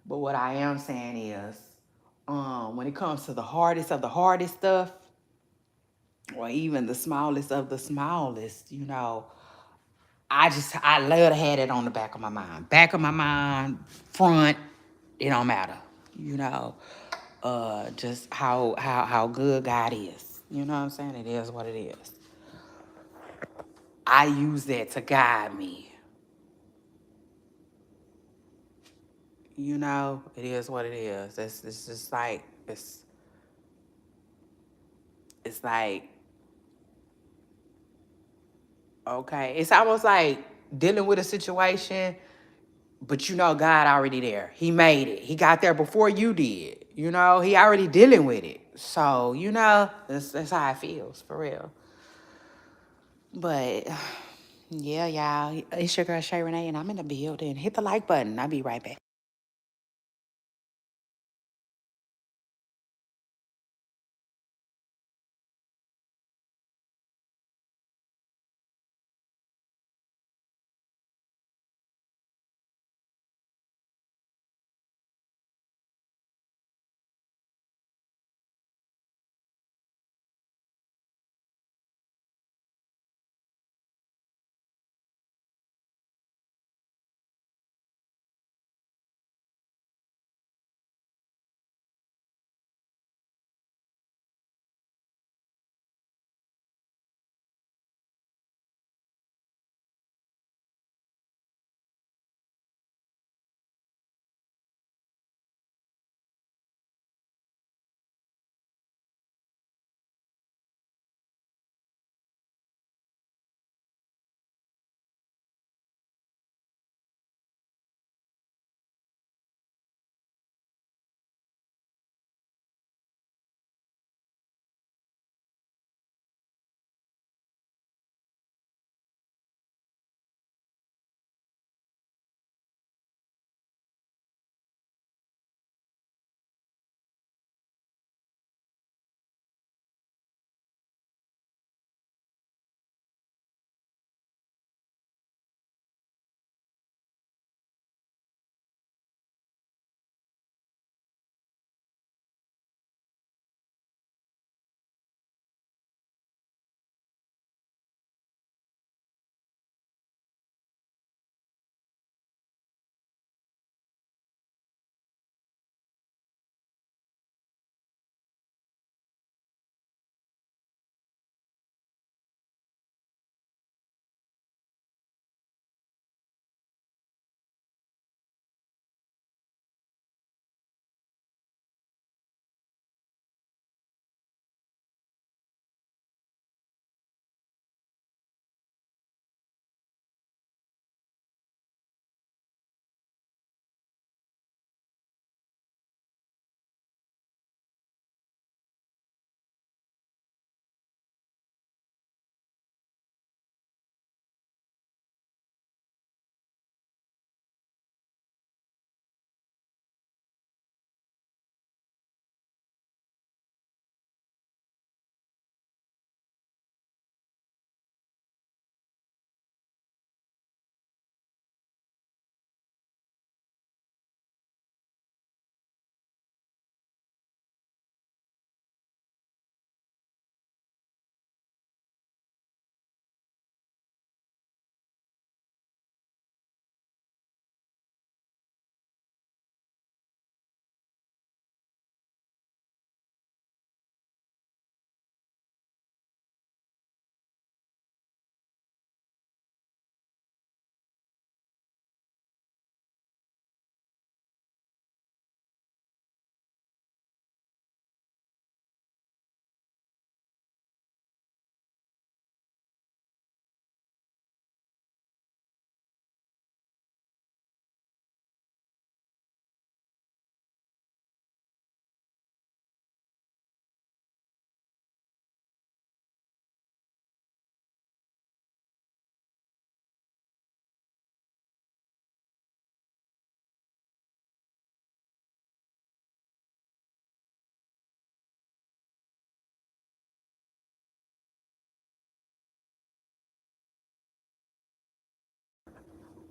But what I am saying is, when it comes to the hardest of the hardest stuff, or even the smallest of the smallest, I love to have it on the back of my mind. Back of my mind, front, it don't matter. You know, just how good God is. You know what I'm saying? It is what it is. I use that to guide me. It is what it is. It's just like it's it's like, okay. It's almost like dealing with a situation, but you know God already there. He made it. He got there before you did. You know, he already dealing with it. So, you know, that's how it feels, for real. But yeah, y'all. It's your girl Shay Renee, and I'm in the building. Hit the like button. I'll be right back.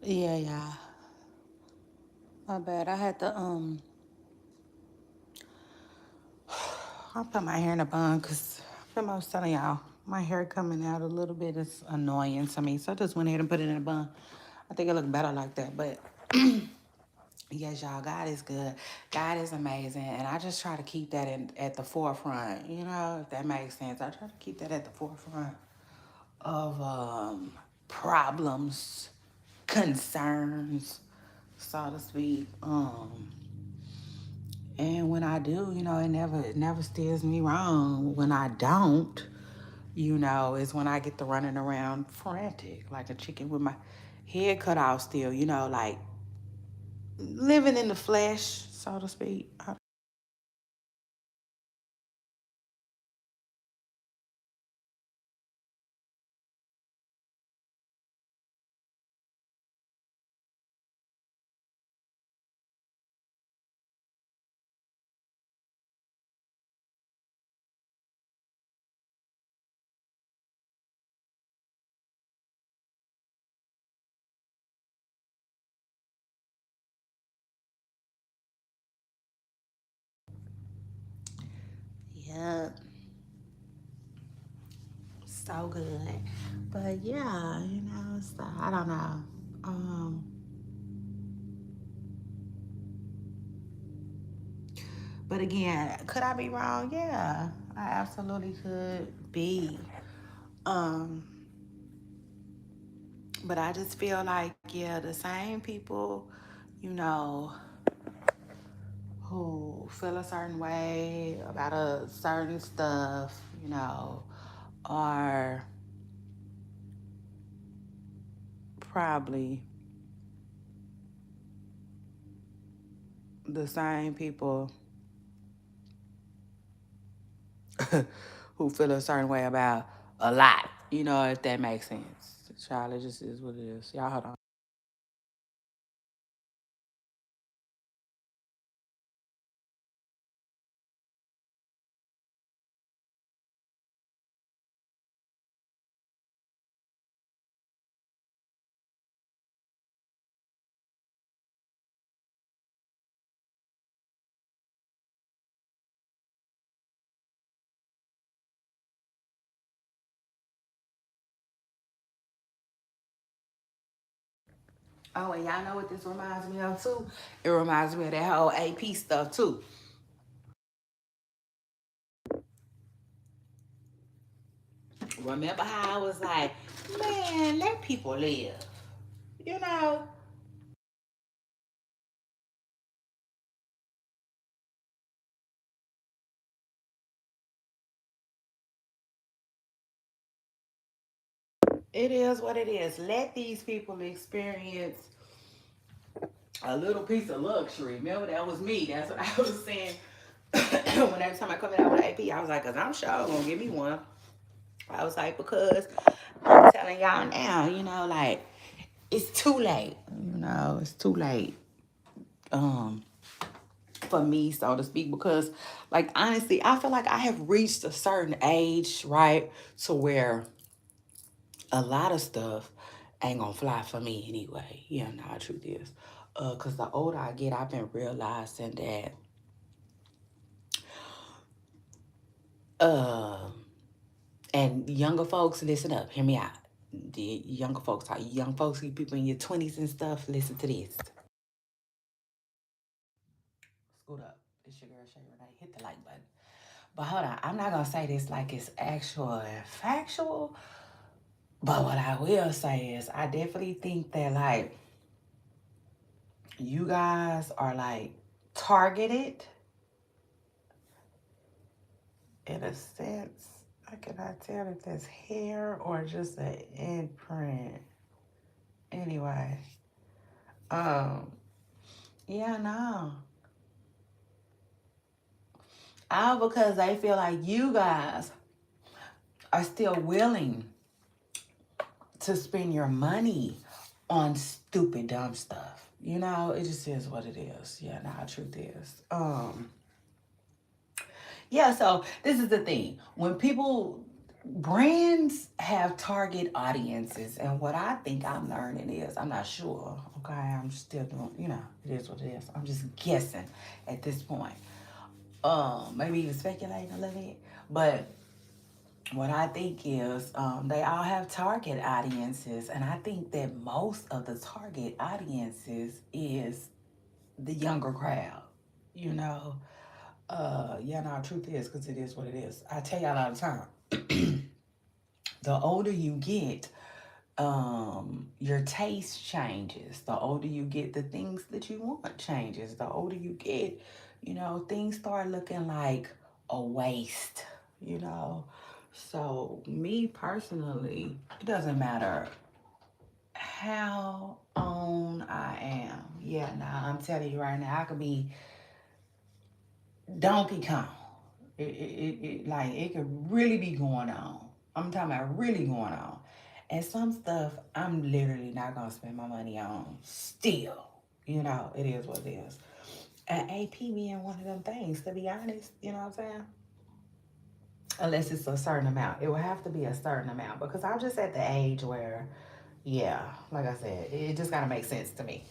Yeah, yeah. My bad. I had to I put my hair in a bun because I was telling y'all my hair coming out a little bit is annoying to me. So I just went ahead and put it in a bun. I think it looked better like that. But yes, y'all, God is good. God is amazing. And I just try to keep that at the forefront, you know, if that makes sense. I try to keep that at the forefront of problems, concerns, so to speak. And when I do, it never steers me wrong. When I don't, is when I get to running around frantic like a chicken with my head cut off still, like living in the flesh, so to speak. Yeah, so good. But yeah, so I don't know. But again, could I be wrong? Yeah, I absolutely could be. Um, but I just feel like, yeah, the same people, you know, who feel a certain way about a certain stuff, are probably the same people who feel a certain way about a lot, if that makes sense. Child, it just is what it is. Y'all hold on. Oh, and y'all know what this reminds me of too? It reminds me of that whole AP stuff too. Remember how I was like, man, let people live. You know, it is what it is. Let these people experience a little piece of luxury. Remember, that was me. That's what I was saying. When every time I come out with an AP, I was like, because I'm sure gonna give me one. I was like, because I'm telling y'all now, like, it's too late. It's too late. Um, for me, so to speak, because, like, honestly, I feel like I have reached a certain age, right, to where a lot of stuff ain't gonna fly for me anyway. Yeah, no, the truth is. Cause the older I get, I've been realizing that uh and younger folks, listen up, hear me out. The younger folks, young folks, you people in your 20s and stuff, listen to this. Scoot up. It's your girl Shay Renee. Hit the like button. But hold on, I'm not gonna say this like it's actual and factual. But what I will say is I definitely think that, like, you guys are like targeted in a sense. I cannot tell if that's hair or just an imprint. Anyway, um, yeah, no. All because they feel like you guys are still willing to spend your money on stupid, dumb stuff. It just is what it is. Yeah, nah, truth is. Yeah, so this is the thing. When people brands have target audiences, and what I think I'm learning is, I'm not sure. Okay, I'm still doing, it is what it is. I'm just guessing at this point. Maybe even speculating a little bit. But what I think is, they all have target audiences, and I think that most of the target audiences is the younger crowd. You know, yeah, no, truth is, because it is what it is. I tell y'all all the time, the older you get, Your taste changes. The older you get, the things that you want changes. The older you get, things start looking like a waste, you know. So me personally, it doesn't matter how on I am. Yeah, nah, I'm telling you right now, I could be Donkey Kong. Like it could really be going on. I'm talking about really going on. And some stuff I'm literally not gonna spend my money on still. It is what it is. And AP being one of them things, to be honest, you know what I'm saying? Unless it's a certain amount. It will have to be a certain amount because I'm just at the age where, yeah, like I said, it just gotta make sense to me.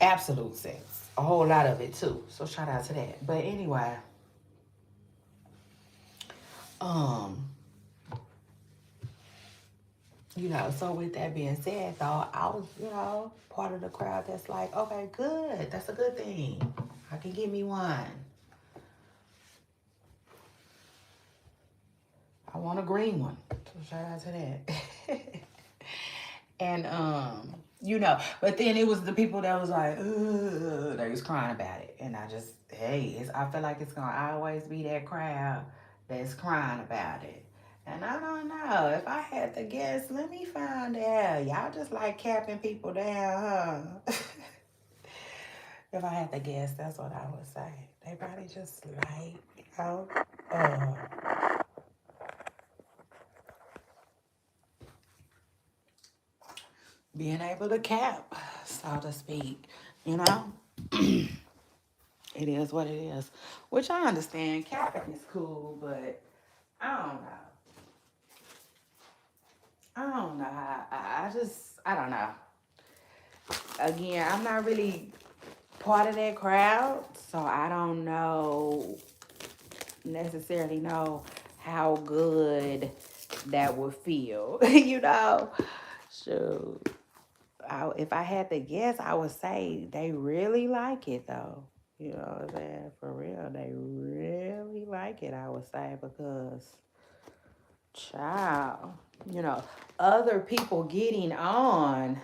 Absolute sense. A whole lot of it too. So shout out to that. But anyway, um, so with that being said, though, I was, part of the crowd that's like, okay, good. That's a good thing. I can get me one. I want a green one. So shout out to that. And, but then it was the people that was like, ugh, they was crying about it. And I just, hey, I feel like it's going to always be that crowd that's crying about it. And I don't know. If I had to guess, let me find out. Y'all just like capping people down, huh? If I had to guess, that's what I would say. They probably just like, uh, being able to cap, so to speak. You know? It is what it is. Which I understand. Capping is cool, but I don't know. I don't know. I don't know. Again, I'm not really part of that crowd, so I don't necessarily know how good that would feel, So, if I had to guess, I would say they really like it, though. You know what I'm saying? For real, they really like it, I would say, because, child, other people getting on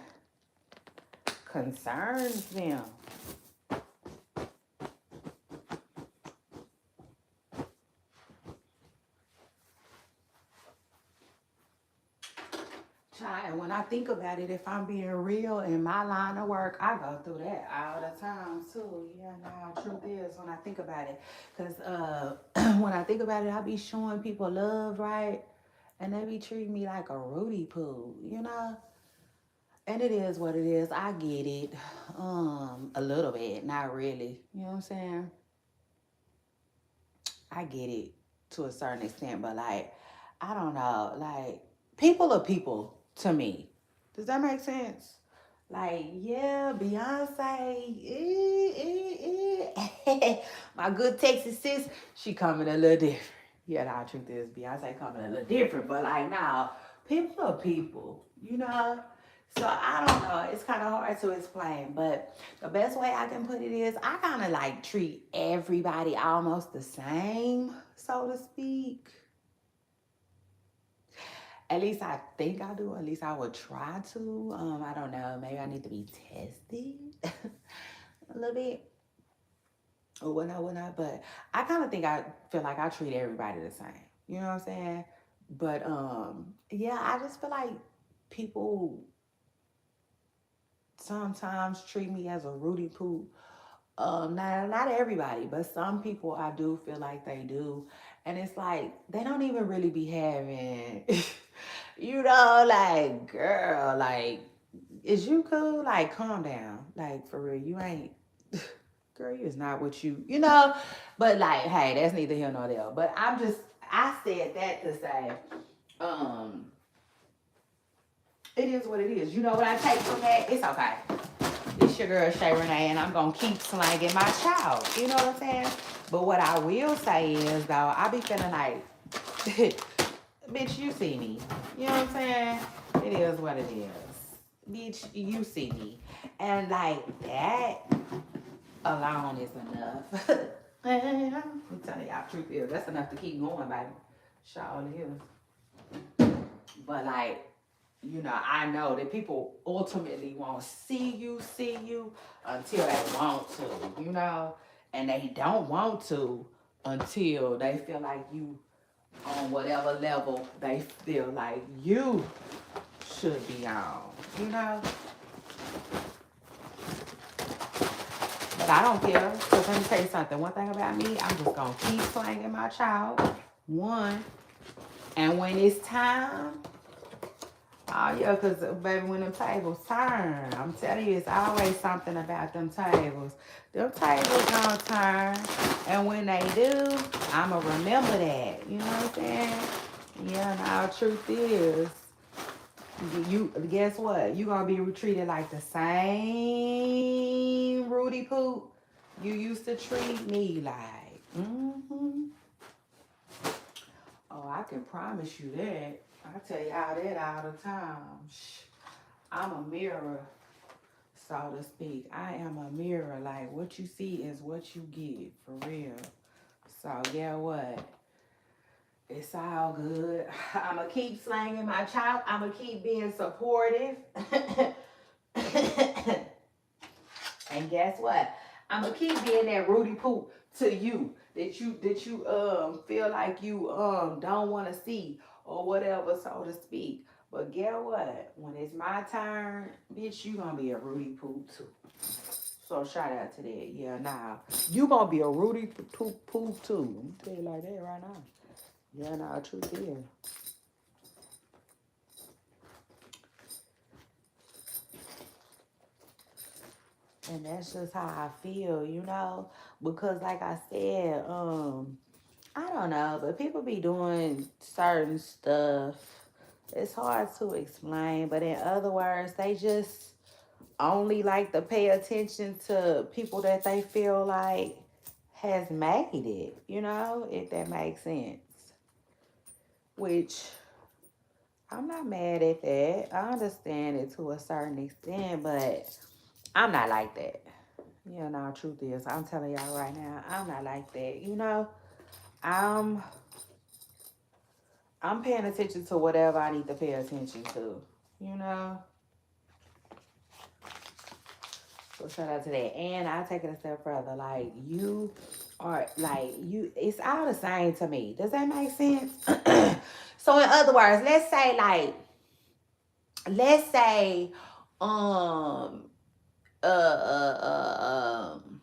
concerns them. Child, when I think about it, if I'm being real in my line of work, I go through that all the time too. Yeah, no, truth is when I think about it. Because when I think about it, I be showing people love, right? And they be treating me like a Rudy Poo. And it is what it is. I get it. A little bit, not really. You know what I'm saying? I get it to a certain extent, but like, I don't know. Like, people are people to me. Does that make sense? Like, yeah, Beyonce, my good Texas sis, she coming a little different. Yeah, the truth is Beyonce coming a little different, but like now, people are people. So I don't know. It's kind of hard to explain, but the best way I can put it is I kind of like treat everybody almost the same, so to speak. At least I think I do. At least I would try to. I don't know. Maybe I need to be tested a little bit or whatnot, whatnot. But I kind of think I feel like I treat everybody the same. You know what I'm saying? But yeah, I just feel like people sometimes treat me as a Rudy Poo. Not everybody, but some people I do feel like they do, and it's like they don't even really be having, like girl, like is you cool? Like calm down, like for real, you ain't, girl, you is not what but like hey, that's neither here nor there. But I said that to say, um, it is what it is. You know what I take from that? It's okay. It's your girl Shay Renee, and I'm gonna keep slanging my child. You know what I'm saying? But what I will say is, though, I be feeling like, bitch, you see me. You know what I'm saying? It is what it is. Bitch, you see me. And like that alone is enough. I'm telling y'all, truth is, that's enough to keep going, baby. Sure is. But like, you know, I know that people ultimately won't see you until they want to, you know, and they don't want to until they feel like you on whatever level they feel like you should be on, you know. But I don't care, because let me tell you something. One thing about me, I'm just going to keep slanging my child. One. And when it's time, oh yeah, because baby, when them tables turn, I'm telling you, it's always something about them tables. Them tables gonna turn, and when they do, I'ma remember that. You know what I'm saying? Yeah, now the truth is, you guess what? You gonna be treated like the same Rudy Poop you used to treat me like. Oh, I can promise you that. I tell y'all that all the time. I'm a mirror, so to speak. I am a mirror. Like, what you see is what you get, for real. So, yeah, what? It's all good. I'm going to keep slanging my chop. I'm going to keep being supportive. And guess what? I'm going to keep being that Rudy Poop to you that you feel like you don't want to see or whatever, so to speak. But guess what? When it's my turn, bitch, you gonna be a Rudy Poop too. So shout out to that. Yeah, now you gonna be a Rudy Poop too. Let me tell you like that right now. Yeah, now truth is. And that's just how I feel, you know? Because like I said, I don't know, but people be doing certain stuff. It's hard to explain, but in other words, they just only like to pay attention to people that they feel like has made it, you know, if that makes sense. Which I'm not mad at that. I understand it to a certain extent, but I'm not like that. You know, truth is, I'm telling y'all right now, I'm not like that. You know, I'm I'm paying attention to whatever I need to pay attention to. You know. So shout out to that. And I'll take it a step further. Like you are like you it's all the same to me. Does that make sense? So in other words, let's say um uh uh um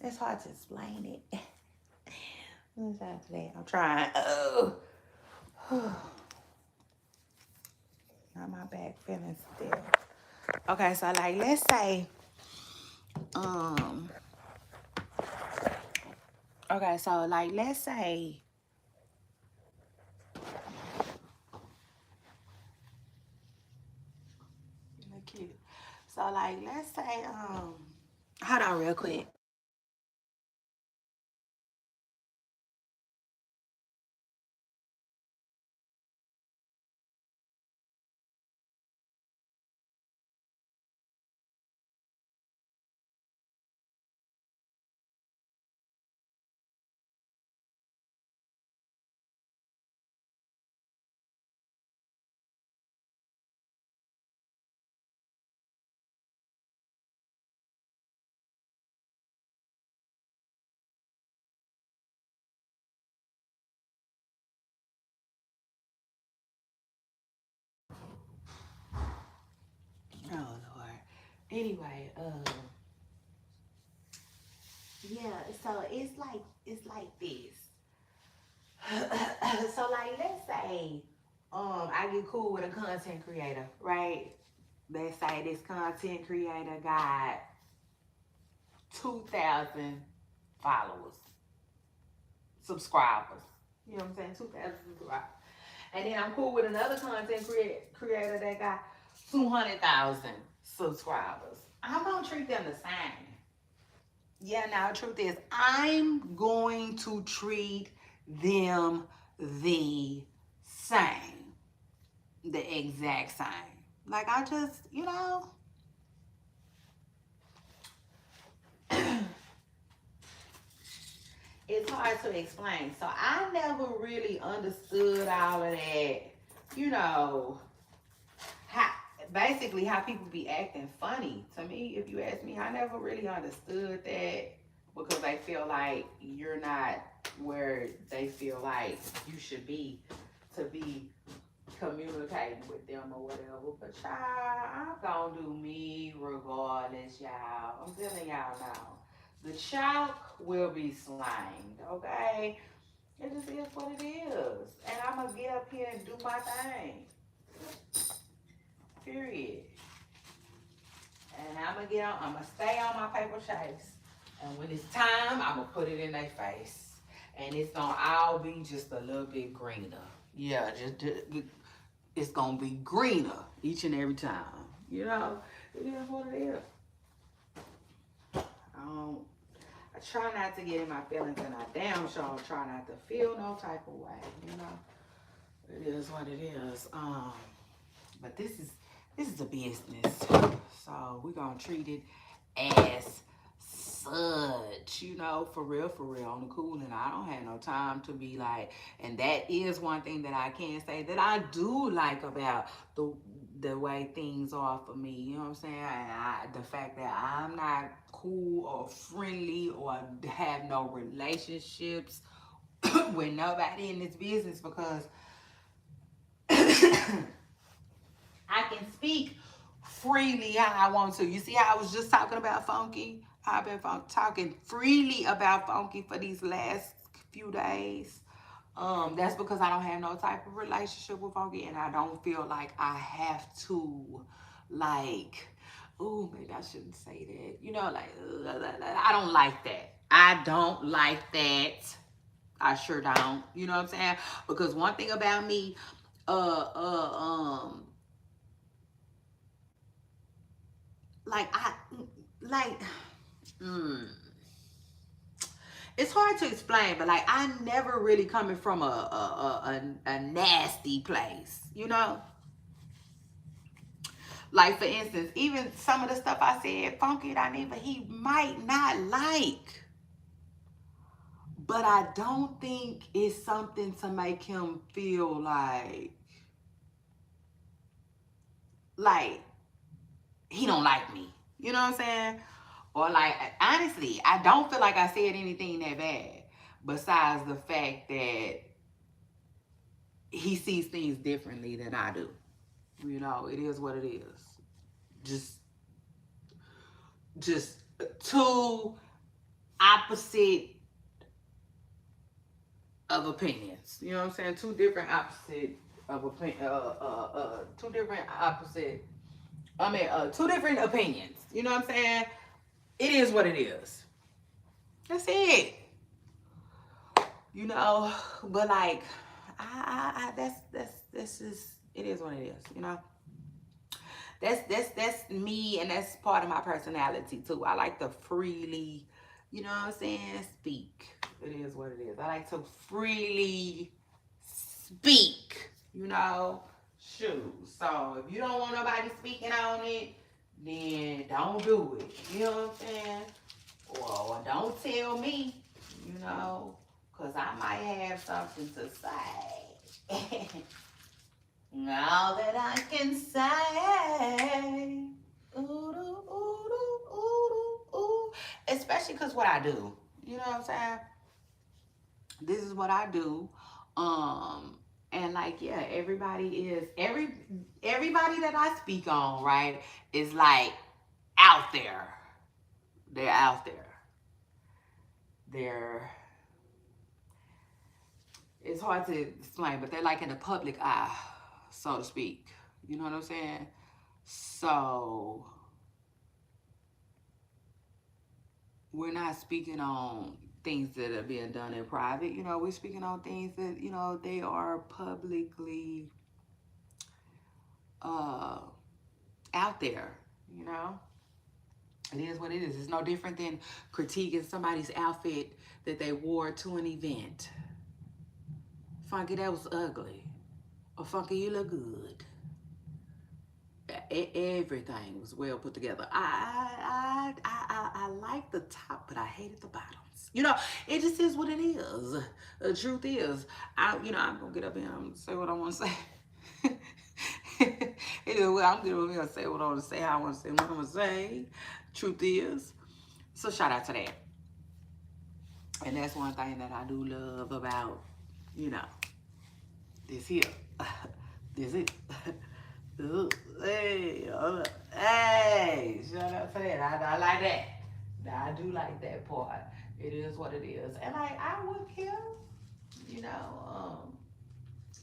it's hard to explain it. What's that today? I'm trying. Oh, not my back feeling still. Okay, so like let's say um okay, so like let's say look cute. So like let's say hold on real quick. Oh Lord. Anyway, yeah, so it's like this. So like let's say I get cool with a content creator, right? Let's say this content creator got 2,000 followers, subscribers. You know what I'm saying? 2,000 subscribers. And then I'm cool with another content creator that got 200,000 subscribers. I'm gonna treat them the same. Yeah, now the truth is, I'm going to treat them the same, the exact same. Like I just, you know, it's hard to explain. So I never really understood all of that, you know, how basically how people be acting funny. To me, if you ask me, I never really understood that because they feel like you're not where they feel like you should be to be communicating with them or whatever. But y'all, I'm gonna do me regardless, y'all. I'm telling y'all now. The chalk will be slimed, okay? It just is what it is. And I'm gonna get up here and do my thing. Period. And I'm gonna stay on my paper chase. And when it's time, I'm gonna put it in their face. And it's gonna all be just a little bit greener. Yeah, it's gonna be greener each and every time. You know, it is what it is. I try not to get in my feelings, and I damn sure try not to feel no type of way. You know, it is what it is. But this is a business, so we're gonna treat it as such, you know, for real, on the cool. And I don't have no time to be like, and that is one thing that I can say that I do like about the way things are for me. You know what I'm saying? The fact that I'm not cool or friendly or have no relationships with nobody in this business because I can speak freely how I want to. You see how I was just talking about Funky? I've been talking freely about Funky for these last few days. That's because I don't have no type of relationship with Funky, and I don't feel like I have to, like, oh, maybe I shouldn't say that. You know, like, I don't like that. I don't like that. I sure don't. You know what I'm saying? Because one thing about me, uh, uh, um, like I like mm, it's hard to explain, but like I never really coming from a nasty place, you know. Like for instance, even some of the stuff I said, Funky Dineva, he might not like, but I don't think it's something to make him feel like he don't like me. You know what I'm saying? Or like honestly, I don't feel like I said anything that bad. Besides the fact that he sees things differently than I do. You know, it is what it is. Just just two opposite of opinions. You know what I'm saying? Two different opposite of opinion. Two different opposite. Two different opinions. You know what I'm saying? It is what it is. That's it. You know, but like, that's just it is what it is. You know, that's me, and that's part of my personality too. I like to freely, you know what I'm saying, speak. It is what it is. I like to freely speak. You know, shoot. So if you don't want nobody speaking on it, then don't do it. You know what I'm saying? Or don't tell me. You know. Because I might have something to say. All that I can say. Ooh, ooh, ooh, ooh, ooh. Especially because what I do. You know what I'm saying? This is what I do. And like, yeah, everybody that I speak on, right, is like out there. They're out there. They're It's hard to explain, but they're like in the public eye, so to speak. You know what I'm saying? So we're not speaking on things that are being done in private. You know, we're speaking on things that, you know, they are publicly uh, out there, you know? It is what it is. It's no different than critiquing somebody's outfit that they wore to an event. Funky, that was ugly. Or Funky, you look good. everything was well put together. I like the top, but I hated the bottoms. You know, it just is what it is. The truth is, I'm gonna get up here and say what I want to say. Anyway, I'm getting up here and say what I want to say. How I want to say what I'm gonna say. Truth is, so shout out to that. And that's one thing that I do love about, you know, this here. This is. Hey, hold up. Hey, shout out to that. I like that. I do like that part. It is what it is. And like, I wouldn't care, you know,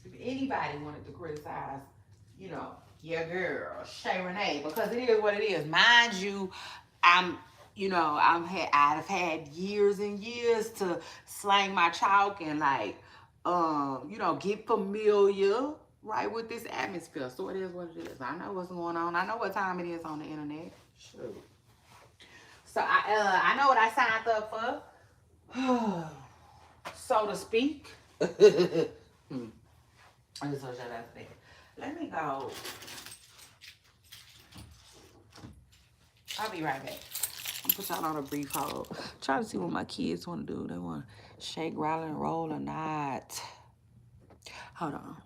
if anybody wanted to criticize, your girl, Shay Renee, because it is what it is. Mind you, I'm I've had years and years to slang my chalk and like get familiar, right, with this atmosphere. So it is what it is. I know what's going on. I know what time it is on the internet. Sure. So I know what I signed up for, so to speak. Hmm. So shout out to that. Let me go. I'll be right back. I'm put y'all on a brief hold. Try to see what my kids want to do. They want to shake, rattle, and roll or not. Hold on.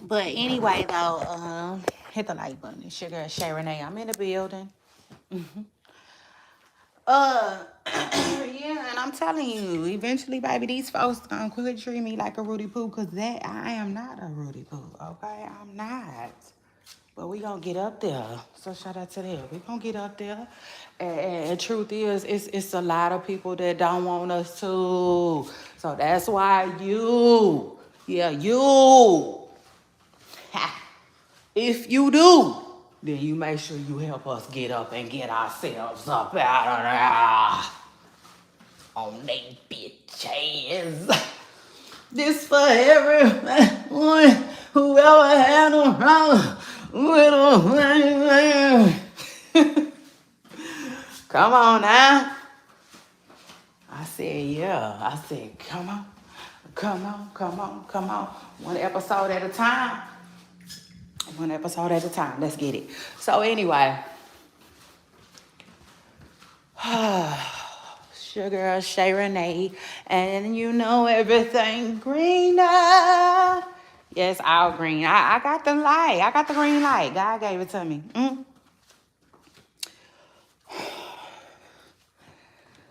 But anyway, though, hit the like button. It's your girl Shay Renee. I'm in the building. Yeah, and I'm telling you, eventually, baby, these folks gonna quit treating me like a Rudy Poo, cause that I am not a Rudy Poo. Okay, I'm not. But we gonna get up there. So shout out to them. We gonna get up there. And truth is, it's a lot of people that don't want us to. So that's why you, if you do, then you make sure you help us get up and get ourselves up out of there. On they bitches. This for everyone who ever had a problem with a Come on now. I said, yeah. I said, come on. Come on, come on, come on. One episode at a time. One episode at a time. Let's get it. So anyway. Sugar Shay Renee. And you know everything greener. Yes, all green. I got the light. I got the green light. God gave it to me.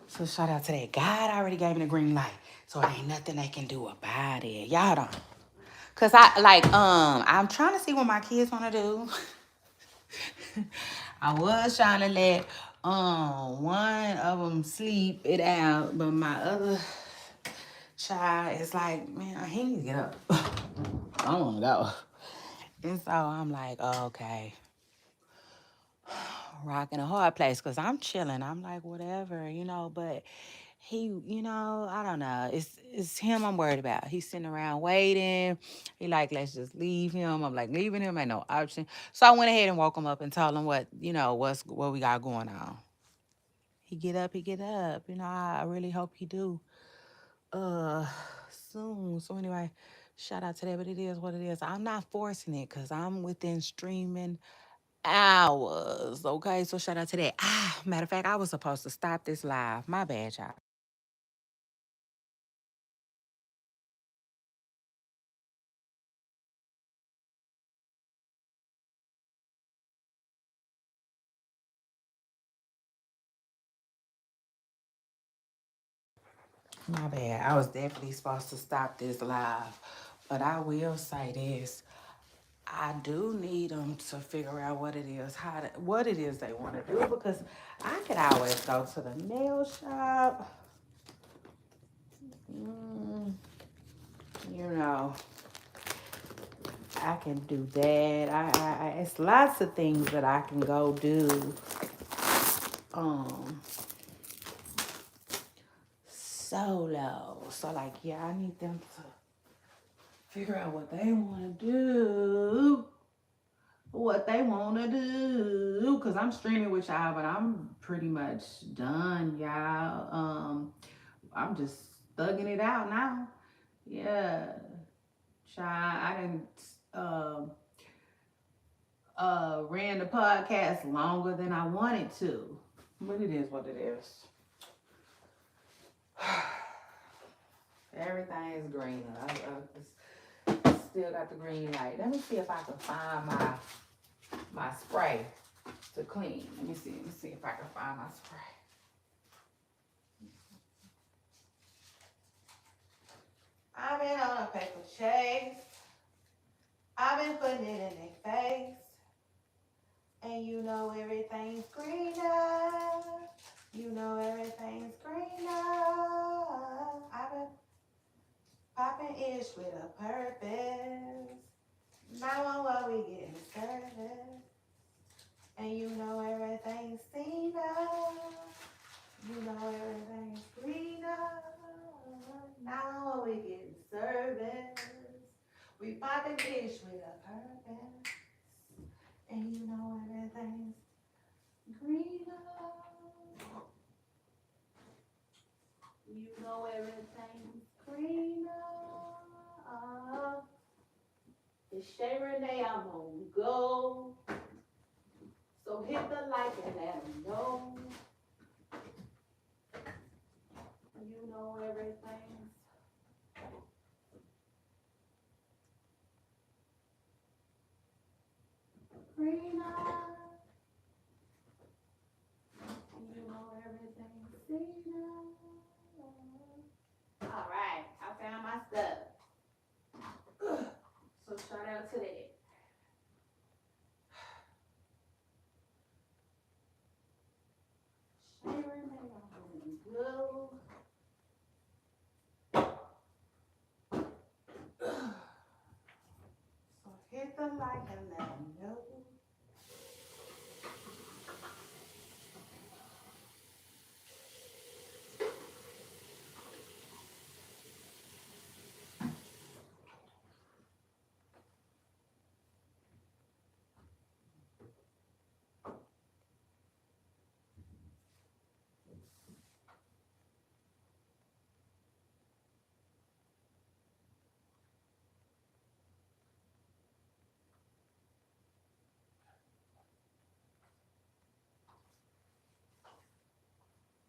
So shout out to that. God already gave me the green light. So it ain't nothing they can do about it. Y'all don't. Cause I'm trying to see what my kids wanna do. I was trying to let one of them sleep it out, but my other child is like, man, he needs to get up. I don't wanna go. And so I'm like, oh, okay. Rocking a hard place because I'm chilling. I'm like, whatever, but I don't know. It's him I'm worried about. He's sitting around waiting. He like, let's just leave him. I'm like, leaving him ain't no option. So I went ahead and woke him up and told him what we got going on. He get up, he get up. I really hope he do. Soon. So anyway, shout out to that, but it is what it is. I'm not forcing it because I'm within streaming hours. Okay, so shout out to that. Matter of fact, I was supposed to stop this live. My bad, y'all. My bad. I was definitely supposed to stop this live. But I will say this. I do need them to figure out what it is they want to do because I could always go to the nail shop. Mm, you know, I can do that. It's lots of things that I can go do. Um, Solo. So like, yeah, I need them to figure out what they want to do. What they want to do. Because I'm streaming with y'all, but I'm pretty much done, y'all. I'm just thugging it out now. Yeah. Child, I didn't ran the podcast longer than I wanted to. But it is what it is. Everything is green. I still got the green light. Let me see if I can find my spray to clean. Let me see if I can find my spray. I've been on a paper chase. I've been putting it in their face. And you know everything's greener. You know everything's greener. I've been popping ish with a purpose. Now on what we getting started. And you know everything's greener. You know everything's greener. Now on what we getting service. We popping ish with a purpose. And you know everything's greener. You know everything's greener. It's Shay Renee, I'm on go. So hit the like and let them know. You know everything's greener. You know everything's greener. All right, I found my stuff. So shout out to that. Sharing that I'm glue. So hit the like and let them know.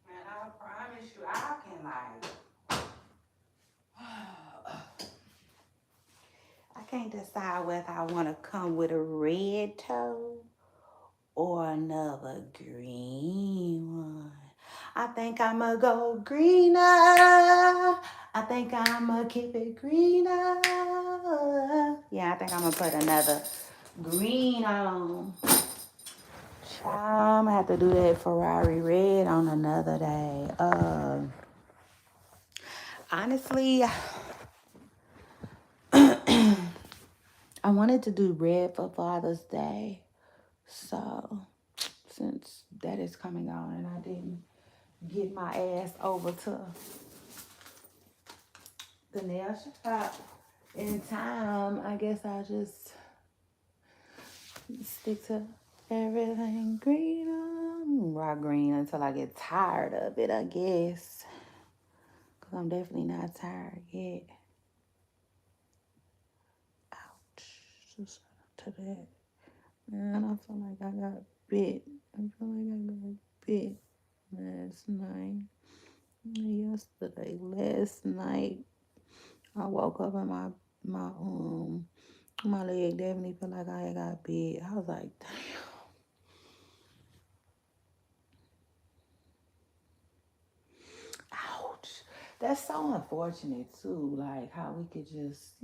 And I promise you, I can I can't decide whether I want to come with a red toe or another green one. I think I'ma go greener. I think I'ma keep it greener. Yeah, I think I'm gonna put another green on. I'm gonna have to do that Ferrari red on another day. Honestly, I wanted to do red for Father's Day. So, since that is coming on and I didn't get my ass over to the nail shop in time, I guess I'll just stick to everything green. Rock green until I get tired of it, I guess. Because I'm definitely not tired yet. Ouch. Just to that. And I feel like I got bit. Last night. Yesterday. Last night. I woke up and my leg definitely felt like I got bit. I was like, damn. Ouch. That's so unfortunate too. Like how we could just,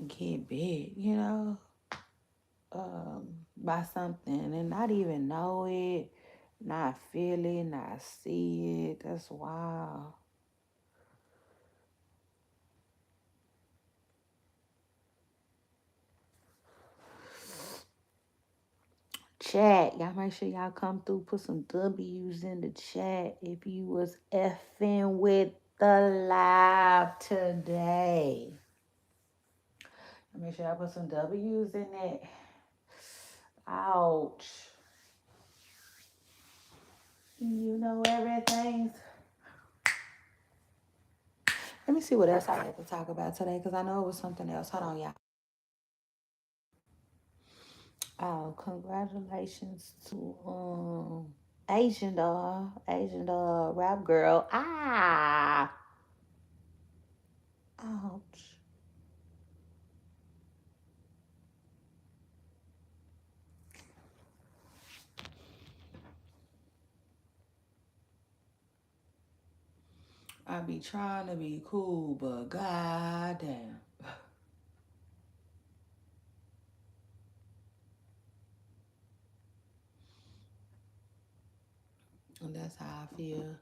get bit, by something and not even know it, not feel it, not see it. That's wild. Chat, y'all make sure y'all come through, put some W's in the chat if you was effing with the live today. Make sure y'all put some W's in it. Ouch. You know everything's. Let me see what else I had to talk about today because I know it was something else. Hold on, y'all. Oh, congratulations to Asian doll, rap girl. Ah, ouch. I be trying to be cool, but goddamn. And that's how I feel.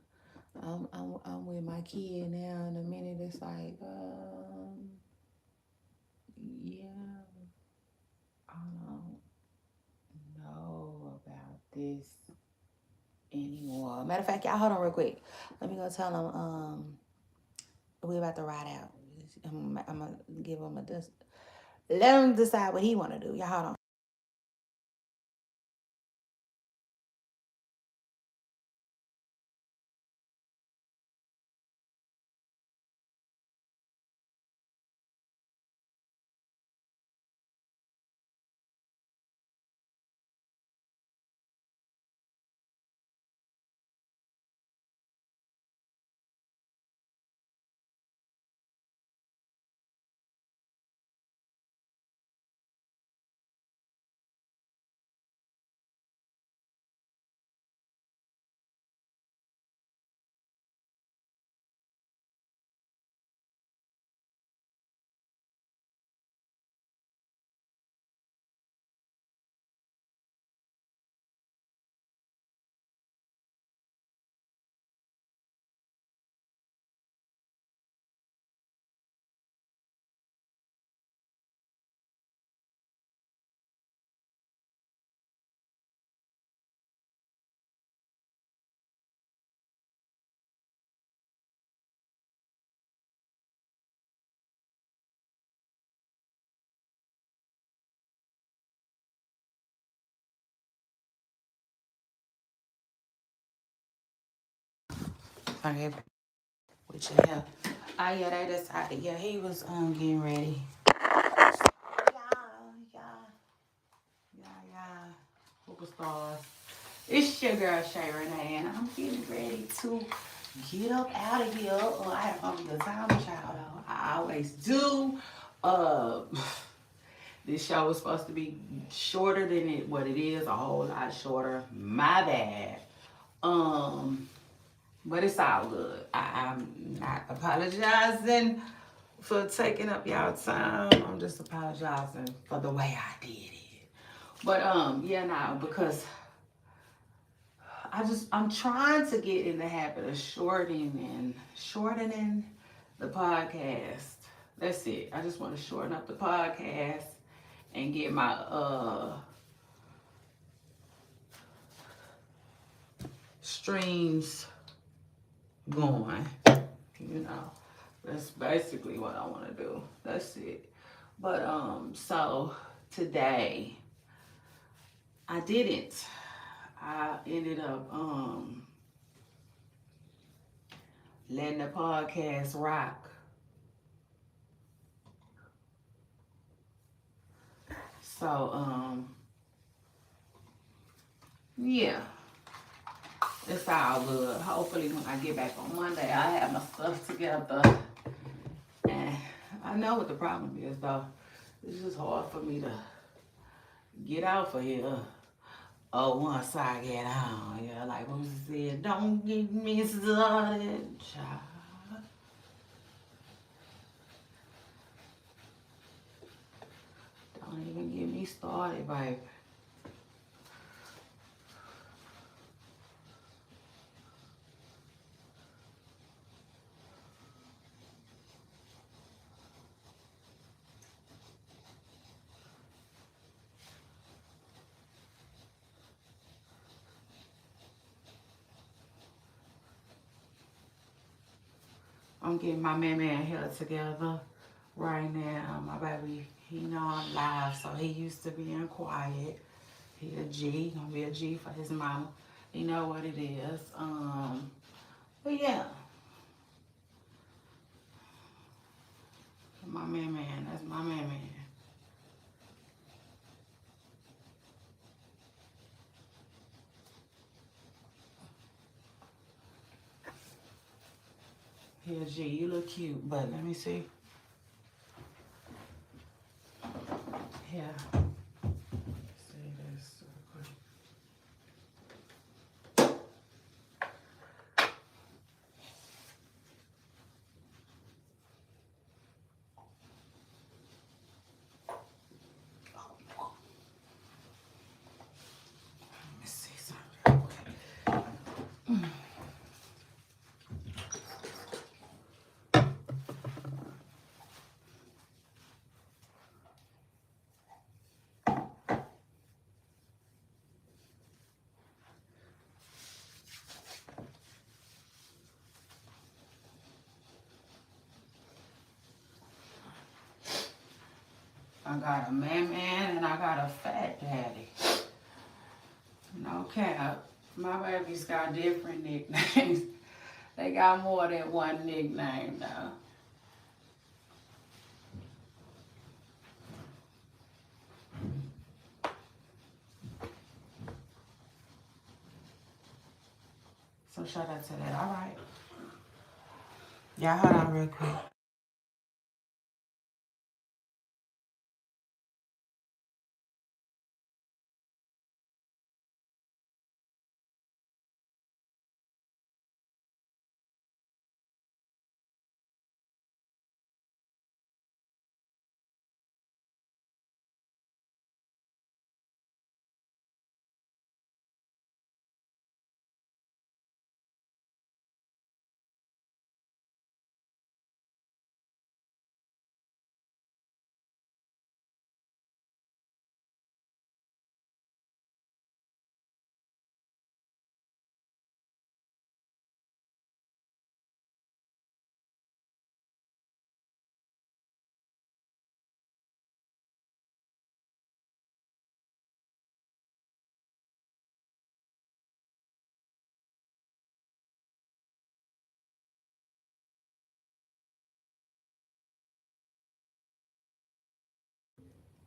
I'm with my kid now. In a minute, it's like, yeah, I don't know about this anymore. Matter of fact, y'all hold on real quick. Let me go tell him we about to ride out. I'm gonna give him let him decide what he wanna do. Y'all hold on. Okay, which yeah. Oh yeah, they decided. Yeah, he was getting ready. Yeah. Superstars. It's your girl Shay Renee, and I'm getting ready to get up out of here. I have gonna be a time child. I always do. Uh, this show was supposed to be shorter than what it is, a whole lot shorter. My bad. Um, but it's all good. I'm not apologizing for taking up y'all time. I'm just apologizing for the way I did it. But yeah, no, because I'm trying to get in the habit of shortening the podcast. That's it. I just want to shorten up the podcast and get my streams going. You know, that's basically what I want to do. That's it. But so today I didn't. I ended up letting the podcast rock. So yeah, it's all good. Hopefully when I get back on Monday I have my stuff together. And I know what the problem is though. It's just hard for me to get out for here. Oh, once I get home, yeah, like what was it said, don't get me started, child. Don't even get me started, baby. I'm getting my man here together right now. My baby, he know I'm live, so he used to being quiet. He a G, gonna be a G for his mama. He know what it is. But yeah, my man, that's my man. He a G, you look cute, but let me see. Yeah. See this real quick. Let me see something real quick. I got a man and I got a fat daddy. No cap. My babies got different nicknames. They got more than one nickname though. So shout out to that. All right. Y'all hold on real quick.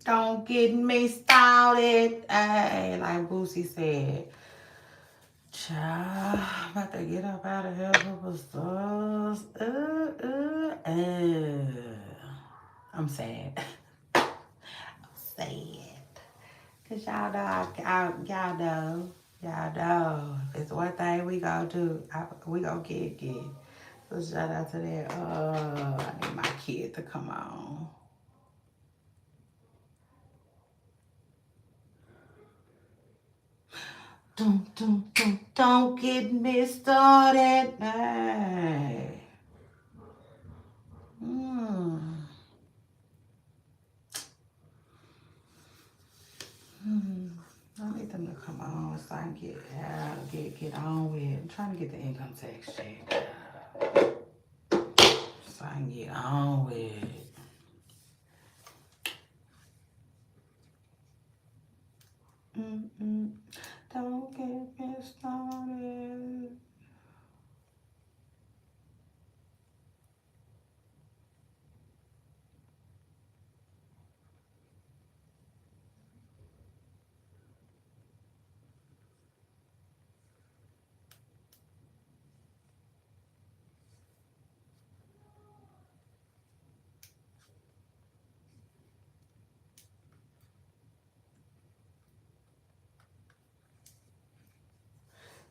Don't get me started. Hey, like Boosie said. Child, I'm about to get up out of here. Superstars. I'm sad. I'm sad. Cause y'all know. If it's one thing we gonna do, we gonna get it. So shout out to that. I need my kid to come on. Don't get me started. Hey. Mm. I need them to come on so I can get on with it. I'm trying to get the income tax check. So I can get on with it. Don't get me started.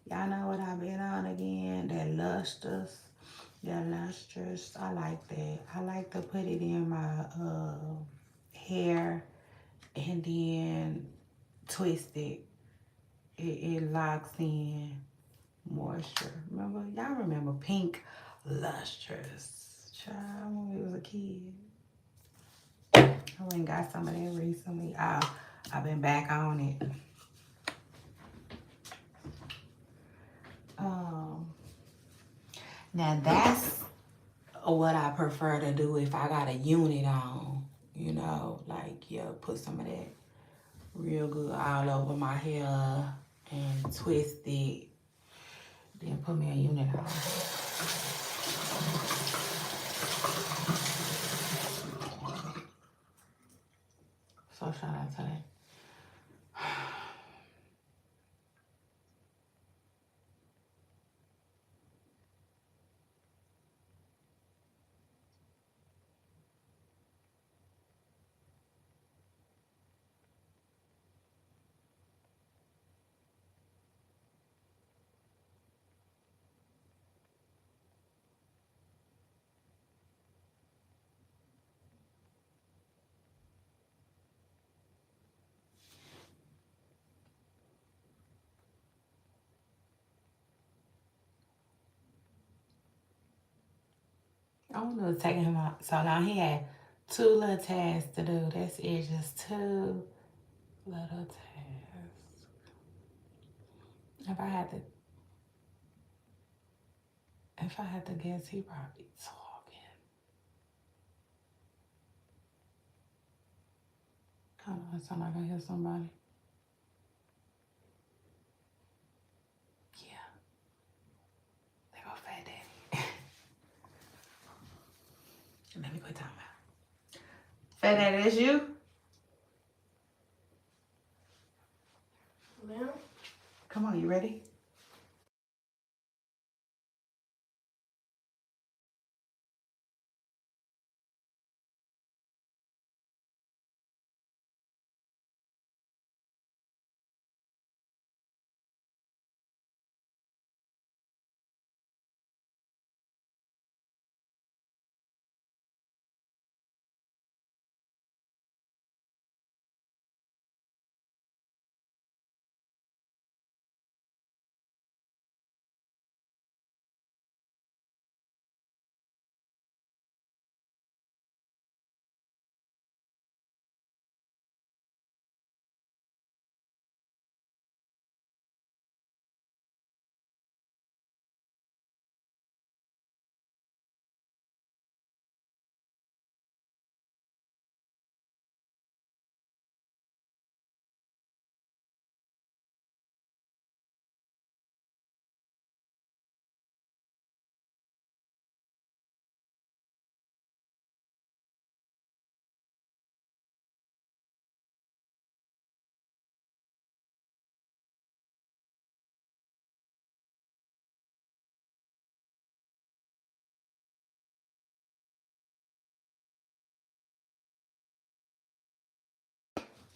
Y'all know what I've been on again? That lustrous. That lustrous. I like that. I like to put it in my hair and then twist it. It locks in moisture. Remember? Y'all remember Pink Lustrous. Child, when we was a kid. I went and got some of that recently. I've been back on it. Now that's what I prefer to do if I got a unit on. You know, like, yeah, put some of that real good all over my hair and twist it. Then put me a unit on. So shout out to that. I don't know, taking him out so long. He had 2 little tasks to do. That's it, just 2 little tasks. If I had to guess, he probably talking. Hold on, sound like I hear somebody. Yeah, they go Fat Daddy. Let me quit talking about. Fat Daddy, that's you? Well, come on, you ready?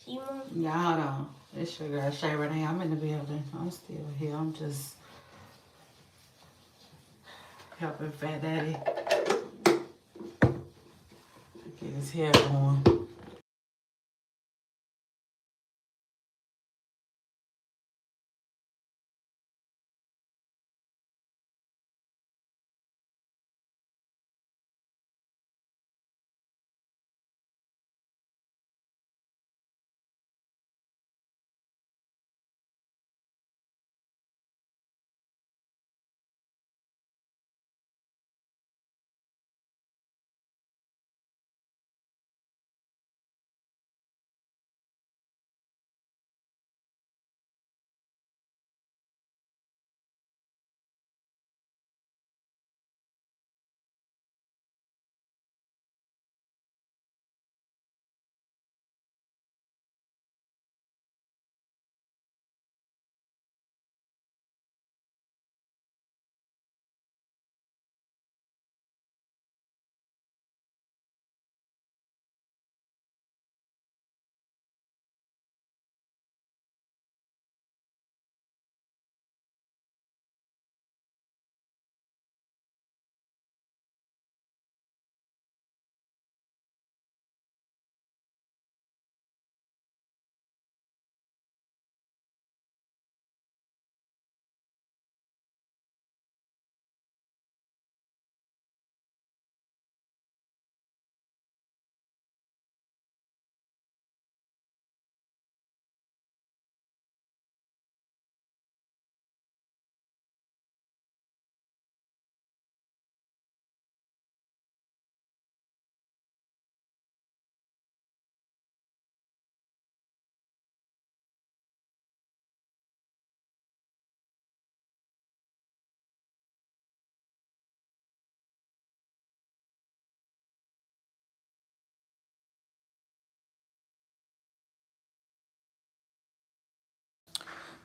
Yeah, hold on. It's your girl Shay Renee. I'm in the building. I'm still here. I'm just helping Fat Daddy get his hair going.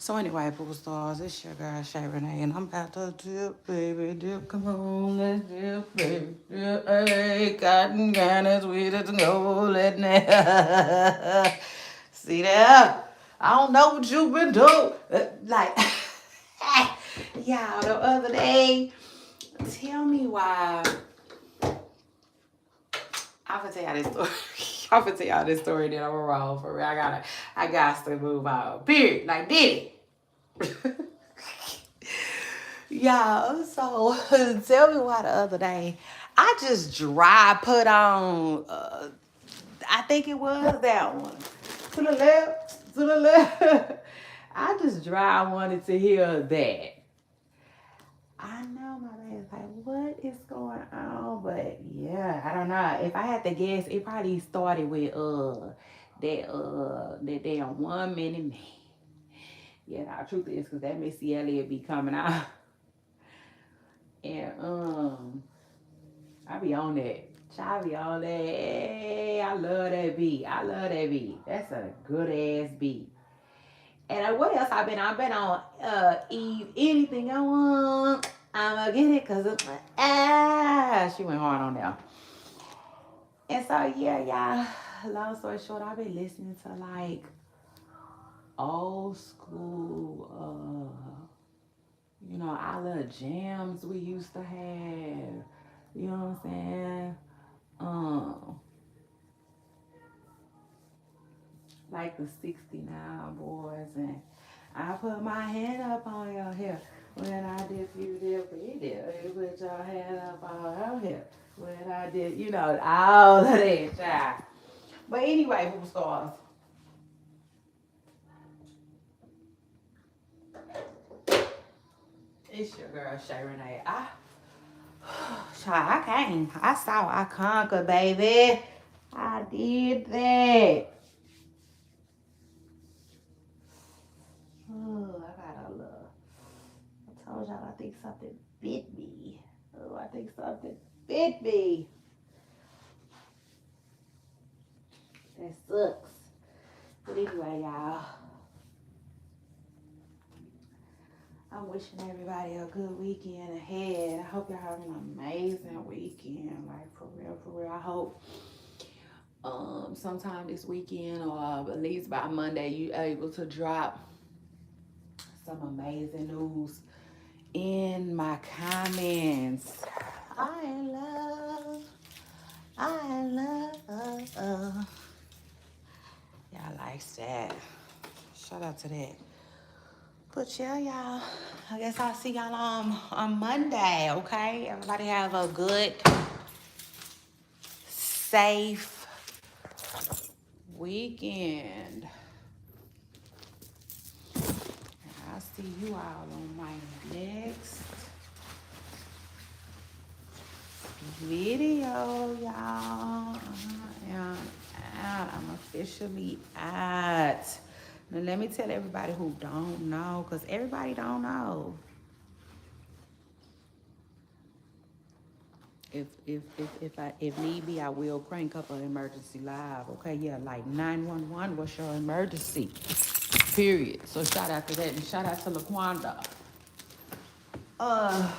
So anyway, Boo Stars, it's your girl Shay Renee, and I'm about to dip, baby, dip. Come on, let's dip, baby, dip. Hey, cotton candy, sweet as gold, let me see there. I don't know what you've been doing. Like, yeah, the other day, tell me why. I'm gonna tell y'all this story. I'm gonna tell y'all this story that I'm wrong for real. I got to move on. Period. Like, did it? Yeah, so tell me why the other day I just dry put on, I think it was that one. To the left, to the left. I just dry wanted to hear that. I know my man's like, what is going on? But yeah, I don't know. If I had to guess, it probably started with that damn 1 minute man. Yeah, nah, truth is because that Missy Elliott be coming out. And I be on that. I be on that. Hey, I love that beat. I love that beat. That's a good ass beat. And what else I've been on Eve. Anything I want, I'ma get it cause it's she went hard on there. And so yeah, y'all. Long story short, I've been listening to like old school I love jams we used to have. You know what I'm saying? Um, like the 69 boys, and I put my hand up on your hip. When I did, you did, we did. You put your hand up on your hip. When I did, all of that, child. But anyway, who stars? It's your girl, Shay Renee. Child, I came. I saw, I conquered, baby. I did that. Oh, I got a little. I told y'all I think something bit me. Oh, I think something bit me. That sucks. But anyway, y'all, I'm wishing everybody a good weekend ahead. I hope y'all have an amazing weekend. Like, for real, for real. I hope sometime this weekend, or at least by Monday, you able to drop some amazing news in my comments. I love. Y'all like that. Shout out to that. But yeah, y'all. I guess I'll see y'all on Monday, okay? Everybody have a good, safe weekend. And I'll see you all on my next video, y'all. I am out. I'm officially out. Now let me tell everybody who don't know, because everybody don't know. If need be, I will crank up an emergency live. Okay, yeah, like 911. What's your emergency? Period. So shout out to that, and shout out to LaQuanda. Uh.